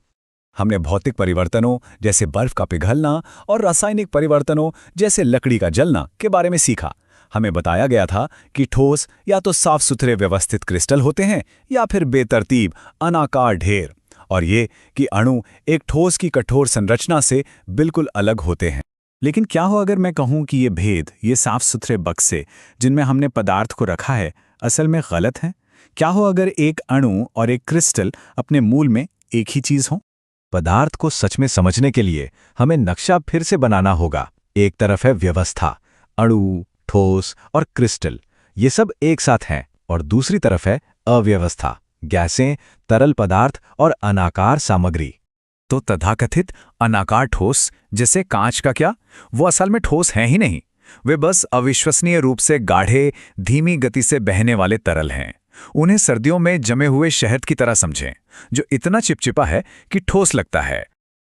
हमने भौतिक परिवर्तनों जैसे बर्फ का पिघलना और रासायनिक परिवर्तनों जैसे लकड़ी का जलना के बारे में सीखा। हमें बताया गया था कि ठोस या तो साफ सुथरे व्यवस्थित क्रिस्टल होते हैं या फिर बेतरतीब अनाकार ढेर, और ये कि अणु एक ठोस की कठोर संरचना से बिल्कुल अलग होते हैं। लेकिन क्या हो अगर मैं कहूं कि ये भेद, ये साफ सुथरे बक्से जिनमें हमने पदार्थ को रखा है, असल में गलत हैं? क्या हो अगर एक अणु और एक क्रिस्टल अपने मूल में एक ही चीज हो? पदार्थ को सच में समझने के लिए हमें नक्शा फिर से बनाना होगा। एक तरफ है व्यवस्था, अणु, ठोस और क्रिस्टल, ये सब एक साथ हैं, और दूसरी तरफ है अव्यवस्था, गैसें, तरल पदार्थ और अनाकार सामग्री। तो तथाकथित अनाकार ठोस जैसे कांच का क्या, वो असल में ठोस हैं ही नहीं। वे बस अविश्वसनीय रूप से गाढ़े, धीमी गति से बहने वाले तरल हैं। उन्हें सर्दियों में जमे हुए शहद की तरह समझें, जो इतना चिपचिपा है कि ठोस लगता है।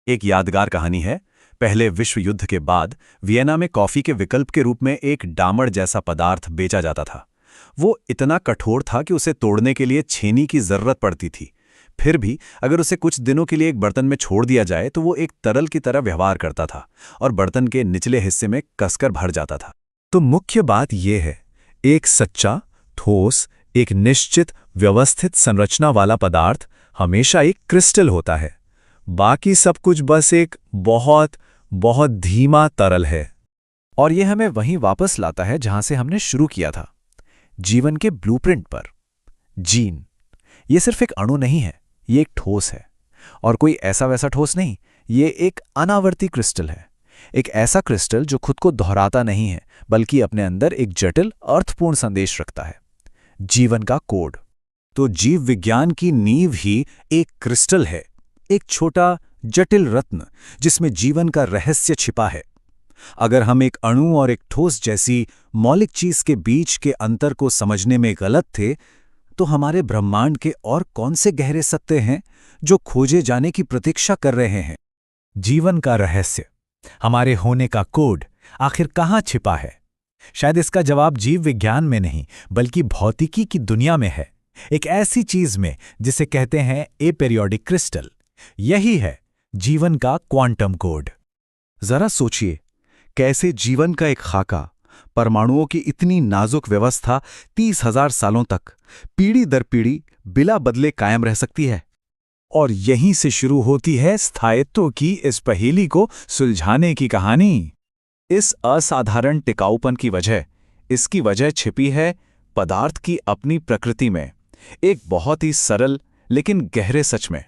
एक यादगार कहानी है। पहले विश्व युद्ध के बाद वियना में कॉफी के विकल्प के रूप में एक डामर जैसा पदार्थ बेचा जाता था। वो इतना कठोर था कि उसे तोड़ने के लिए छेनी की जरूरत पड़ती थी। फिर भी अगर उसे कुछ दिनों के लिए एक बर्तन में छोड़ दिया जाए तो वो एक तरल की तरह व्यवहार करता था और बर्तन के निचले हिस्से में कसकर भर जाता था। तो मुख्य बात यह है, एक सच्चा, ठोस, एक निश्चित व्यवस्थित संरचना वाला पदार्थ हमेशा एक क्रिस्टल होता है। बाकी सब कुछ बस एक बहुत बहुत धीमा तरल है। और ये हमें वहीं वापस लाता है जहां से हमने शुरू किया था, जीवन के ब्लूप्रिंट पर। जीन ये सिर्फ एक अणु नहीं है, ये एक ठोस है, और कोई ऐसा वैसा ठोस नहीं। ये एक अनावर्ती क्रिस्टल है, एक ऐसा क्रिस्टल जो खुद को दोहराता नहीं है बल्कि अपने अंदर एक जटिल अर्थपूर्ण संदेश रखता है, जीवन का कोड। तो जीव विज्ञान की नींव ही एक क्रिस्टल है, एक छोटा जटिल रत्न जिसमें जीवन का रहस्य छिपा है। अगर हम एक अणु और एक ठोस जैसी मौलिक चीज के बीच के अंतर को समझने में गलत थे, तो हमारे ब्रह्मांड के और कौन से गहरे सत्य हैं जो खोजे जाने की प्रतीक्षा कर रहे हैं? जीवन का रहस्य, हमारे होने का कोड आखिर कहाँ छिपा है? शायद इसका जवाब जीव विज्ञान में नहीं बल्कि भौतिकी की दुनिया में है, एक ऐसी चीज में जिसे कहते हैं एपीरियोडिक क्रिस्टल। यही है जीवन का क्वांटम कोड। जरा सोचिए, कैसे जीवन का एक खाका, परमाणुओं की इतनी नाजुक व्यवस्था 30,000 सालों तक पीढ़ी दर पीढ़ी बिला बदले कायम रह सकती है। और यहीं से शुरू होती है स्थायित्व की इस पहेली को सुलझाने की कहानी। इस असाधारण टिकाऊपन की वजह, इसकी वजह छिपी है पदार्थ की अपनी प्रकृति में, एक बहुत ही सरल लेकिन गहरे सच में।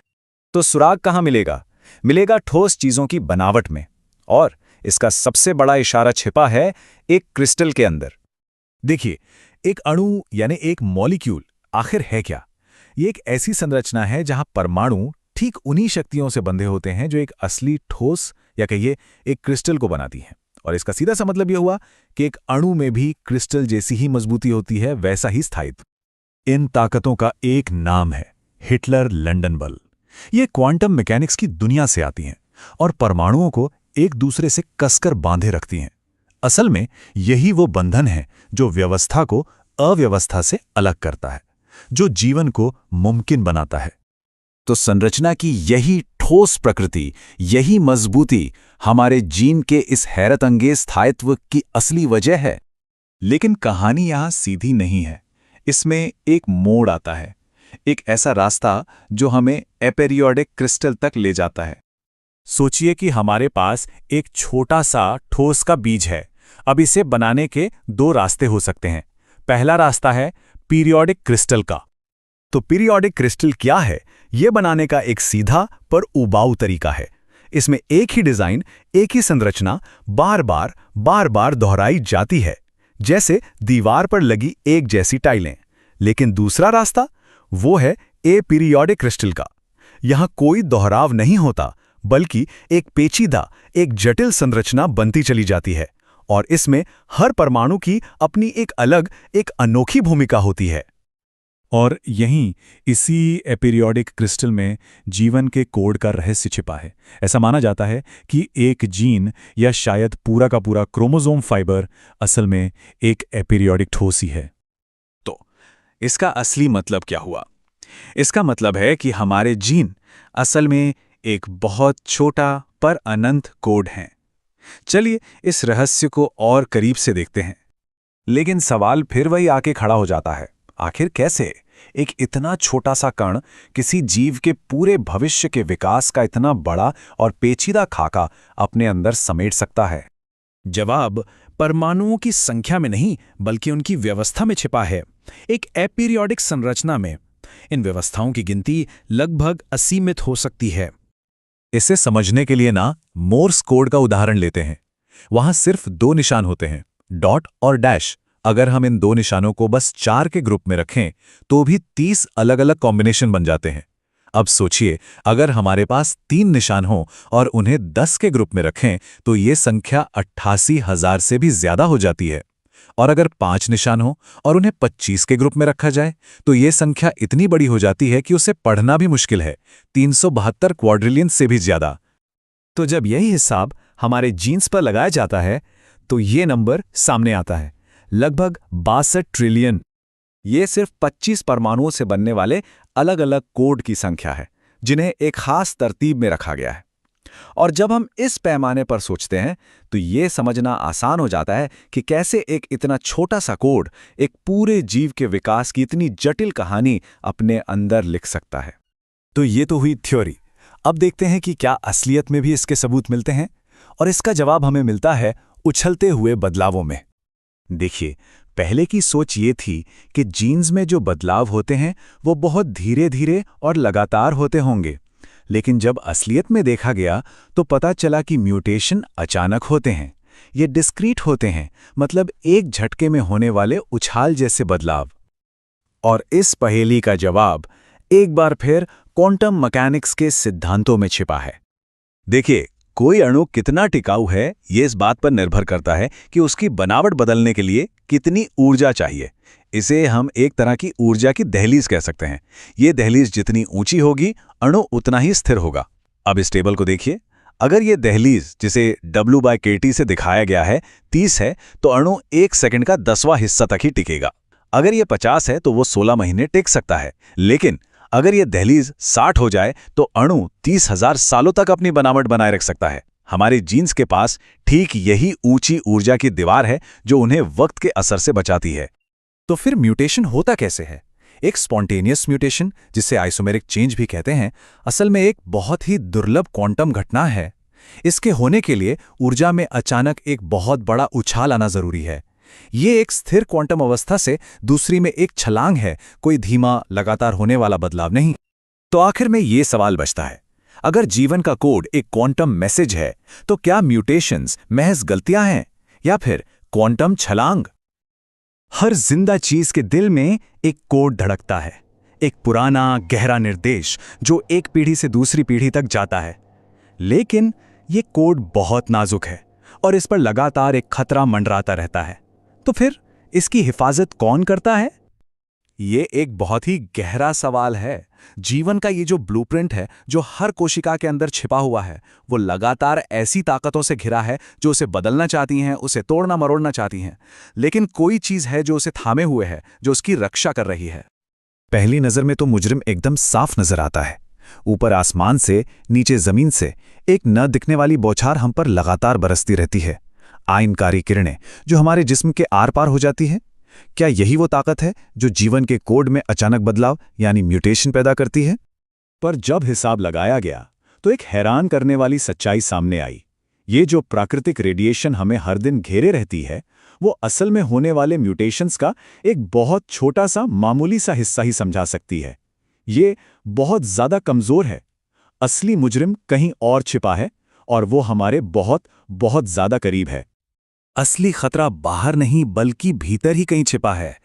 तो सुराग कहाँ मिलेगा? मिलेगा ठोस चीजों की बनावट में, और इसका सबसे बड़ा इशारा छिपा है एक क्रिस्टल के अंदर। देखिए, एक अणु यानी एक मॉलिक्यूल आखिर है क्या? ये एक ऐसी संरचना है जहां परमाणु ठीक उन्हीं शक्तियों से बंधे होते हैं जो एक असली ठोस या कहिए एक क्रिस्टल को बनाती हैं। और इसका सीधा सा मतलब यह हुआ कि एक अणु में भी क्रिस्टल जैसी ही मजबूती होती है, वैसा ही स्थायित्व। इन ताकतों का एक नाम है हिटलर लंदन बल। ये क्वांटम मैकेनिक्स की दुनिया से आती हैं और परमाणुओं को एक दूसरे से कसकर बांधे रखती हैं। असल में यही वो बंधन है जो व्यवस्था को अव्यवस्था से अलग करता है, जो जीवन को मुमकिन बनाता है। तो संरचना की यही ठोस प्रकृति, यही मजबूती हमारे जीन के इस हैरत अंगेज स्थायित्व की असली वजह है। लेकिन कहानी यहां सीधी नहीं है। इसमें एक मोड़ आता है, एक ऐसा रास्ता जो हमें एपेरियोडिक क्रिस्टल तक ले जाता है। सोचिए कि हमारे पास एक छोटा सा ठोस का बीज है। अब इसे बनाने के दो रास्ते हो सकते हैं। पहला रास्ता है पीरियोडिक क्रिस्टल का। तो पीरियोडिक क्रिस्टल क्या है? यह बनाने का एक सीधा पर उबाऊ तरीका है। इसमें एक ही डिजाइन, एक ही संरचना बार बार दोहराई जाती है, जैसे दीवार पर लगी एक जैसी टाइलें। लेकिन दूसरा रास्ता वो है अपीरियोडिक क्रिस्टल का। यहां कोई दोहराव नहीं होता, बल्कि एक पेचीदा, एक जटिल संरचना बनती चली जाती है, और इसमें हर परमाणु की अपनी एक अलग, एक अनोखी भूमिका होती है। और यहीं इसी एपीरियोडिक क्रिस्टल में जीवन के कोड का रहस्य छिपा है। ऐसा माना जाता है कि एक जीन या शायद पूरा का पूरा क्रोमोसोम फाइबर असल में एक एपीरियोडिक ठोस ही है। तो इसका असली मतलब क्या हुआ? इसका मतलब है कि हमारे जीन असल में एक बहुत छोटा पर अनंत कोड हैं। चलिए इस रहस्य को और करीब से देखते हैं। लेकिन सवाल फिर वही आके खड़ा हो जाता है, आखिर कैसे एक इतना छोटा सा कण किसी जीव के पूरे भविष्य के विकास का इतना बड़ा और पेचीदा खाका अपने अंदर समेट सकता है? जवाब परमाणुओं की संख्या में नहीं, बल्कि उनकी व्यवस्था में छिपा है। एक अपीरियोडिक संरचना में इन व्यवस्थाओं की गिनती लगभग असीमित हो सकती है। इसे समझने के लिए ना मोर्स कोड का उदाहरण लेते हैं। वहां सिर्फ दो निशान होते हैं, डॉट और डैश। अगर हम इन दो निशानों को बस 4 के ग्रुप में रखें तो भी 30 अलग अलग कॉम्बिनेशन बन जाते हैं। अब सोचिए, अगर हमारे पास 3 निशान हों और उन्हें 10 के ग्रुप में रखें तो ये संख्या 88,000 से भी ज्यादा हो जाती है। और अगर 5 निशान हों और उन्हें 25 के ग्रुप में रखा जाए तो ये संख्या इतनी बड़ी हो जाती है कि उसे पढ़ना भी मुश्किल है, 372 क्वाड्रिलियन से भी ज्यादा। तो जब यही हिसाब हमारे जीन्स पर लगाया जाता है तो ये नंबर सामने आता है, लगभग 62 ट्रिलियन। ये सिर्फ 25 परमाणुओं से बनने वाले अलग अलग कोड की संख्या है, जिन्हें एक खास तरतीब में रखा गया है। और जब हम इस पैमाने पर सोचते हैं तो ये समझना आसान हो जाता है कि कैसे एक इतना छोटा सा कोड एक पूरे जीव के विकास की इतनी जटिल कहानी अपने अंदर लिख सकता है। तो ये तो हुई थ्योरी। अब देखते हैं कि क्या असलियत में भी इसके सबूत मिलते हैं, और इसका जवाब हमें मिलता है उछलते हुए बदलावों में। देखिए, पहले की सोच ये थी कि जीन्स में जो बदलाव होते हैं वो बहुत धीरे धीरे और लगातार होते होंगे, लेकिन जब असलियत में देखा गया तो पता चला कि म्यूटेशन अचानक होते हैं। ये डिस्क्रीट होते हैं, मतलब एक झटके में होने वाले उछाल जैसे बदलाव। और इस पहेली का जवाब एक बार फिर क्वांटम मैकेनिक्स के सिद्धांतों में छिपा है। देखिए, कोई अणु कितना टिकाऊ है ये इस बात पर निर्भर करता है कि उसकी बनावट बदलने के लिए कितनी ऊर्जा चाहिए। इसे हम एक तरह की ऊर्जा की दहलीज कह सकते हैं। ये दहलीज जितनी ऊंची होगी, अणु उतना ही स्थिर होगा। अब इस टेबल को देखिए, अगर ये दहलीज, जिसे W/kT से दिखाया गया है, 30 है तो अणु 1 सेकंड का 10वां हिस्सा तक ही टिकेगा। अगर ये 50 है तो वो 16 महीने टिक सकता है। लेकिन अगर ये दहलीज 60 हो जाए तो अणु 30,000 सालों तक अपनी बनावट बनाए रख सकता है। हमारे जीन्स के पास ठीक यही ऊंची ऊर्जा की दीवार है जो उन्हें वक्त के असर से बचाती है। तो फिर म्यूटेशन होता कैसे है? एक स्पॉन्टेनियस म्यूटेशन, जिसे आइसोमेरिक चेंज भी कहते हैं, असल में एक बहुत ही दुर्लभ क्वांटम घटना है। इसके होने के लिए ऊर्जा में अचानक एक बहुत बड़ा उछाल आना जरूरी है। ये एक स्थिर क्वांटम अवस्था से दूसरी में एक छलांग है, कोई धीमा लगातार होने वाला बदलाव नहीं। तो आखिर में ये सवाल बचता है, अगर जीवन का कोड एक क्वांटम मैसेज है तो क्या म्यूटेशंस महज गलतियां हैं या फिर क्वांटम छलांग? हर जिंदा चीज के दिल में एक कोड धड़कता है, एक पुराना गहरा निर्देश जो एक पीढ़ी से दूसरी पीढ़ी तक जाता है। लेकिन ये कोड बहुत नाजुक है और इस पर लगातार एक खतरा मंडराता रहता है। तो फिर इसकी हिफाजत कौन करता है? ये एक बहुत ही गहरा सवाल है। जीवन का ये जो ब्लूप्रिंट है, जो हर कोशिका के अंदर छिपा हुआ है, वो लगातार ऐसी ताकतों से घिरा है जो उसे बदलना चाहती हैं, उसे तोड़ना मरोड़ना चाहती हैं। लेकिन कोई चीज है जो उसे थामे हुए है, जो उसकी रक्षा कर रही है। पहली नजर में तो मुजरिम एकदम साफ नजर आता है। ऊपर आसमान से, नीचे जमीन से एक न दिखने वाली बौछार हम पर लगातार बरसती रहती है। आयनकारी किरणें जो हमारे जिस्म के आर पार हो जाती है। क्या यही वो ताकत है जो जीवन के कोड में अचानक बदलाव यानी म्यूटेशन पैदा करती है? पर जब हिसाब लगाया गया तो एक हैरान करने वाली सच्चाई सामने आई। ये जो प्राकृतिक रेडिएशन हमें हर दिन घेरे रहती है, वो असल में होने वाले म्यूटेशंस का एक बहुत छोटा सा मामूली सा हिस्सा ही समझा सकती है। ये बहुत ज़्यादा कमज़ोर है। असली मुजरिम कहीं और छिपा है और वो हमारे बहुत बहुत ज़्यादा करीब है। असली खतरा बाहर नहीं बल्कि भीतर ही कहीं छिपा है।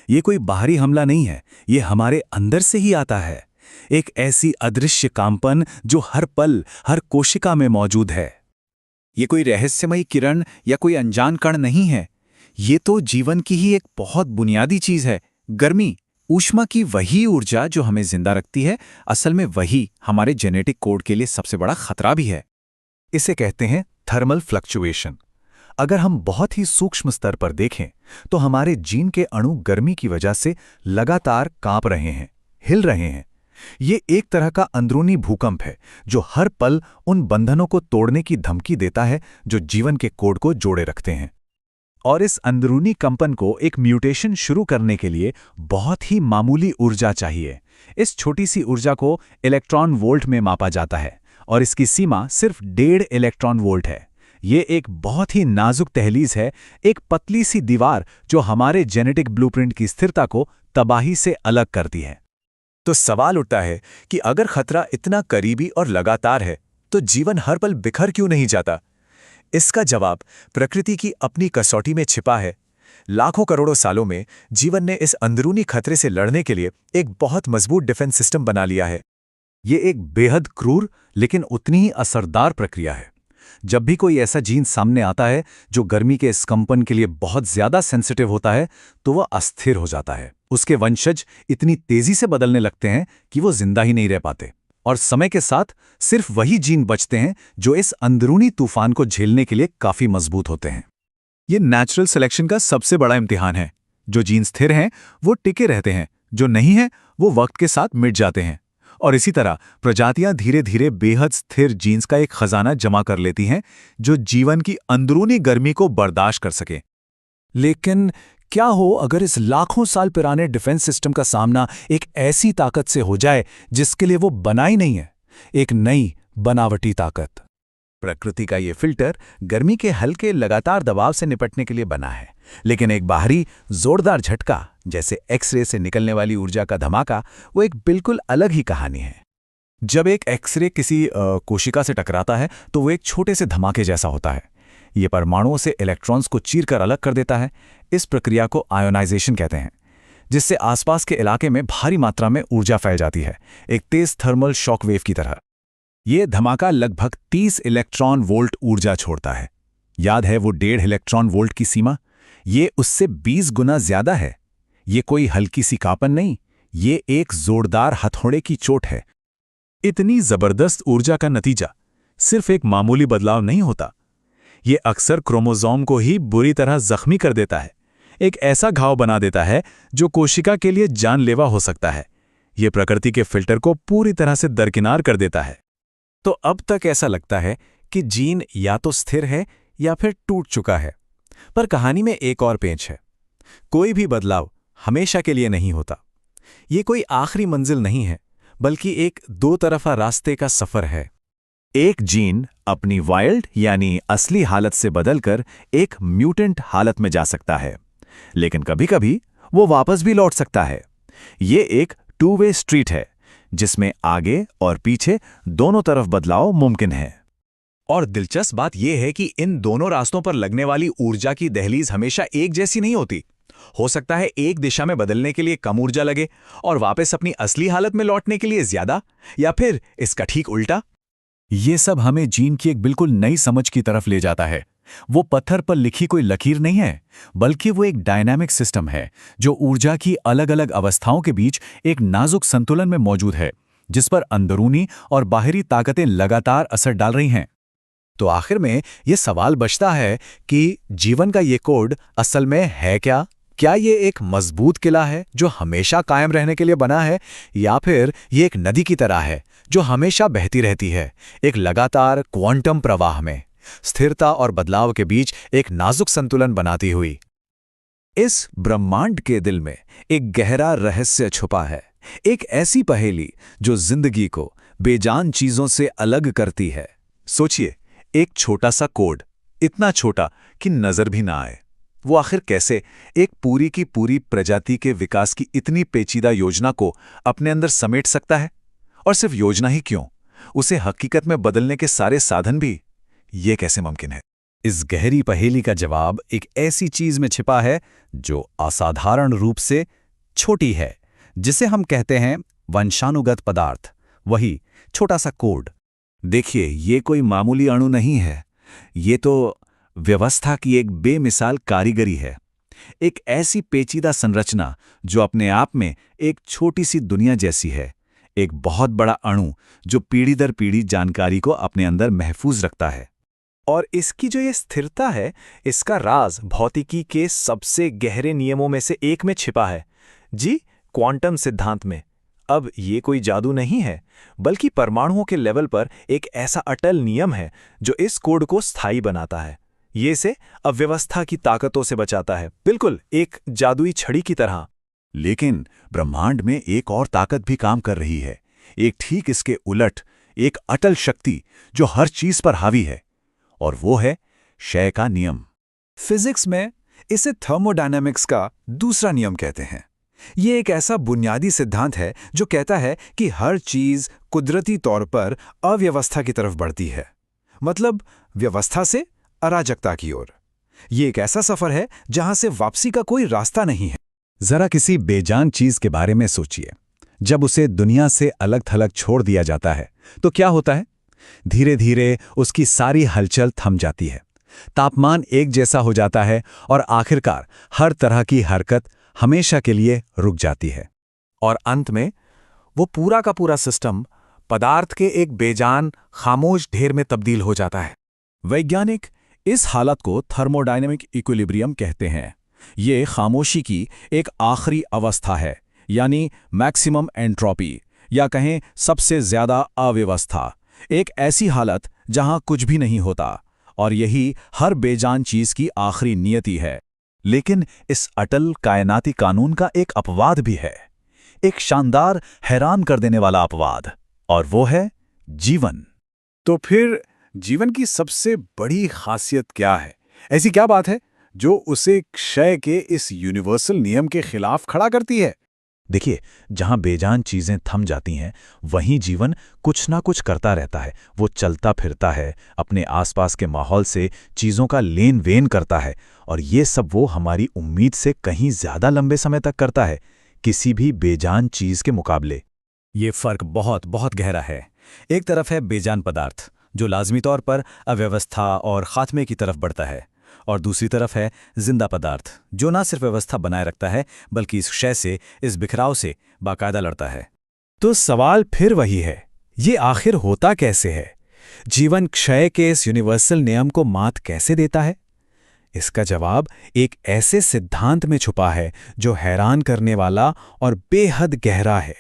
ये कोई बाहरी हमला नहीं है, ये हमारे अंदर से ही आता है। एक ऐसी अदृश्य कांपन जो हर पल, हर कोशिका में मौजूद है। ये कोई रहस्यमयी किरण या कोई अनजान कण नहीं है। ये तो जीवन की ही एक बहुत बुनियादी चीज है। गर्मी, ऊष्मा की वही ऊर्जा जो हमें जिंदा रखती है, असल में वही हमारे जेनेटिक कोड के लिए सबसे बड़ा खतरा भी है। इसे कहते हैं थर्मल फ्लक्चुएशन। अगर हम बहुत ही सूक्ष्म स्तर पर देखें तो हमारे जीन के अणु गर्मी की वजह से लगातार कांप रहे हैं, हिल रहे हैं। ये एक तरह का अंदरूनी भूकंप है जो हर पल उन बंधनों को तोड़ने की धमकी देता है जो जीवन के कोड को जोड़े रखते हैं। और इस अंदरूनी कंपन को एक म्यूटेशन शुरू करने के लिए बहुत ही मामूली ऊर्जा चाहिए। इस छोटी सी ऊर्जा को इलेक्ट्रॉन वोल्ट में मापा जाता है और इसकी सीमा सिर्फ 1.5 इलेक्ट्रॉन वोल्ट है। ये एक बहुत ही नाजुक तहलीज है, एक पतली सी दीवार जो हमारे जेनेटिक ब्लूप्रिंट की स्थिरता को तबाही से अलग करती है। तो सवाल उठता है कि अगर खतरा इतना करीबी और लगातार है तो जीवन हर पल बिखर क्यों नहीं जाता? इसका जवाब प्रकृति की अपनी कसौटी में छिपा है। लाखों करोड़ों सालों में जीवन ने इस अंदरूनी खतरे से लड़ने के लिए एक बहुत मजबूत डिफेंस सिस्टम बना लिया है। ये एक बेहद क्रूर लेकिन उतनी ही असरदार प्रक्रिया है। जब भी कोई ऐसा जीन सामने आता है जो गर्मी के इस कंपन के लिए बहुत ज्यादा सेंसिटिव होता है, तो वह अस्थिर हो जाता है। उसके वंशज इतनी तेजी से बदलने लगते हैं कि वो जिंदा ही नहीं रह पाते, और समय के साथ सिर्फ वही जीन बचते हैं जो इस अंदरूनी तूफान को झेलने के लिए काफी मजबूत होते हैं। ये नेचुरल सिलेक्शन का सबसे बड़ा इम्तिहान है। जो जीन स्थिर हैं वो टिके रहते हैं, जो नहीं है वो वक्त के साथ मिट जाते हैं। और इसी तरह प्रजातियां धीरे धीरे बेहद स्थिर जीन्स का एक खजाना जमा कर लेती हैं जो जीवन की अंदरूनी गर्मी को बर्दाश्त कर सके। लेकिन क्या हो अगर इस लाखों साल पुराने डिफेंस सिस्टम का सामना एक ऐसी ताकत से हो जाए जिसके लिए वो बना ही नहीं है, एक नई बनावटी ताकत? प्रकृति का ये फिल्टर गर्मी के हल्के लगातार दबाव से निपटने के लिए बना है, लेकिन एक बाहरी जोरदार झटका जैसे एक्सरे से निकलने वाली ऊर्जा का धमाका, वो एक बिल्कुल अलग ही कहानी है। जब एक एक्सरे किसी कोशिका से टकराता है तो वो एक छोटे से धमाके जैसा होता है। ये परमाणुओं से इलेक्ट्रॉन्स को चीरकर अलग कर देता है। इस प्रक्रिया को आयोनाइजेशन कहते हैं, जिससे आसपास के इलाके में भारी मात्रा में ऊर्जा फैल जाती है, एक तेज थर्मल शॉक वेव की तरह। ये धमाका लगभग 30 इलेक्ट्रॉन वोल्ट ऊर्जा छोड़ता है। याद है वो 1.5 इलेक्ट्रॉन वोल्ट की सीमा? ये उससे 20 गुना ज्यादा है। ये कोई हल्की सी कांपन नहीं, ये एक जोरदार हथौड़े की चोट है। इतनी जबरदस्त ऊर्जा का नतीजा सिर्फ एक मामूली बदलाव नहीं होता, ये अक्सर क्रोमोसोम को ही बुरी तरह जख्मी कर देता है, एक ऐसा घाव बना देता है जो कोशिका के लिए जानलेवा हो सकता है। ये प्रकृति के फिल्टर को पूरी तरह से दरकिनार कर देता है। तो अब तक ऐसा लगता है कि जीन या तो स्थिर है या फिर टूट चुका है, पर कहानी में एक और पेंच है। कोई भी बदलाव हमेशा के लिए नहीं होता। ये कोई आखिरी मंजिल नहीं है, बल्कि एक दो तरफा रास्ते का सफर है। एक जीन अपनी वाइल्ड यानी असली हालत से बदलकर एक म्यूटेंट हालत में जा सकता है, लेकिन कभी-कभी वो वापस भी लौट सकता है। ये एक टू वे स्ट्रीट है जिसमें आगे और पीछे दोनों तरफ बदलाव मुमकिन है। और दिलचस्प बात यह है कि इन दोनों रास्तों पर लगने वाली ऊर्जा की दहलीज हमेशा एक जैसी नहीं होती। हो सकता है एक दिशा में बदलने के लिए कम ऊर्जा लगे और वापस अपनी असली हालत में लौटने के लिए ज्यादा, या फिर इसका ठीक उल्टा। ये सब हमें जीन की एक बिल्कुल नई समझ की तरफ ले जाता है। वो पत्थर पर लिखी कोई लकीर नहीं है, बल्कि वो एक डायनामिक सिस्टम है जो ऊर्जा की अलग अलग अवस्थाओं के बीच एक नाजुक संतुलन में मौजूद है, जिस पर अंदरूनी और बाहरी ताकतें लगातार असर डाल रही हैं। तो आखिर में ये सवाल बचता है कि जीवन का ये कोड असल में है क्या? क्या ये एक मजबूत किला है जो हमेशा कायम रहने के लिए बना है, या फिर ये एक नदी की तरह है जो हमेशा बहती रहती है, एक लगातार क्वांटम प्रवाह में? स्थिरता और बदलाव के बीच एक नाजुक संतुलन बनाती हुई। इस ब्रह्मांड के दिल में एक गहरा रहस्य छुपा है, एक ऐसी पहेली जो जिंदगी को बेजान चीजों से अलग करती है। सोचिए, एक छोटा सा कोड, इतना छोटा कि नजर भी ना आए, वो आखिर कैसे एक पूरी की पूरी प्रजाति के विकास की इतनी पेचीदा योजना को अपने अंदर समेट सकता है? और सिर्फ योजना ही क्यों, उसे हकीकत में बदलने के सारे साधन भी। ये कैसे मुमकिन है? इस गहरी पहेली का जवाब एक ऐसी चीज में छिपा है जो असाधारण रूप से छोटी है, जिसे हम कहते हैं वंशानुगत पदार्थ, वही छोटा सा कोड। देखिए, ये कोई मामूली अणु नहीं है, ये तो व्यवस्था की एक बेमिसाल कारीगरी है। एक ऐसी पेचीदा संरचना जो अपने आप में एक छोटी सी दुनिया जैसी है, एक बहुत बड़ा अणु जो पीढ़ी दर पीढ़ी जानकारी को अपने अंदर महफूज रखता है। और इसकी जो ये स्थिरता है, इसका राज भौतिकी के सबसे गहरे नियमों में से एक में छिपा है, जी, क्वांटम सिद्धांत में। अब ये कोई जादू नहीं है, बल्कि परमाणुओं के लेवल पर एक ऐसा अटल नियम है जो इस कोड को स्थायी बनाता है। ये इसे अव्यवस्था की ताकतों से बचाता है, बिल्कुल एक जादुई छड़ी की तरह। लेकिन ब्रह्मांड में एक और ताकत भी काम कर रही है, एक ठीक इसके उलट, एक अटल शक्ति जो हर चीज पर हावी है, और वो है क्षय का नियम। फिजिक्स में इसे थर्मोडायनामिक्स का दूसरा नियम कहते हैं। ये एक ऐसा बुनियादी सिद्धांत है जो कहता है कि हर चीज कुदरती तौर पर अव्यवस्था की तरफ बढ़ती है, मतलब व्यवस्था से अराजकता की ओर। ये एक ऐसा सफर है जहां से वापसी का कोई रास्ता नहीं है। जरा किसी बेजान चीज के बारे में सोचिए। जब उसे दुनिया से अलग थलग छोड़ दिया जाता है तो क्या होता है? धीरे धीरे उसकी सारी हलचल थम जाती है, तापमान एक जैसा हो जाता है और आखिरकार हर तरह की हरकत हमेशा के लिए रुक जाती है। और अंत में वो पूरा का पूरा सिस्टम पदार्थ के एक बेजान खामोश ढेर में तब्दील हो जाता है। वैज्ञानिक इस हालत को थर्मोडायनेमिक इक्विलिब्रियम कहते हैं। ये खामोशी की एक आखिरी अवस्था है, यानी मैक्सिमम एंट्रोपी, या कहें सबसे ज्यादा अव्यवस्था। एक ऐसी हालत जहां कुछ भी नहीं होता, और यही हर बेजान चीज की आखिरी नियति है। लेकिन इस अटल कायनाती कानून का एक अपवाद भी है, एक शानदार, हैरान कर देने वाला अपवाद, और वो है जीवन। तो फिर जीवन की सबसे बड़ी खासियत क्या है? ऐसी क्या बात है जो उसे क्षय के इस यूनिवर्सल नियम के खिलाफ खड़ा करती है? देखिए, जहां बेजान चीजें थम जाती हैं, वहीं जीवन कुछ ना कुछ करता रहता है। वो चलता फिरता है, अपने आसपास के माहौल से चीजों का लेन देन करता है, और ये सब वो हमारी उम्मीद से कहीं ज्यादा लंबे समय तक करता है, किसी भी बेजान चीज के मुकाबले। ये फर्क बहुत बहुत गहरा है। एक तरफ है बेजान पदार्थ जो लाजमी तौर पर अव्यवस्था और खात्मे की तरफ बढ़ता है, और दूसरी तरफ है जिंदा पदार्थ जो ना सिर्फ व्यवस्था बनाए रखता है बल्कि इस क्षय से, इस बिखराव से बाकायदा लड़ता है। तो सवाल फिर वही है, ये आखिर होता कैसे है? जीवन क्षय के इस यूनिवर्सल नियम को मात कैसे देता है? इसका जवाब एक ऐसे सिद्धांत में छुपा है जो हैरान करने वाला और बेहद गहरा है।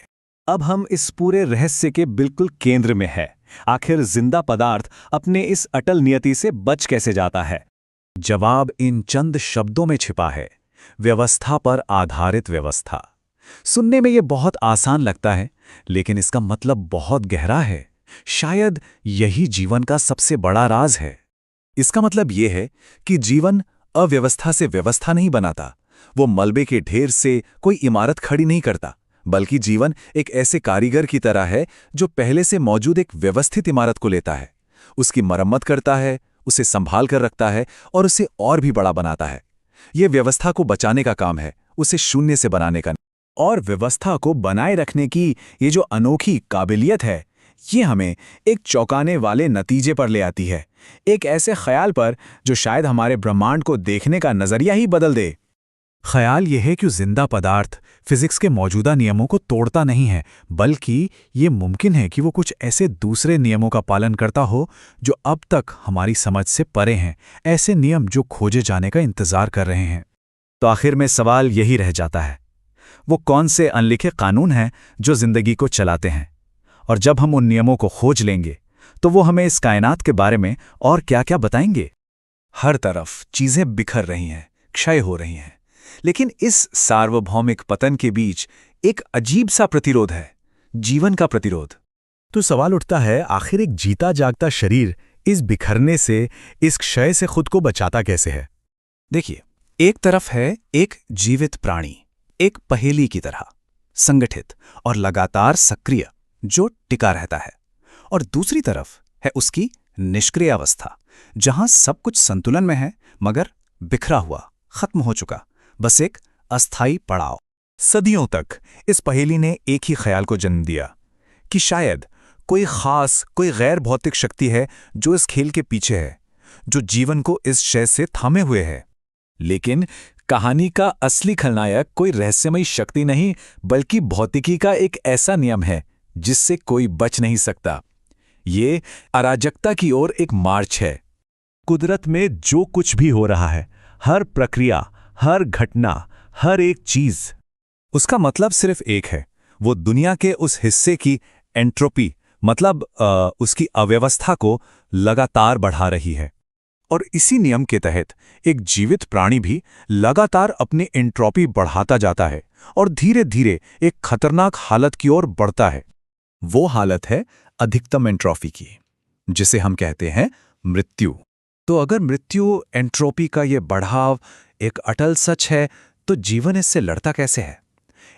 अब हम इस पूरे रहस्य के बिल्कुल केंद्र में हैं। आखिर जिंदा पदार्थ अपने इस अटल नियति से बच कैसे जाता है? जवाब इन चंद शब्दों में छिपा है, व्यवस्था पर आधारित व्यवस्था। सुनने में यह बहुत आसान लगता है, लेकिन इसका मतलब बहुत गहरा है। शायद यही जीवन का सबसे बड़ा राज है। इसका मतलब यह है कि जीवन अव्यवस्था से व्यवस्था नहीं बनाता, वो मलबे के ढेर से कोई इमारत खड़ी नहीं करता, बल्कि जीवन एक ऐसे कारीगर की तरह है जो पहले से मौजूद एक व्यवस्थित इमारत को लेता है, उसकी मरम्मत करता है, उसे संभाल कर रखता है और उसे और भी बड़ा बनाता है। यह व्यवस्था को बचाने का काम है, उसे शून्य से बनाने का। और व्यवस्था को बनाए रखने की ये जो अनोखी काबिलियत है, ये हमें एक चौंकाने वाले नतीजे पर ले आती है, एक ऐसे ख्याल पर जो शायद हमारे ब्रह्मांड को देखने का नजरिया ही बदल दे। ख्याल यह है कि जिंदा पदार्थ फिजिक्स के मौजूदा नियमों को तोड़ता नहीं है, बल्कि ये मुमकिन है कि वो कुछ ऐसे दूसरे नियमों का पालन करता हो जो अब तक हमारी समझ से परे हैं, ऐसे नियम जो खोजे जाने का इंतजार कर रहे हैं। तो आखिर में सवाल यही रह जाता है, वो कौन से अनलिखे कानून हैं जो जिंदगी को चलाते हैं? और जब हम उन नियमों को खोज लेंगे तो वो हमें इस कायनात के बारे में और क्या-क्या बताएंगे। हर तरफ चीजें बिखर रही हैं, क्षय हो रही हैं, लेकिन इस सार्वभौमिक पतन के बीच एक अजीब सा प्रतिरोध है, जीवन का प्रतिरोध। तो सवाल उठता है, आखिर एक जीता जागता शरीर इस बिखरने से, इस क्षय से खुद को बचाता कैसे है? देखिए, एक तरफ है एक जीवित प्राणी, एक पहेली की तरह, संगठित और लगातार सक्रिय, जो टिका रहता है, और दूसरी तरफ है उसकी निष्क्रिय अवस्था, जहां सब कुछ संतुलन में है मगर बिखरा हुआ, खत्म हो चुका, बस एक अस्थायी पड़ाव। सदियों तक इस पहेली ने एक ही ख्याल को जन्म दिया कि शायद कोई खास, कोई गैर भौतिक शक्ति है जो इस खेल के पीछे है, जो जीवन को इस क्षय से थामे हुए है। लेकिन कहानी का असली खलनायक कोई रहस्यमयी शक्ति नहीं, बल्कि भौतिकी का एक ऐसा नियम है जिससे कोई बच नहीं सकता। ये अराजकता की ओर एक मार्च है। कुदरत में जो कुछ भी हो रहा है, हर प्रक्रिया, हर घटना, हर एक चीज, उसका मतलब सिर्फ एक है, वो दुनिया के उस हिस्से की एंट्रोपी, मतलब उसकी अव्यवस्था को लगातार बढ़ा रही है। और इसी नियम के तहत एक जीवित प्राणी भी लगातार अपनी एंट्रोपी बढ़ाता जाता है और धीरे धीरे एक खतरनाक हालत की ओर बढ़ता है। वो हालत है अधिकतम एंट्रोपी की, जिसे हम कहते हैं मृत्यु। तो अगर मृत्यु, एंट्रोपी का ये बढ़ाव एक अटल सच है, तो जीवन इससे लड़ता कैसे है?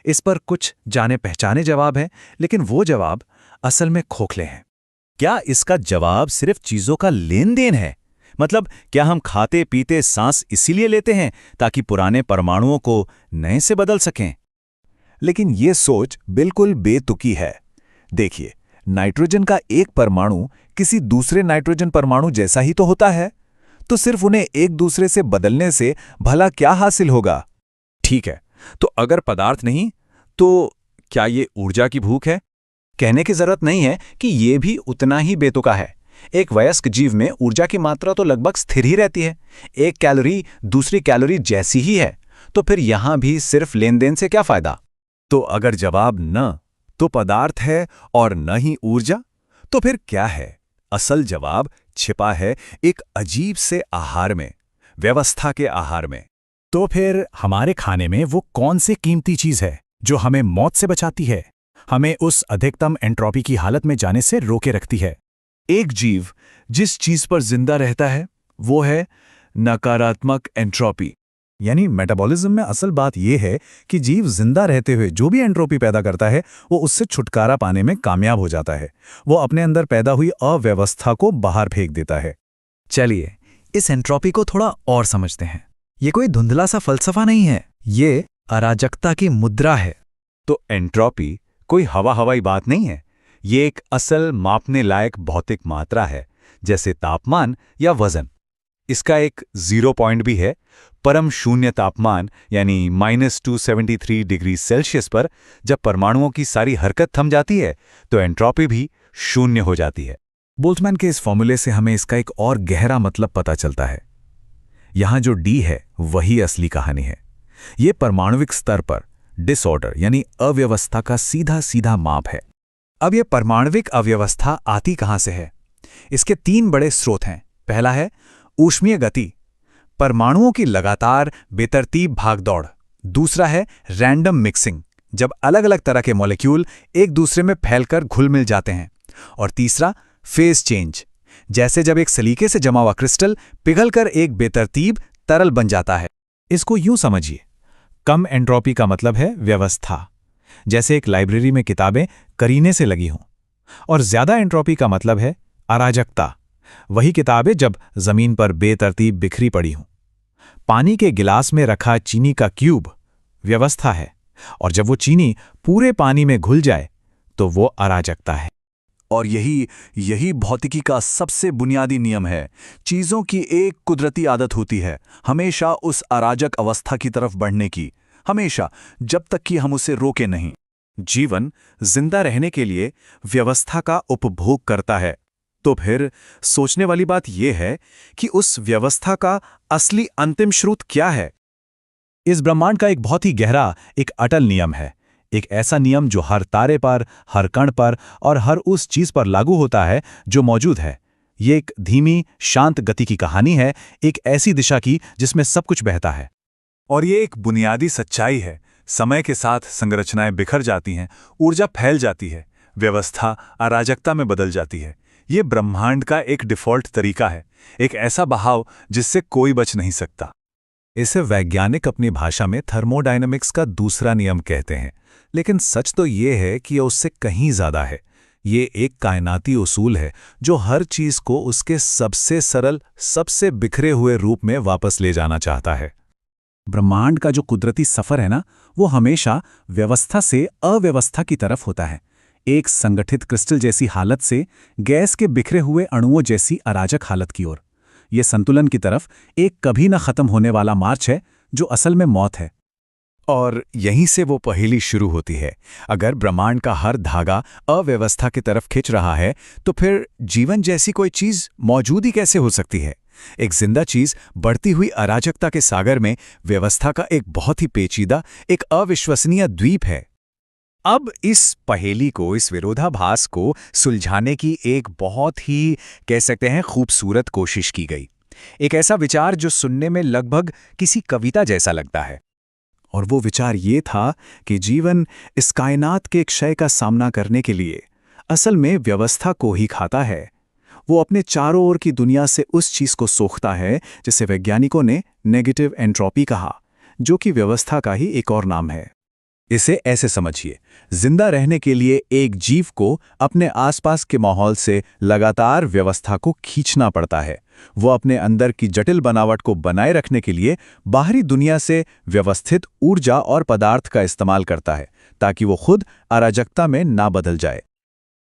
इस पर कुछ जाने पहचाने जवाब हैं, लेकिन वो जवाब असल में खोखले हैं। क्या इसका जवाब सिर्फ चीजों का लेन देन है? मतलब क्या हम खाते पीते सांस इसीलिए लेते हैं ताकि पुराने परमाणुओं को नए से बदल सकें? लेकिन ये सोच बिल्कुल बेतुकी है। देखिए, नाइट्रोजन का एक परमाणु किसी दूसरे नाइट्रोजन परमाणु जैसा ही तो होता है, तो सिर्फ उन्हें एक दूसरे से बदलने से भला क्या हासिल होगा? ठीक है, तो अगर पदार्थ नहीं, तो क्या ये ऊर्जा की भूख है? कहने की जरूरत नहीं है कि ये भी उतना ही बेतुका है। एक वयस्क जीव में ऊर्जा की मात्रा तो लगभग स्थिर ही रहती है। एक कैलोरी दूसरी कैलोरी जैसी ही है, तो फिर यहां भी सिर्फ लेन देन से क्या फायदा? तो अगर जवाब न तो पदार्थ है और न ही ऊर्जा, तो फिर क्या है? असल जवाब छिपा है एक अजीब से आहार में, व्यवस्था के आहार में। तो फिर हमारे खाने में वो कौन सी कीमती चीज है जो हमें मौत से बचाती है, हमें उस अधिकतम एंट्रोपी की हालत में जाने से रोके रखती है? एक जीव जिस चीज पर जिंदा रहता है वो है नकारात्मक एंट्रोपी। यानी मेटाबॉलिज्म में असल बात यह है कि जीव जिंदा रहते हुए जो भी एंट्रोपी पैदा करता है वो उससे छुटकारा पाने में कामयाब हो जाता है। वो अपने अंदर पैदा हुई अव्यवस्था को बाहर फेंक देता है। चलिए इस एंट्रोपी को थोड़ा और समझते हैं। ये कोई धुंधला सा फलसफा नहीं है, ये अराजकता की मुद्रा है। तो एंट्रोपी कोई हवाई बात नहीं है, ये एक असल मापने लायक भौतिक मात्रा है, जैसे तापमान या वजन। इसका एक 0 पॉइंट भी है। परम शून्य तापमान यानी -273 डिग्री सेल्सियस पर जब परमाणुओं की सारी हरकत थम जाती है तो एंट्रोपी भी शून्य हो जाती है। बोल्ट्जमैन के इस फॉर्मूले से हमें इसका एक और गहरा मतलब पता चलता है। यहां जो डी है वही असली कहानी है। ये परमाणुविक स्तर पर डिसऑर्डर यानी अव्यवस्था का सीधा सीधा माप है। अब यह परमाणुविक अव्यवस्था आती कहां से है? इसके 3 बड़े स्रोत हैं। पहला है ऊष्मीय गति, परमाणुओं की लगातार बेतरतीब भागदौड़। दूसरा है रैंडम मिक्सिंग, जब अलग अलग तरह के मॉलिक्यूल एक दूसरे में फैलकर घुल मिल जाते हैं। और तीसरा फेज चेंज, जैसे जब एक सलीके से जमा हुआ क्रिस्टल पिघलकर एक बेतरतीब तरल बन जाता है। इसको यूं समझिए, कम एंट्रोपी का मतलब है व्यवस्था, जैसे एक लाइब्रेरी में किताबें करीने से लगी हों। और ज्यादा एंट्रोपी का मतलब है अराजकता, वही किताबें जब जमीन पर बेतरतीब बिखरी पड़ी हों। पानी के गिलास में रखा चीनी का क्यूब व्यवस्था है, और जब वो चीनी पूरे पानी में घुल जाए तो वो अराजकता है। और यही भौतिकी का सबसे बुनियादी नियम है। चीजों की एक कुदरती आदत होती है हमेशा उस अराजक अवस्था की तरफ बढ़ने की, हमेशा, जब तक कि हम उसे रोके नहीं। जीवन जिंदा रहने के लिए व्यवस्था का उपभोग करता है। तो फिर सोचने वाली बात यह है कि उस व्यवस्था का असली अंतिम स्रोत क्या है? इस ब्रह्मांड का एक बहुत ही गहरा, एक अटल नियम है, एक ऐसा नियम जो हर तारे पर, हर कण पर और हर उस चीज पर लागू होता है जो मौजूद है। ये एक धीमी, शांत गति की कहानी है, एक ऐसी दिशा की जिसमें सब कुछ बहता है। और ये एक बुनियादी सच्चाई है। समय के साथ संरचनाएं बिखर जाती हैं, ऊर्जा फैल जाती है, व्यवस्था अराजकता में बदल जाती है। ये ब्रह्मांड का एक डिफ़ॉल्ट तरीका है, एक ऐसा बहाव जिससे कोई बच नहीं सकता। इसे वैज्ञानिक अपनी भाषा में थर्मोडायनामिक्स का दूसरा नियम कहते हैं, लेकिन सच तो ये है कि यह उससे कहीं ज़्यादा है। ये एक कायनाती उसूल है जो हर चीज़ को उसके सबसे सरल, सबसे बिखरे हुए रूप में वापस ले जाना चाहता है। ब्रह्मांड का जो कुदरती सफ़र है ना, वो हमेशा व्यवस्था से अव्यवस्था की तरफ होता है। एक संगठित क्रिस्टल जैसी हालत से गैस के बिखरे हुए अणुओं जैसी अराजक हालत की ओर। ये संतुलन की तरफ एक कभी न खत्म होने वाला मार्च है जो असल में मौत है। और यहीं से वो पहेली शुरू होती है। अगर ब्रह्मांड का हर धागा अव्यवस्था की तरफ खिंच रहा है, तो फिर जीवन जैसी कोई चीज मौजूद ही कैसे हो सकती है? एक जिंदा चीज बढ़ती हुई अराजकता के सागर में व्यवस्था का एक बहुत ही पेचीदा, एक अविश्वसनीय द्वीप है। अब इस पहेली को, इस विरोधाभास को सुलझाने की एक बहुत ही, कह सकते हैं, खूबसूरत कोशिश की गई। एक ऐसा विचार जो सुनने में लगभग किसी कविता जैसा लगता है। और वो विचार ये था कि जीवन इस कायनात के क्षय का सामना करने के लिए असल में व्यवस्था को ही खाता है। वो अपने चारों ओर की दुनिया से उस चीज को सोखता है जिसे वैज्ञानिकों ने नेगेटिव एंट्रोपी कहा, जो कि व्यवस्था का ही एक और नाम है। इसे ऐसे समझिए, जिंदा रहने के लिए एक जीव को अपने आसपास के माहौल से लगातार व्यवस्था को खींचना पड़ता है। वो अपने अंदर की जटिल बनावट को बनाए रखने के लिए बाहरी दुनिया से व्यवस्थित ऊर्जा और पदार्थ का इस्तेमाल करता है, ताकि वो खुद अराजकता में ना बदल जाए।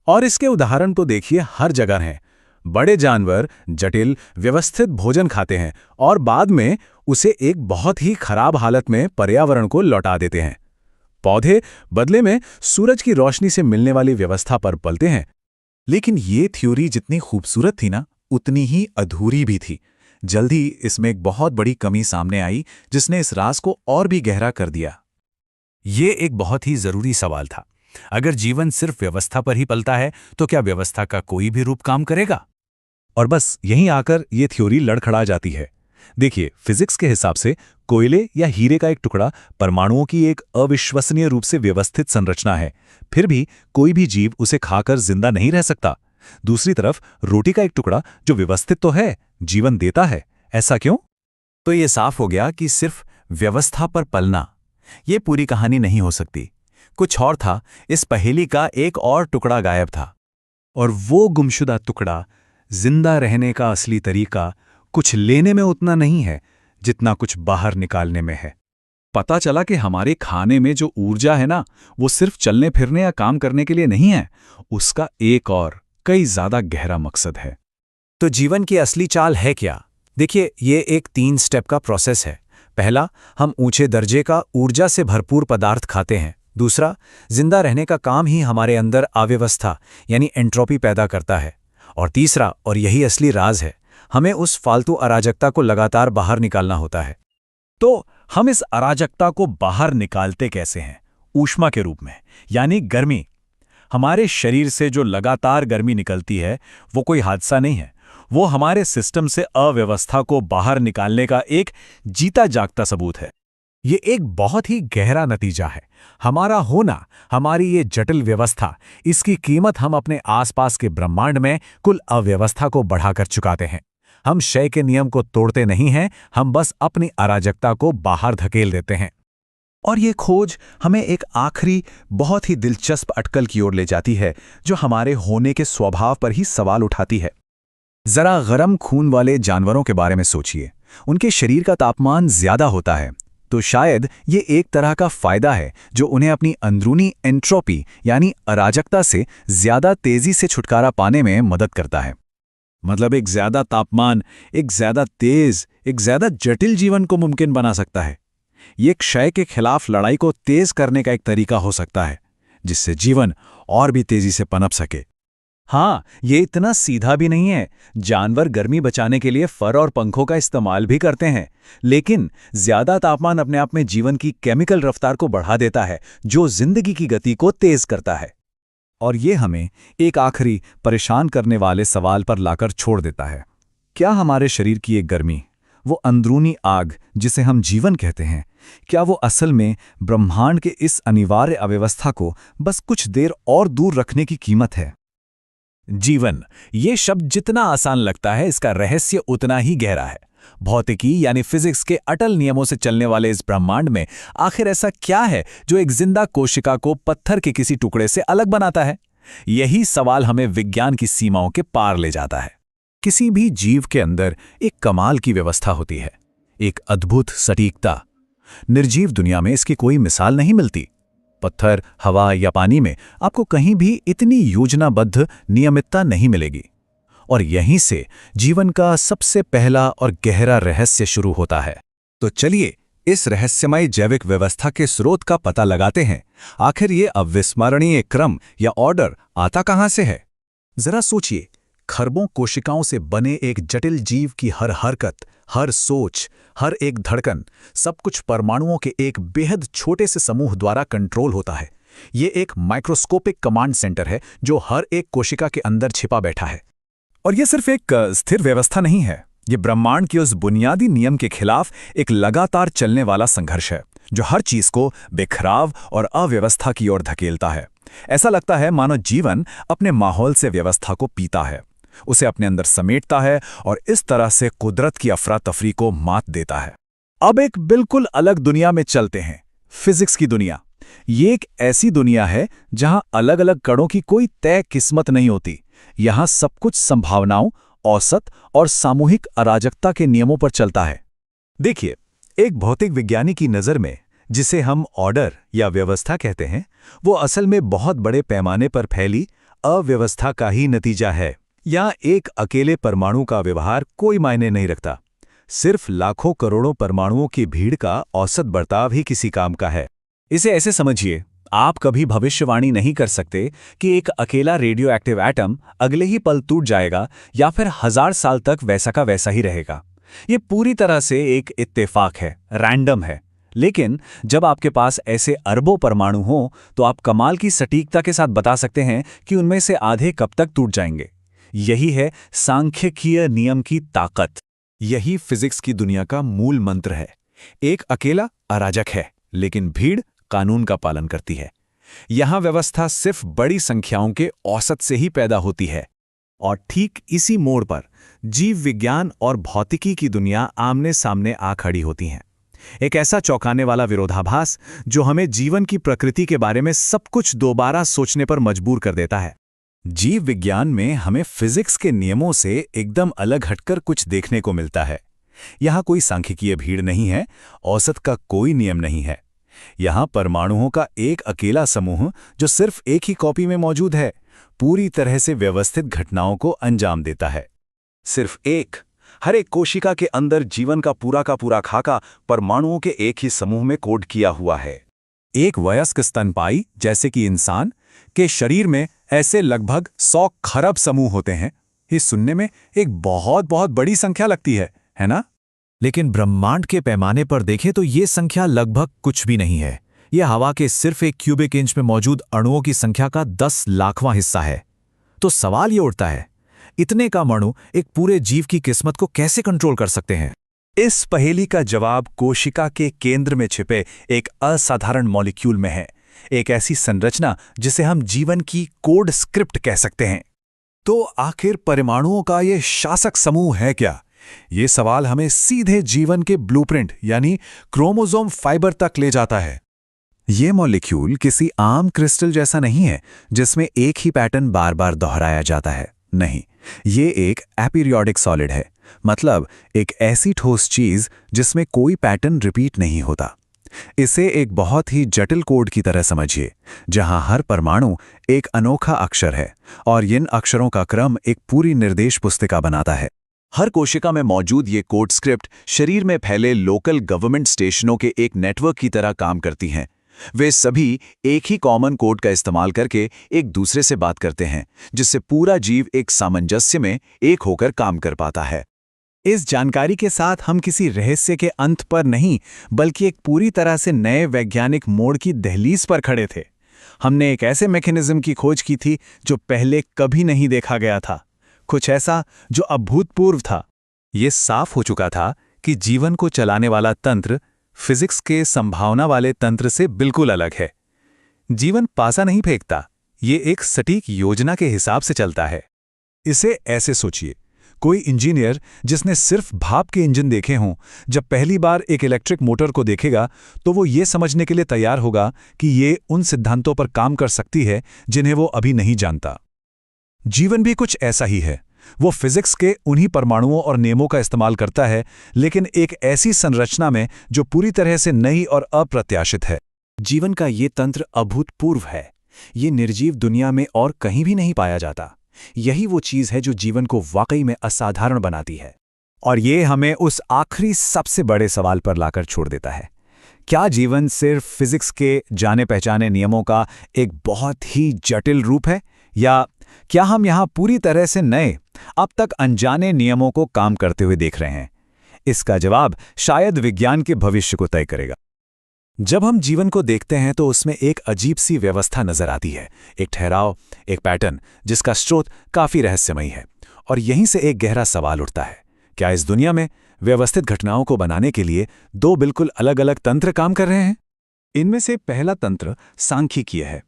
और इसके उदाहरण तो देखिए हर जगह हैं। बड़े जानवर जटिल, व्यवस्थित भोजन खाते हैं और बाद में उसे एक बहुत ही खराब हालत में पर्यावरण को लौटा देते हैं। पौधे बदले में सूरज की रोशनी से मिलने वाली व्यवस्था पर पलते हैं। लेकिन ये थ्योरी जितनी खूबसूरत थी ना, उतनी ही अधूरी भी थी। जल्दी इसमें एक बहुत बड़ी कमी सामने आई जिसने इस राज को और भी गहरा कर दिया। ये एक बहुत ही जरूरी सवाल था। अगर जीवन सिर्फ व्यवस्था पर ही पलता है, तो क्या व्यवस्था का कोई भी रूप काम करेगा? और बस यहीं आकर ये थ्योरी लड़खड़ा जाती है। देखिए, फिजिक्स के हिसाब से कोयले या हीरे का एक टुकड़ा परमाणुओं की एक अविश्वसनीय रूप से व्यवस्थित संरचना है, फिर भी कोई भी जीव उसे खाकर जिंदा नहीं रह सकता। दूसरी तरफ रोटी का एक टुकड़ा जो व्यवस्थित तो है, जीवन देता है। ऐसा क्यों? तो ये साफ हो गया कि सिर्फ व्यवस्था पर पलना ये पूरी कहानी नहीं हो सकती। कुछ और था। इस पहेली का एक और टुकड़ा गायब था। और वो गुमशुदा टुकड़ा, जिंदा रहने का असली तरीका, कुछ लेने में उतना नहीं है जितना कुछ बाहर निकालने में है। पता चला कि हमारे खाने में जो ऊर्जा है ना, वो सिर्फ चलने फिरने या काम करने के लिए नहीं है। उसका एक और कई ज्यादा गहरा मकसद है। तो जीवन की असली चाल है क्या? देखिए, ये एक 3 स्टेप का प्रोसेस है। पहला, हम ऊंचे दर्जे का ऊर्जा से भरपूर पदार्थ खाते हैं। दूसरा, जिंदा रहने का काम ही हमारे अंदर अव्यवस्था यानी एंट्रोपी पैदा करता है। और तीसरा, और यही असली राज है, हमें उस फालतू अराजकता को लगातार बाहर निकालना होता है। तो हम इस अराजकता को बाहर निकालते कैसे हैं? ऊष्मा के रूप में, यानी गर्मी। हमारे शरीर से जो लगातार गर्मी निकलती है, वो कोई हादसा नहीं है। वो हमारे सिस्टम से अव्यवस्था को बाहर निकालने का एक जीता जागता सबूत है। ये एक बहुत ही गहरा नतीजा है। हमारा होना, हमारी ये जटिल व्यवस्था, इसकी कीमत हम अपने आसपास के ब्रह्मांड में कुल अव्यवस्था को बढ़ाकर चुकाते हैं। हम क्षय के नियम को तोड़ते नहीं हैं, हम बस अपनी अराजकता को बाहर धकेल देते हैं। और ये खोज हमें एक आखिरी बहुत ही दिलचस्प अटकल की ओर ले जाती है, जो हमारे होने के स्वभाव पर ही सवाल उठाती है। जरा गरम खून वाले जानवरों के बारे में सोचिए। उनके शरीर का तापमान ज्यादा होता है, तो शायद ये एक तरह का फायदा है जो उन्हें अपनी अंदरूनी एंट्रोपी यानी अराजकता से ज्यादा तेजी से छुटकारा पाने में मदद करता है। मतलब एक ज्यादा तापमान, एक ज्यादा तेज, एक ज्यादा जटिल जीवन को मुमकिन बना सकता है। ये क्षय के खिलाफ लड़ाई को तेज करने का एक तरीका हो सकता है, जिससे जीवन और भी तेजी से पनप सके। हाँ, ये इतना सीधा भी नहीं है। जानवर गर्मी बचाने के लिए फर और पंखों का इस्तेमाल भी करते हैं, लेकिन ज्यादा तापमान अपने आप में जीवन की केमिकल रफ्तार को बढ़ा देता है, जो जिंदगी की गति को तेज करता है। और ये हमें एक आखिरी परेशान करने वाले सवाल पर लाकर छोड़ देता है। क्या हमारे शरीर की एक गर्मी, वो अंदरूनी आग जिसे हम जीवन कहते हैं, क्या वो असल में ब्रह्मांड के इस अनिवार्य अव्यवस्था को बस कुछ देर और दूर रखने की कीमत है? जीवन, ये शब्द जितना आसान लगता है, इसका रहस्य उतना ही गहरा है। भौतिकी यानी फिजिक्स के अटल नियमों से चलने वाले इस ब्रह्मांड में आखिर ऐसा क्या है जो एक जिंदा कोशिका को पत्थर के किसी टुकड़े से अलग बनाता है? यही सवाल हमें विज्ञान की सीमाओं के पार ले जाता है। किसी भी जीव के अंदर एक कमाल की व्यवस्था होती है, एक अद्भुत सटीकता। निर्जीव दुनिया में इसकी कोई मिसाल नहीं मिलती। पत्थर, हवा या पानी में आपको कहीं भी इतनी योजनाबद्ध नियमितता नहीं मिलेगी। और यहीं से जीवन का सबसे पहला और गहरा रहस्य शुरू होता है। तो चलिए इस रहस्यमय जैविक व्यवस्था के स्रोत का पता लगाते हैं। आखिर ये अविस्मरणीय क्रम या ऑर्डर आता कहां से है? जरा सोचिए, खरबों कोशिकाओं से बने एक जटिल जीव की हर हरकत, हर सोच, हर एक धड़कन, सब कुछ परमाणुओं के एक बेहद छोटे से समूह द्वारा कंट्रोल होता है। ये एक माइक्रोस्कोपिक कमांड सेंटर है जो हर एक कोशिका के अंदर छिपा बैठा है। और ये सिर्फ एक स्थिर व्यवस्था नहीं है, ये ब्रह्मांड के उस बुनियादी नियम के खिलाफ एक लगातार चलने वाला संघर्ष है, जो हर चीज को बेखराव और अव्यवस्था की ओर धकेलता है। ऐसा लगता है मानो जीवन अपने माहौल से व्यवस्था को पीता है, उसे अपने अंदर समेटता है और इस तरह से कुदरत की अफरा तफरी को मात देता है। अब एक बिल्कुल अलग दुनिया में चलते हैं, फिजिक्स की दुनिया। ये एक ऐसी दुनिया है जहां अलग अलग कणों की कोई तय किस्मत नहीं होती। यहां सब कुछ संभावनाओं, औसत और सामूहिक अराजकता के नियमों पर चलता है। देखिए, एक भौतिक विज्ञानी की नज़र में जिसे हम ऑर्डर या व्यवस्था कहते हैं, वो असल में बहुत बड़े पैमाने पर फैली अव्यवस्था का ही नतीजा है। यहाँ एक अकेले परमाणु का व्यवहार कोई मायने नहीं रखता, सिर्फ लाखों करोड़ों परमाणुओं की भीड़ का औसत बर्ताव ही किसी काम का है। इसे ऐसे समझिए, आप कभी भविष्यवाणी नहीं कर सकते कि एक अकेला रेडियो एक्टिव एटम अगले ही पल टूट जाएगा या फिर 1000 साल तक वैसा का वैसा ही रहेगा। ये पूरी तरह से एक इत्तेफाक है, रैंडम है। लेकिन जब आपके पास ऐसे अरबों परमाणु हों तो आप कमाल की सटीकता के साथ बता सकते हैं कि उनमें से आधे कब तक टूट जाएंगे। यही है सांख्यिकीय नियम की ताकत। यही फिजिक्स की दुनिया का मूल मंत्र है। एक अकेला अराजक है, लेकिन भीड़ कानून का पालन करती है। यहां व्यवस्था सिर्फ बड़ी संख्याओं के औसत से ही पैदा होती है। और ठीक इसी मोड़ पर जीव विज्ञान और भौतिकी की दुनिया आमने सामने आ खड़ी होती हैं। एक ऐसा चौंकाने वाला विरोधाभास जो हमें जीवन की प्रकृति के बारे में सब कुछ दोबारा सोचने पर मजबूर कर देता है। जीव विज्ञान में हमें फिजिक्स के नियमों से एकदम अलग हटकर कुछ देखने को मिलता है। यहां कोई सांख्यिकीय भीड़ नहीं है, औसत का कोई नियम नहीं है। यहां परमाणुओं का एक अकेला समूह जो सिर्फ एक ही कॉपी में मौजूद है, पूरी तरह से व्यवस्थित घटनाओं को अंजाम देता है। सिर्फ एक, हर एक कोशिका के अंदर जीवन का पूरा खाका परमाणुओं के एक ही समूह में कोड किया हुआ है। एक वयस्क स्तनपायी जैसे कि इंसान के शरीर में ऐसे लगभग 100 खरब समूह होते हैं। ये सुनने में एक बहुत बड़ी संख्या लगती है ना? लेकिन ब्रह्मांड के पैमाने पर देखें तो ये संख्या लगभग कुछ भी नहीं है। यह हवा के सिर्फ एक क्यूबिक इंच में मौजूद अणुओं की संख्या का 10 लाखवां हिस्सा है। तो सवाल ये उठता है, इतने कम अणु एक पूरे जीव की किस्मत को कैसे कंट्रोल कर सकते हैं? इस पहेली का जवाब कोशिका के केंद्र में छिपे एक असाधारण मॉलिक्यूल में है, एक ऐसी संरचना जिसे हम जीवन की कोड स्क्रिप्ट कह सकते हैं। तो आखिर परमाणुओं का ये शासक समूह है क्या? ये सवाल हमें सीधे जीवन के ब्लूप्रिंट यानी क्रोमोसोम फाइबर तक ले जाता है। ये मॉलिक्यूल किसी आम क्रिस्टल जैसा नहीं है जिसमें एक ही पैटर्न बार बार दोहराया जाता है। नहीं, ये एक अपीरियोडिक सॉलिड है, मतलब एक ऐसी ठोस चीज जिसमें कोई पैटर्न रिपीट नहीं होता। इसे एक बहुत ही जटिल कोड की तरह समझिए, जहां हर परमाणु एक अनोखा अक्षर है और इन अक्षरों का क्रम एक पूरी निर्देश पुस्तिका बनाता है। हर कोशिका में मौजूद ये कोड स्क्रिप्ट शरीर में फैले लोकल गवर्नमेंट स्टेशनों के एक नेटवर्क की तरह काम करती हैं। वे सभी एक ही कॉमन कोड का इस्तेमाल करके एक दूसरे से बात करते हैं, जिससे पूरा जीव एक सामंजस्य में एक होकर काम कर पाता है। इस जानकारी के साथ हम किसी रहस्य के अंत पर नहीं, बल्कि एक पूरी तरह से नए वैज्ञानिक मोड़ की दहलीज पर खड़े थे। हमने एक ऐसे मैकेनिज्म की खोज की थी जो पहले कभी नहीं देखा गया था, कुछ ऐसा जो अभूतपूर्व था। ये साफ हो चुका था कि जीवन को चलाने वाला तंत्र फिजिक्स के संभावना वाले तंत्र से बिल्कुल अलग है। जीवन पासा नहीं फेंकता, ये एक सटीक योजना के हिसाब से चलता है। इसे ऐसे सोचिए, कोई इंजीनियर जिसने सिर्फ भाप के इंजन देखे हों, जब पहली बार एक इलेक्ट्रिक मोटर को देखेगा तो वो ये समझने के लिए तैयार होगा कि ये उन सिद्धांतों पर काम कर सकती है जिन्हें वो अभी नहीं जानता। जीवन भी कुछ ऐसा ही है। वो फिजिक्स के उन्हीं परमाणुओं और नियमों का इस्तेमाल करता है, लेकिन एक ऐसी संरचना में जो पूरी तरह से नई और अप्रत्याशित है। जीवन का ये तंत्र अभूतपूर्व है। ये निर्जीव दुनिया में और कहीं भी नहीं पाया जाता। यही वो चीज़ है जो जीवन को वाकई में असाधारण बनाती है। और ये हमें उस आखिरी सबसे बड़े सवाल पर लाकर छोड़ देता है, क्या जीवन सिर्फ फिजिक्स के जाने पहचाने नियमों का एक बहुत ही जटिल रूप है, या क्या हम यहाँ पूरी तरह से नए, अब तक अनजाने नियमों को काम करते हुए देख रहे हैं? इसका जवाब शायद विज्ञान के भविष्य को तय करेगा। जब हम जीवन को देखते हैं तो उसमें एक अजीब सी व्यवस्था नजर आती है, एक ठहराव, एक पैटर्न जिसका स्रोत काफी रहस्यमयी है। और यहीं से एक गहरा सवाल उठता है, क्या इस दुनिया में व्यवस्थित घटनाओं को बनाने के लिए दो बिल्कुल अलग अलग तंत्र काम कर रहे हैं? इनमें से पहला तंत्र सांख्यिकीय है,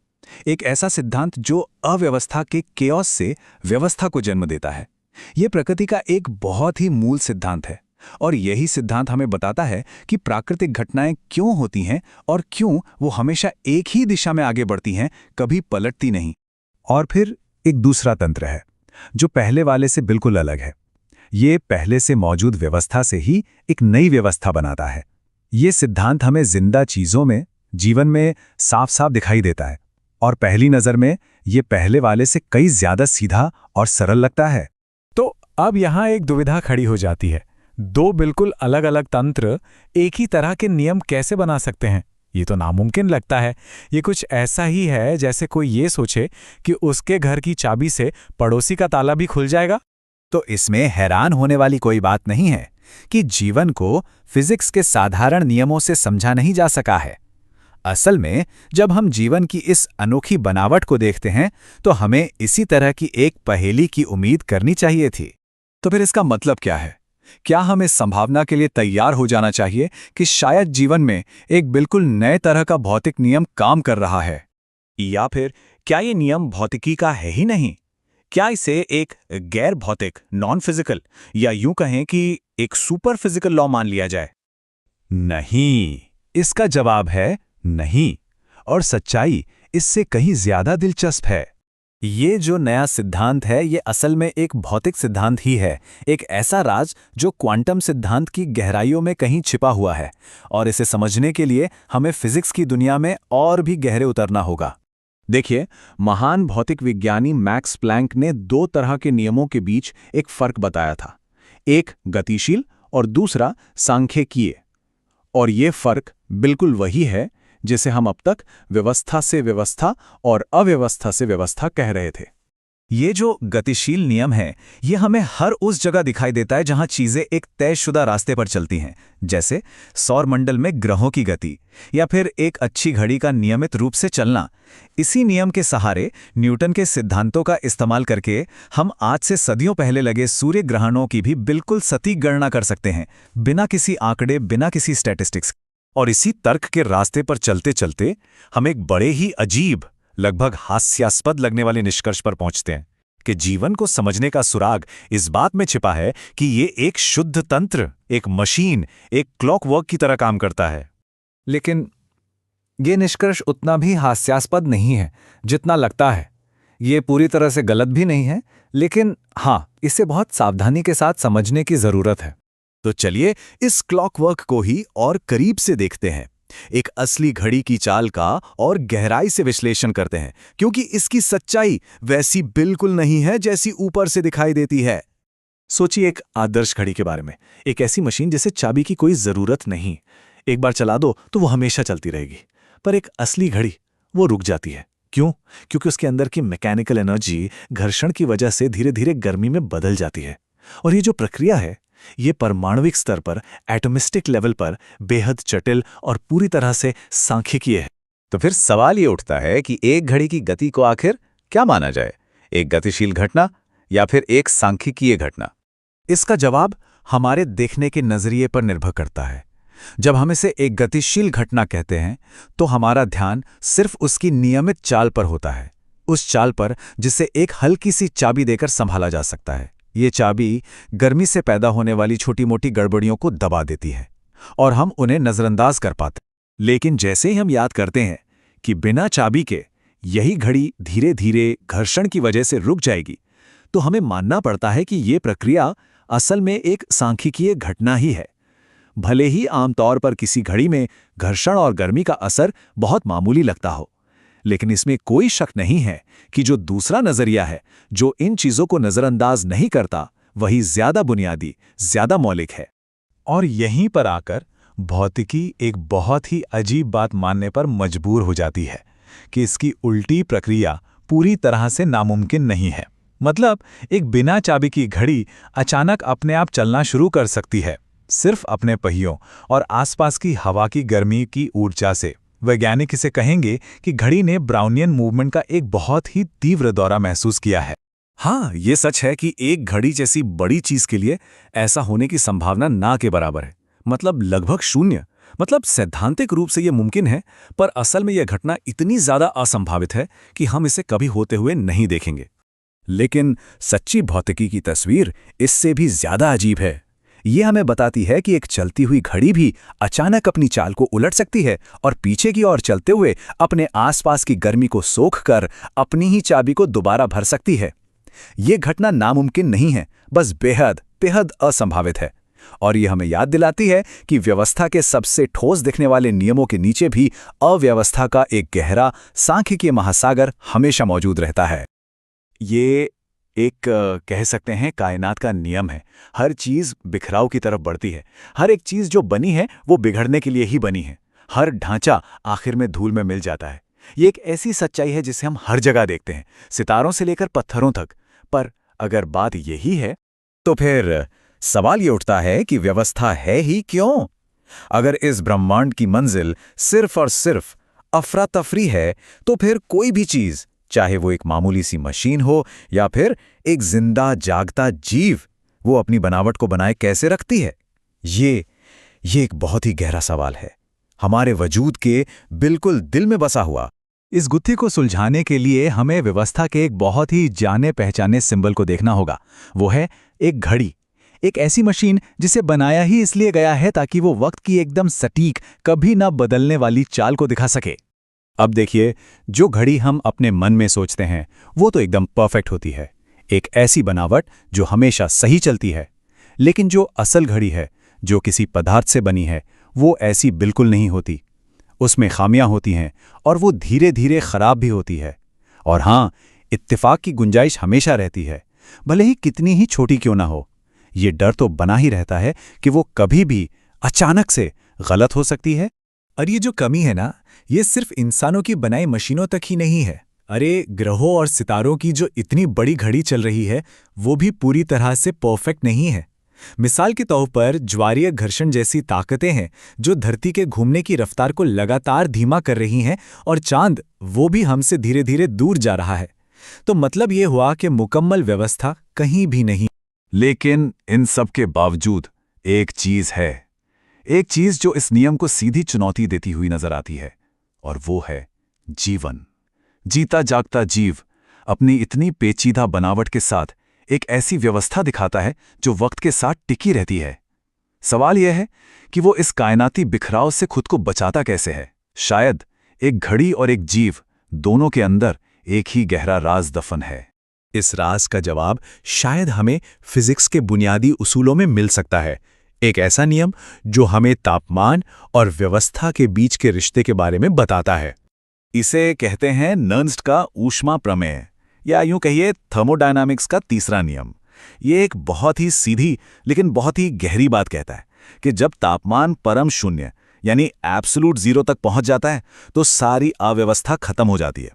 एक ऐसा सिद्धांत जो अव्यवस्था के केओस से व्यवस्था को जन्म देता है। यह प्रकृति का एक बहुत ही मूल सिद्धांत है, और यही सिद्धांत हमें बताता है कि प्राकृतिक घटनाएं क्यों होती हैं और क्यों वो हमेशा एक ही दिशा में आगे बढ़ती हैं, कभी पलटती नहीं। और फिर एक दूसरा तंत्र है जो पहले वाले से बिल्कुल अलग है। ये पहले से मौजूद व्यवस्था से ही एक नई व्यवस्था बनाता है। ये सिद्धांत हमें जिंदा चीजों में, जीवन में साफ साफ दिखाई देता है, और पहली नजर में ये पहले वाले से कई ज्यादा सीधा और सरल लगता है। तो अब यहाँ एक दुविधा खड़ी हो जाती है, दो बिल्कुल अलग अलग तंत्र एक ही तरह के नियम कैसे बना सकते हैं? ये तो नामुमकिन लगता है। ये कुछ ऐसा ही है जैसे कोई ये सोचे कि उसके घर की चाबी से पड़ोसी का ताला भी खुल जाएगा। तो इसमें हैरान होने वाली कोई बात नहीं है कि जीवन को फिजिक्स के साधारण नियमों से समझा नहीं जा सका है। असल में जब हम जीवन की इस अनोखी बनावट को देखते हैं तो हमें इसी तरह की एक पहेली की उम्मीद करनी चाहिए थी। तो फिर इसका मतलब क्या है? क्या हम इस संभावना के लिए तैयार हो जाना चाहिए कि शायद जीवन में एक बिल्कुल नए तरह का भौतिक नियम काम कर रहा है? या फिर क्या ये नियम भौतिकी का है ही नहीं? क्या इसे एक गैर भौतिक, नॉन फिजिकल, या यूं कहें कि एक सुपर फिजिकल लॉ मान लिया जाए? नहीं, इसका जवाब है नहीं। और सच्चाई इससे कहीं ज्यादा दिलचस्प है। ये जो नया सिद्धांत है ये असल में एक भौतिक सिद्धांत ही है, एक ऐसा राज जो क्वांटम सिद्धांत की गहराइयों में कहीं छिपा हुआ है। और इसे समझने के लिए हमें फिजिक्स की दुनिया में और भी गहरे उतरना होगा। देखिए, महान भौतिक विज्ञानी मैक्स प्लैंक ने दो तरह के नियमों के बीच एक फर्क बताया था, एक गतिशील और दूसरा सांख्यिकीय। और ये फर्क बिल्कुल वही है जिसे हम अब तक व्यवस्था से व्यवस्था और अव्यवस्था से व्यवस्था कह रहे थे। ये जो गतिशील नियम है, ये हमें हर उस जगह दिखाई देता है जहां चीजें एक तयशुदा रास्ते पर चलती हैं, जैसे सौरमंडल में ग्रहों की गति, या फिर एक अच्छी घड़ी का नियमित रूप से चलना। इसी नियम के सहारे न्यूटन के सिद्धांतों का इस्तेमाल करके हम आज से सदियों पहले लगे सूर्य ग्रहणों की भी बिल्कुल सटीक गणना कर सकते हैं, बिना किसी आंकड़े, बिना किसी स्टैटिस्टिक्स। और इसी तर्क के रास्ते पर चलते चलते हम एक बड़े ही अजीब, लगभग हास्यास्पद लगने वाले निष्कर्ष पर पहुंचते हैं कि जीवन को समझने का सुराग इस बात में छिपा है कि ये एक शुद्ध तंत्र, एक मशीन, एक क्लॉकवर्क की तरह काम करता है। लेकिन ये निष्कर्ष उतना भी हास्यास्पद नहीं है जितना लगता है। ये पूरी तरह से गलत भी नहीं है, लेकिन हाँ, इसे बहुत सावधानी के साथ समझने की जरूरत है। तो चलिए इस क्लॉकवर्क को ही और करीब से देखते हैं, एक असली घड़ी की चाल का और गहराई से विश्लेषण करते हैं, क्योंकि इसकी सच्चाई वैसी बिल्कुल नहीं है जैसी ऊपर से दिखाई देती है। सोचिए एक आदर्श घड़ी के बारे में, एक ऐसी मशीन जिसे चाबी की कोई जरूरत नहीं, एक बार चला दो तो वो हमेशा चलती रहेगी। पर एक असली घड़ी वो रुक जाती है। क्यों? क्योंकि उसके अंदर की मैकेनिकल एनर्जी घर्षण की वजह से धीरे धीरे गर्मी में बदल जाती है। और ये जो प्रक्रिया है, ये परमाणुविक स्तर पर, एटॉमिस्टिक लेवल पर बेहद जटिल और पूरी तरह से सांख्यिकीय है। तो फिर सवाल ये उठता है कि एक घड़ी की गति को आखिर क्या माना जाए, एक गतिशील घटना या फिर एक सांख्यिकीय घटना? इसका जवाब हमारे देखने के नजरिए पर निर्भर करता है। जब हम इसे एक गतिशील घटना कहते हैं तो हमारा ध्यान सिर्फ उसकी नियमित चाल पर होता है, उस चाल पर जिसे एक हल्की सी चाबी देकर संभाला जा सकता है। ये चाबी गर्मी से पैदा होने वाली छोटी मोटी गड़बड़ियों को दबा देती है और हम उन्हें नजरअंदाज कर पाते हैं। लेकिन जैसे ही हम याद करते हैं कि बिना चाबी के यही घड़ी धीरे धीरे घर्षण की वजह से रुक जाएगी, तो हमें मानना पड़ता है कि ये प्रक्रिया असल में एक सांख्यिकीय घटना ही है। भले ही आमतौर पर किसी घड़ी में घर्षण और गर्मी का असर बहुत मामूली लगता हो, लेकिन इसमें कोई शक नहीं है कि जो दूसरा नजरिया है, जो इन चीजों को नजरअंदाज नहीं करता, वही ज्यादा बुनियादी, ज्यादा मौलिक है। और यहीं पर आकर भौतिकी एक बहुत ही अजीब बात मानने पर मजबूर हो जाती है कि इसकी उल्टी प्रक्रिया पूरी तरह से नामुमकिन नहीं है। मतलब एक बिना चाबी की घड़ी अचानक अपने आप चलना शुरू कर सकती है, सिर्फ अपने पहियों और आसपास की हवा की गर्मी की ऊर्जा से। वैज्ञानिक इसे कहेंगे कि घड़ी ने ब्राउनियन मूवमेंट का एक बहुत ही तीव्र दौरा महसूस किया है। हाँ, ये सच है कि एक घड़ी जैसी बड़ी चीज के लिए ऐसा होने की संभावना ना के बराबर है, मतलब लगभग शून्य। मतलब सैद्धांतिक रूप से यह मुमकिन है, पर असल में यह घटना इतनी ज्यादा असंभावित है कि हम इसे कभी होते हुए नहीं देखेंगे। लेकिन सच्ची भौतिकी की तस्वीर इससे भी ज्यादा अजीब है। ये हमें बताती है कि एक चलती हुई घड़ी भी अचानक अपनी चाल को उलट सकती है और पीछे की ओर चलते हुए अपने आसपास की गर्मी को सोखकर अपनी ही चाबी को दोबारा भर सकती है। ये घटना नामुमकिन नहीं है, बस बेहद बेहद असंभावित है। और ये हमें याद दिलाती है कि व्यवस्था के सबसे ठोस दिखने वाले नियमों के नीचे भी अव्यवस्था का एक गहरा सांख्यिकीय महासागर हमेशा मौजूद रहता है। ये एक कह सकते हैं कायनात का नियम है। हर चीज बिखराव की तरफ बढ़ती है। हर एक चीज जो बनी है वो बिगड़ने के लिए ही बनी है। हर ढांचा आखिर में धूल में मिल जाता है। ये एक ऐसी सच्चाई है जिसे हम हर जगह देखते हैं, सितारों से लेकर पत्थरों तक। पर अगर बात यही है तो फिर सवाल ये उठता है कि व्यवस्था है ही क्यों? अगर इस ब्रह्मांड की मंजिल सिर्फ और सिर्फ अफरा तफरी है, तो फिर कोई भी चीज, चाहे वो एक मामूली सी मशीन हो या फिर एक जिंदा जागता जीव, वो अपनी बनावट को बनाए कैसे रखती है? ये एक बहुत ही गहरा सवाल है, हमारे वजूद के बिल्कुल दिल में बसा हुआ। इस गुत्थी को सुलझाने के लिए हमें व्यवस्था के एक बहुत ही जाने पहचाने सिंबल को देखना होगा। वो है एक घड़ी, एक ऐसी मशीन जिसे बनाया ही इसलिए गया है ताकि वो वक्त की एकदम सटीक, कभी ना बदलने वाली चाल को दिखा सके। अब देखिए, जो घड़ी हम अपने मन में सोचते हैं वो तो एकदम परफेक्ट होती है, एक ऐसी बनावट जो हमेशा सही चलती है। लेकिन जो असल घड़ी है, जो किसी पदार्थ से बनी है, वो ऐसी बिल्कुल नहीं होती। उसमें खामियां होती हैं और वो धीरे धीरे खराब भी होती है। और हाँ, इत्तेफाक की गुंजाइश हमेशा रहती है, भले ही कितनी ही छोटी क्यों ना हो। ये डर तो बना ही रहता है कि वो कभी भी अचानक से गलत हो सकती है। और ये जो कमी है ना, ये सिर्फ इंसानों की बनाई मशीनों तक ही नहीं है। अरे, ग्रहों और सितारों की जो इतनी बड़ी घड़ी चल रही है, वो भी पूरी तरह से परफेक्ट नहीं है। मिसाल के तौर पर ज्वारीय घर्षण जैसी ताकतें हैं जो धरती के घूमने की रफ्तार को लगातार धीमा कर रही हैं, और चांद वो भी हमसे धीरे धीरे दूर जा रहा है। तो मतलब ये हुआ कि मुकम्मल व्यवस्था कहीं भी नहीं। लेकिन इन सब के बावजूद एक चीज है, एक चीज जो इस नियम को सीधी चुनौती देती हुई नजर आती है, और वो है जीवन। जीता जागता जीव अपनी इतनी पेचीदा बनावट के साथ एक ऐसी व्यवस्था दिखाता है जो वक्त के साथ टिकी रहती है। सवाल यह है कि वो इस कायनाती बिखराव से खुद को बचाता कैसे है। शायद एक घड़ी और एक जीव, दोनों के अंदर एक ही गहरा राज दफन है। इस राज का जवाब शायद हमें फिजिक्स के बुनियादी उसूलों में मिल सकता है। एक ऐसा नियम जो हमें तापमान और व्यवस्था के बीच के रिश्ते के बारे में बताता है। इसे कहते हैं नर्न्स्ट का ऊष्मा प्रमेय, या यूं कहिए थर्मोडायनामिक्स का तीसरा नियम। ये एक बहुत ही सीधी लेकिन बहुत ही गहरी बात कहता है कि जब तापमान परम शून्य यानी एब्सोल्यूट जीरो तक पहुंच जाता है तो सारी अव्यवस्था खत्म हो जाती है।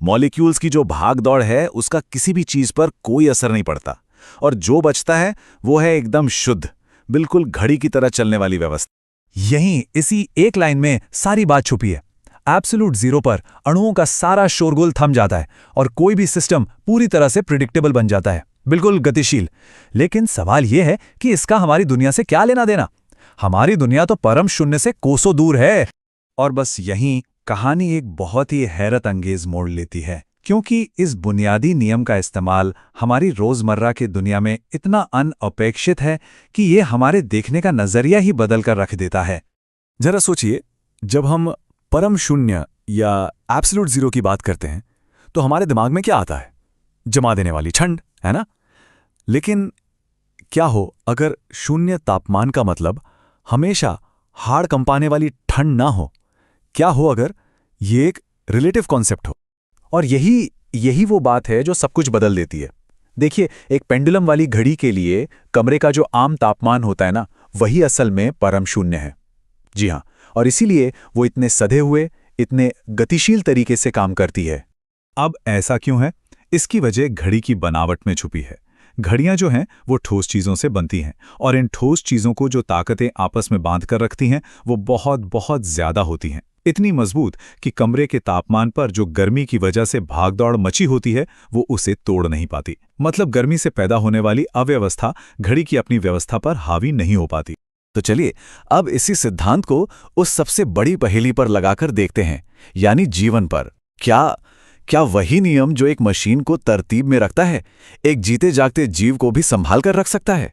मॉलिक्यूल्स की जो भाग दौड़ है उसका किसी भी चीज पर कोई असर नहीं पड़ता, और जो बचता है वो है एकदम शुद्ध, बिल्कुल घड़ी की तरह चलने वाली व्यवस्था। यहीं इसी एक लाइन में सारी बात छुपी है। एब्सोल्यूट जीरो पर अणुओं का सारा शोरगुल थम जाता है और कोई भी सिस्टम पूरी तरह से प्रिडिक्टेबल बन जाता है, बिल्कुल गतिशील। लेकिन सवाल यह है कि इसका हमारी दुनिया से क्या लेना देना? हमारी दुनिया तो परम शून्य से कोसों दूर है। और बस यहीं कहानी एक बहुत ही हैरत अंगेज मोड़ लेती है, क्योंकि इस बुनियादी नियम का इस्तेमाल हमारी रोजमर्रा की दुनिया में इतना अनअपेक्षित है कि ये हमारे देखने का नजरिया ही बदल कर रख देता है। जरा सोचिए, जब हम परम शून्य या एब्सोल्यूट जीरो की बात करते हैं तो हमारे दिमाग में क्या आता है? जमा देने वाली ठंड, है ना? लेकिन क्या हो अगर शून्य तापमान का मतलब हमेशा हाड़ कंपाने वाली ठंड ना हो? क्या हो अगर ये एक रिलेटिव कॉन्सेप्ट हो? और यही वो बात है जो सब कुछ बदल देती है। देखिए, एक पेंडुलम वाली घड़ी के लिए कमरे का जो आम तापमान होता है ना, वही असल में परम शून्य है। जी हाँ, और इसीलिए वो इतने सधे हुए, इतने गतिशील तरीके से काम करती है। अब ऐसा क्यों है? इसकी वजह घड़ी की बनावट में छुपी है। घड़ियां जो हैं वो ठोस चीज़ों से बनती हैं, और इन ठोस चीज़ों को जो ताकतें आपस में बांध कर रखती हैं वो बहुत बहुत ज़्यादा होती हैं। इतनी मजबूत कि कमरे के तापमान पर जो गर्मी की वजह से भागदौड़ मची होती है वो उसे तोड़ नहीं पाती। मतलब गर्मी से पैदा होने वाली अव्यवस्था घड़ी की अपनी व्यवस्था पर हावी नहीं हो पाती। तो चलिए अब इसी सिद्धांत को उस सबसे बड़ी पहेली पर लगाकर देखते हैं, यानी जीवन पर। क्या वही नियम जो एक मशीन को तरतीब में रखता है, एक जीते जागते जीव को भी संभाल कर रख सकता है?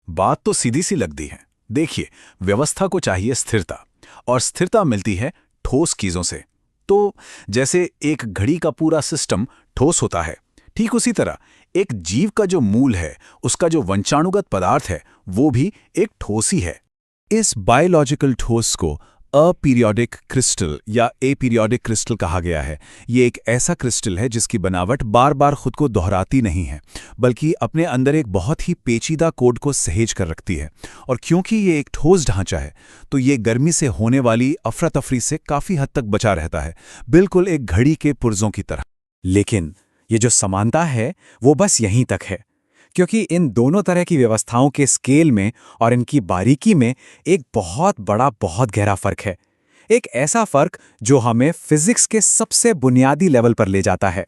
बात तो सीधी सी लगती है। देखिए, व्यवस्था को चाहिए स्थिरता, और स्थिरता मिलती है ठोस चीजों से। तो जैसे एक घड़ी का पूरा सिस्टम ठोस होता है, ठीक उसी तरह एक जीव का जो मूल है, उसका जो वंशाणुगत पदार्थ है, वो भी एक ठोस ही है। इस बायोलॉजिकल ठोस को अपीरियोडिक क्रिस्टल या एपीरियोडिक क्रिस्टल कहा गया है। ये एक ऐसा क्रिस्टल है जिसकी बनावट बार बार खुद को दोहराती नहीं है, बल्कि अपने अंदर एक बहुत ही पेचीदा कोड को सहेज कर रखती है। और क्योंकि ये एक ठोस ढांचा है, तो ये गर्मी से होने वाली अफरा तफरी से काफ़ी हद तक बचा रहता है, बिल्कुल एक घड़ी के पुर्जों की तरह। लेकिन ये जो समानता है वो बस यहीं तक है, क्योंकि इन दोनों तरह की व्यवस्थाओं के स्केल में और इनकी बारीकी में एक बहुत बड़ा, बहुत गहरा फर्क है। एक ऐसा फर्क जो हमें फिजिक्स के सबसे बुनियादी लेवल पर ले जाता है।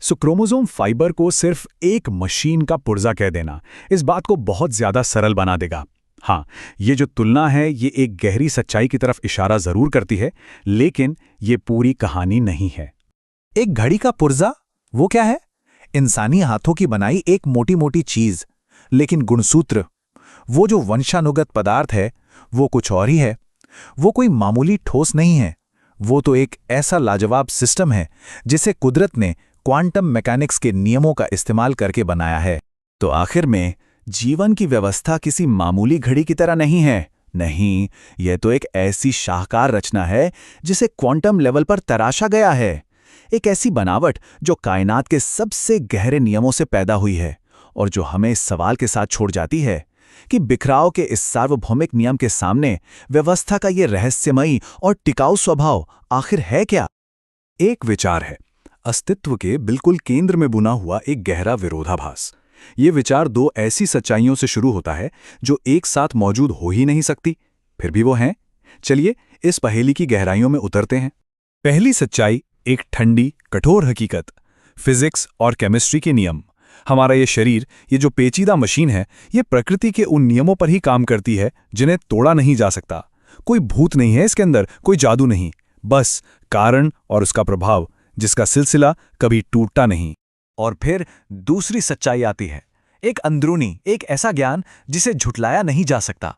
सो क्रोमोसोम फाइबर को सिर्फ एक मशीन का पुर्जा कह देना इस बात को बहुत ज्यादा सरल बना देगा। हाँ, ये जो तुलना है ये एक गहरी सच्चाई की तरफ इशारा जरूर करती है, लेकिन ये पूरी कहानी नहीं है। एक घड़ी का पुर्जा वो क्या है? इंसानी हाथों की बनाई एक मोटी मोटी चीज। लेकिन गुणसूत्र, वो जो वंशानुगत पदार्थ है, वो कुछ और ही है। वो कोई मामूली ठोस नहीं है, वो तो एक ऐसा लाजवाब सिस्टम है जिसे कुदरत ने क्वांटम मैकेनिक्स के नियमों का इस्तेमाल करके बनाया है। तो आखिर में जीवन की व्यवस्था किसी मामूली घड़ी की तरह नहीं है। नहीं, यह तो एक ऐसी शाहकार रचना है जिसे क्वांटम लेवल पर तराशा गया है। एक ऐसी बनावट जो कायनात के सबसे गहरे नियमों से पैदा हुई है, और जो हमें इस सवाल के साथ छोड़ जाती है कि बिखराव के इस सार्वभौमिक नियम के सामने व्यवस्था का ये रहस्यमयी और टिकाऊ स्वभाव आखिर है क्या? एक विचार है, अस्तित्व के बिल्कुल केंद्र में बुना हुआ एक गहरा विरोधाभास। ये विचार दो ऐसी सच्चाइयों से शुरू होता है जो एक साथ मौजूद हो ही नहीं सकती, फिर भी वो हैं। चलिए इस पहेली की गहराइयों में उतरते हैं। पहली सच्चाई एक ठंडी, कठोर हकीकत, फिजिक्स और केमिस्ट्री के नियम। हमारा ये शरीर, ये जो पेचीदा मशीन है, ये प्रकृति के उन नियमों पर ही काम करती है जिन्हें तोड़ा नहीं जा सकता। कोई भूत नहीं है इसके अंदर, कोई जादू नहीं, बस कारण और उसका प्रभाव जिसका सिलसिला कभी टूटता नहीं। और फिर दूसरी सच्चाई आती है, एक अंदरूनी, एक ऐसा ज्ञान जिसे झुटलाया नहीं जा सकता।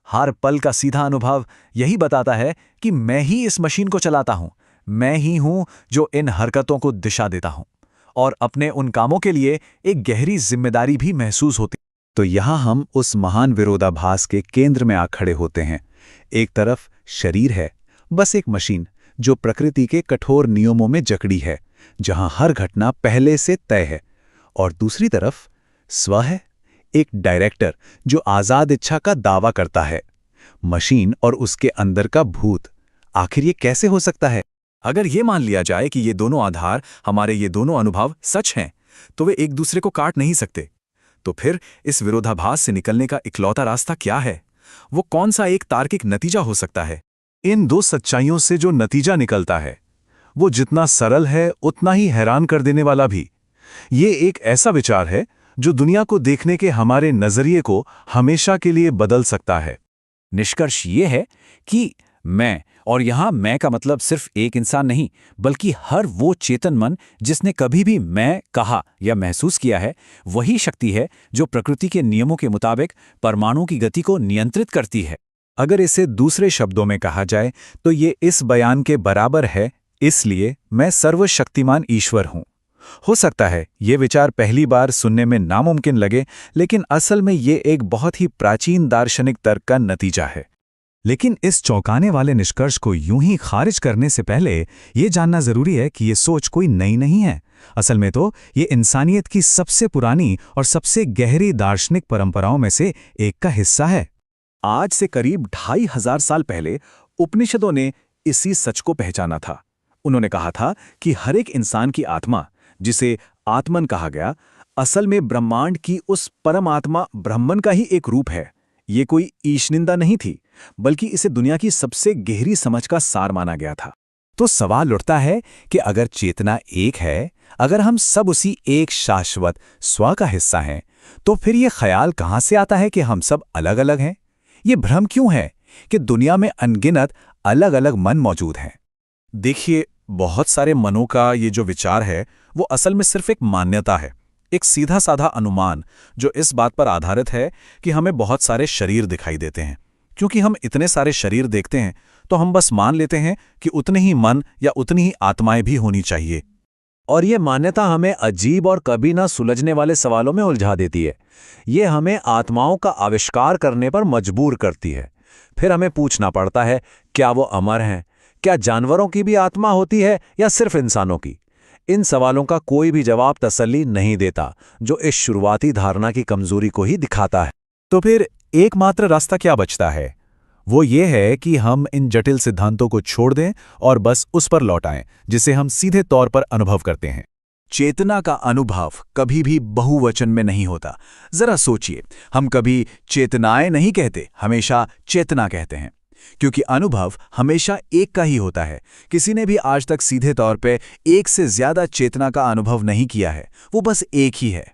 हर पल का सीधा अनुभव यही बताता है कि मैं ही इस मशीन को चलाता हूं, मैं ही हूं जो इन हरकतों को दिशा देता हूं, और अपने उन कामों के लिए एक गहरी जिम्मेदारी भी महसूस होती। तो यहां हम उस महान विरोधाभास के केंद्र में आ खड़े होते हैं। एक तरफ शरीर है, बस एक मशीन जो प्रकृति के कठोर नियमों में जकड़ी है, जहां हर घटना पहले से तय है। और दूसरी तरफ स्व है, एक डायरेक्टर जो आजाद इच्छा का दावा करता है। मशीन और उसके अंदर का भूत। आखिर ये कैसे हो सकता है? अगर ये मान लिया जाए कि ये दोनों आधार, हमारे ये दोनों अनुभव सच हैं, तो वे एक दूसरे को काट नहीं सकते। तो फिर इस विरोधाभास से निकलने का इकलौता रास्ता क्या है? वो कौन सा एक तार्किक नतीजा हो सकता है? इन दो सच्चाइयों से जो नतीजा निकलता है वो जितना सरल है उतना ही हैरान कर देने वाला भी। ये एक ऐसा विचार है जो दुनिया को देखने के हमारे नजरिए को हमेशा के लिए बदल सकता है। निष्कर्ष ये है कि मैं, और यहां मैं का मतलब सिर्फ एक इंसान नहीं, बल्कि हर वो चेतन मन जिसने कभी भी मैं कहा या महसूस किया है, वही शक्ति है जो प्रकृति के नियमों के मुताबिक परमाणु की गति को नियंत्रित करती है। अगर इसे दूसरे शब्दों में कहा जाए तो ये इस बयान के बराबर है, इसलिए मैं सर्वशक्तिमान ईश्वर हूं। हो सकता है ये विचार पहली बार सुनने में नामुमकिन लगे, लेकिन असल में ये एक बहुत ही प्राचीन दार्शनिक तर्क का नतीजा है। लेकिन इस चौंकाने वाले निष्कर्ष को यूं ही खारिज करने से पहले ये जानना जरूरी है कि ये सोच कोई नई नहीं है। असल में तो ये इंसानियत की सबसे पुरानी और सबसे गहरी दार्शनिक परंपराओं में से एक का हिस्सा है। आज से करीब 2500 साल पहले उपनिषदों ने इसी सच को पहचाना था। उन्होंने कहा था कि हर एक इंसान की आत्मा, जिसे आत्मन कहा गया, असल में ब्रह्मांड की उस परमात्मा ब्रह्मन का ही एक रूप है। ये कोई ईशनिंदा नहीं थी, बल्कि इसे दुनिया की सबसे गहरी समझ का सार माना गया था। तो सवाल उठता है कि अगर चेतना एक है, अगर हम सब उसी एक शाश्वत स्व का हिस्सा हैं, तो फिर ये ख्याल कहाँ से आता है कि हम सब अलग अलग हैं? ये भ्रम क्यों है कि दुनिया में अनगिनत अलग अलग मन मौजूद हैं? देखिए, बहुत सारे मनों का ये जो विचार है वो असल में सिर्फ एक मान्यता है, एक सीधा साधा अनुमान जो इस बात पर आधारित है कि हमें बहुत सारे शरीर दिखाई देते हैं। क्योंकि हम इतने सारे शरीर देखते हैं तो हम बस मान लेते हैं कि उतने ही मन या उतनी ही आत्माएं भी होनी चाहिए। और ये मान्यता हमें अजीब और कभी ना सुलझने वाले सवालों में उलझा देती है। ये हमें आत्माओं का आविष्कार करने पर मजबूर करती है। फिर हमें पूछना पड़ता है, क्या वो अमर हैं? क्या जानवरों की भी आत्मा होती है या सिर्फ इंसानों की? इन सवालों का कोई भी जवाब तसल्ली नहीं देता, जो इस शुरुआती धारणा की कमजोरी को ही दिखाता है। तो फिर एकमात्र रास्ता क्या बचता है? वो ये है कि हम इन जटिल सिद्धांतों को छोड़ दें और बस उस पर लौट आएं जिसे हम सीधे तौर पर अनुभव करते हैं। चेतना का अनुभव कभी भी बहुवचन में नहीं होता। जरा सोचिए, हम कभी चेतनाएं नहीं कहते, हमेशा चेतना कहते हैं, क्योंकि अनुभव हमेशा एक का ही होता है। किसी ने भी आज तक सीधे तौर पे एक से ज्यादा चेतना का अनुभव नहीं किया है, वो बस एक ही है।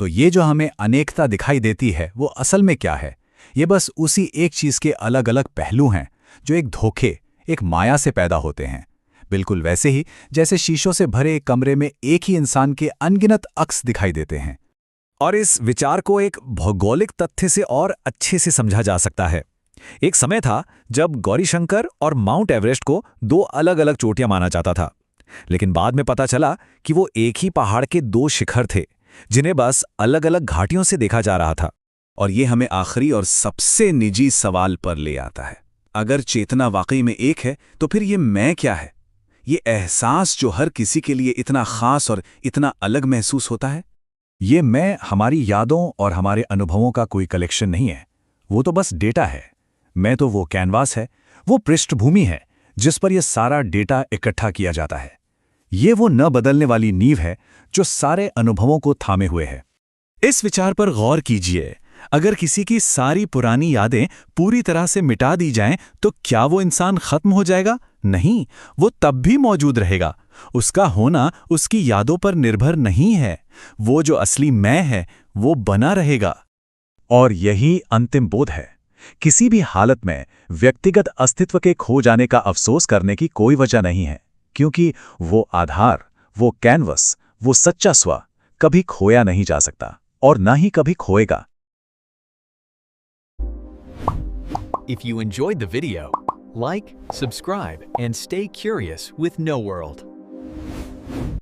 तो ये जो हमें अनेकता दिखाई देती है, वो असल में क्या है? ये बस उसी एक चीज के अलग अलग पहलू हैं जो एक धोखे, एक माया से पैदा होते हैं। बिल्कुल वैसे ही जैसे शीशों से भरे एक कमरे में एक ही इंसान के अनगिनत अक्स दिखाई देते हैं। और इस विचार को एक भौगोलिक तथ्य से और अच्छे से समझा जा सकता है। एक समय था जब गौरीशंकर और माउंट एवरेस्ट को दो अलग अलग चोटियां माना जाता था, लेकिन बाद में पता चला कि वो एक ही पहाड़ के दो शिखर थे, जिन्हें बस अलग अलग घाटियों से देखा जा रहा था। और ये हमें आखिरी और सबसे निजी सवाल पर ले आता है। अगर चेतना वाकई में एक है, तो फिर ये मैं क्या है? ये एहसास जो हर किसी के लिए इतना खास और इतना अलग महसूस होता है। ये मैं हमारी यादों और हमारे अनुभवों का कोई कलेक्शन नहीं है, वो तो बस डेटा है। मैं तो वो कैनवास है, वो पृष्ठभूमि है जिस पर यह सारा डेटा इकट्ठा किया जाता है। ये वो न बदलने वाली नींव है जो सारे अनुभवों को थामे हुए है। इस विचार पर गौर कीजिए, अगर किसी की सारी पुरानी यादें पूरी तरह से मिटा दी जाएं, तो क्या वो इंसान खत्म हो जाएगा? नहीं, वो तब भी मौजूद रहेगा। उसका होना उसकी यादों पर निर्भर नहीं है। वो जो असली मैं है, वो बना रहेगा। और यही अंतिम बोध है। किसी भी हालत में व्यक्तिगत अस्तित्व के खो जाने का अफसोस करने की कोई वजह नहीं है, क्योंकि वो आधार, वो कैनवस, वो सच्चा स्व कभी खोया नहीं जा सकता और ना ही कभी खोएगा। If you enjoyed the video, like, subscribe, and stay curious with No World.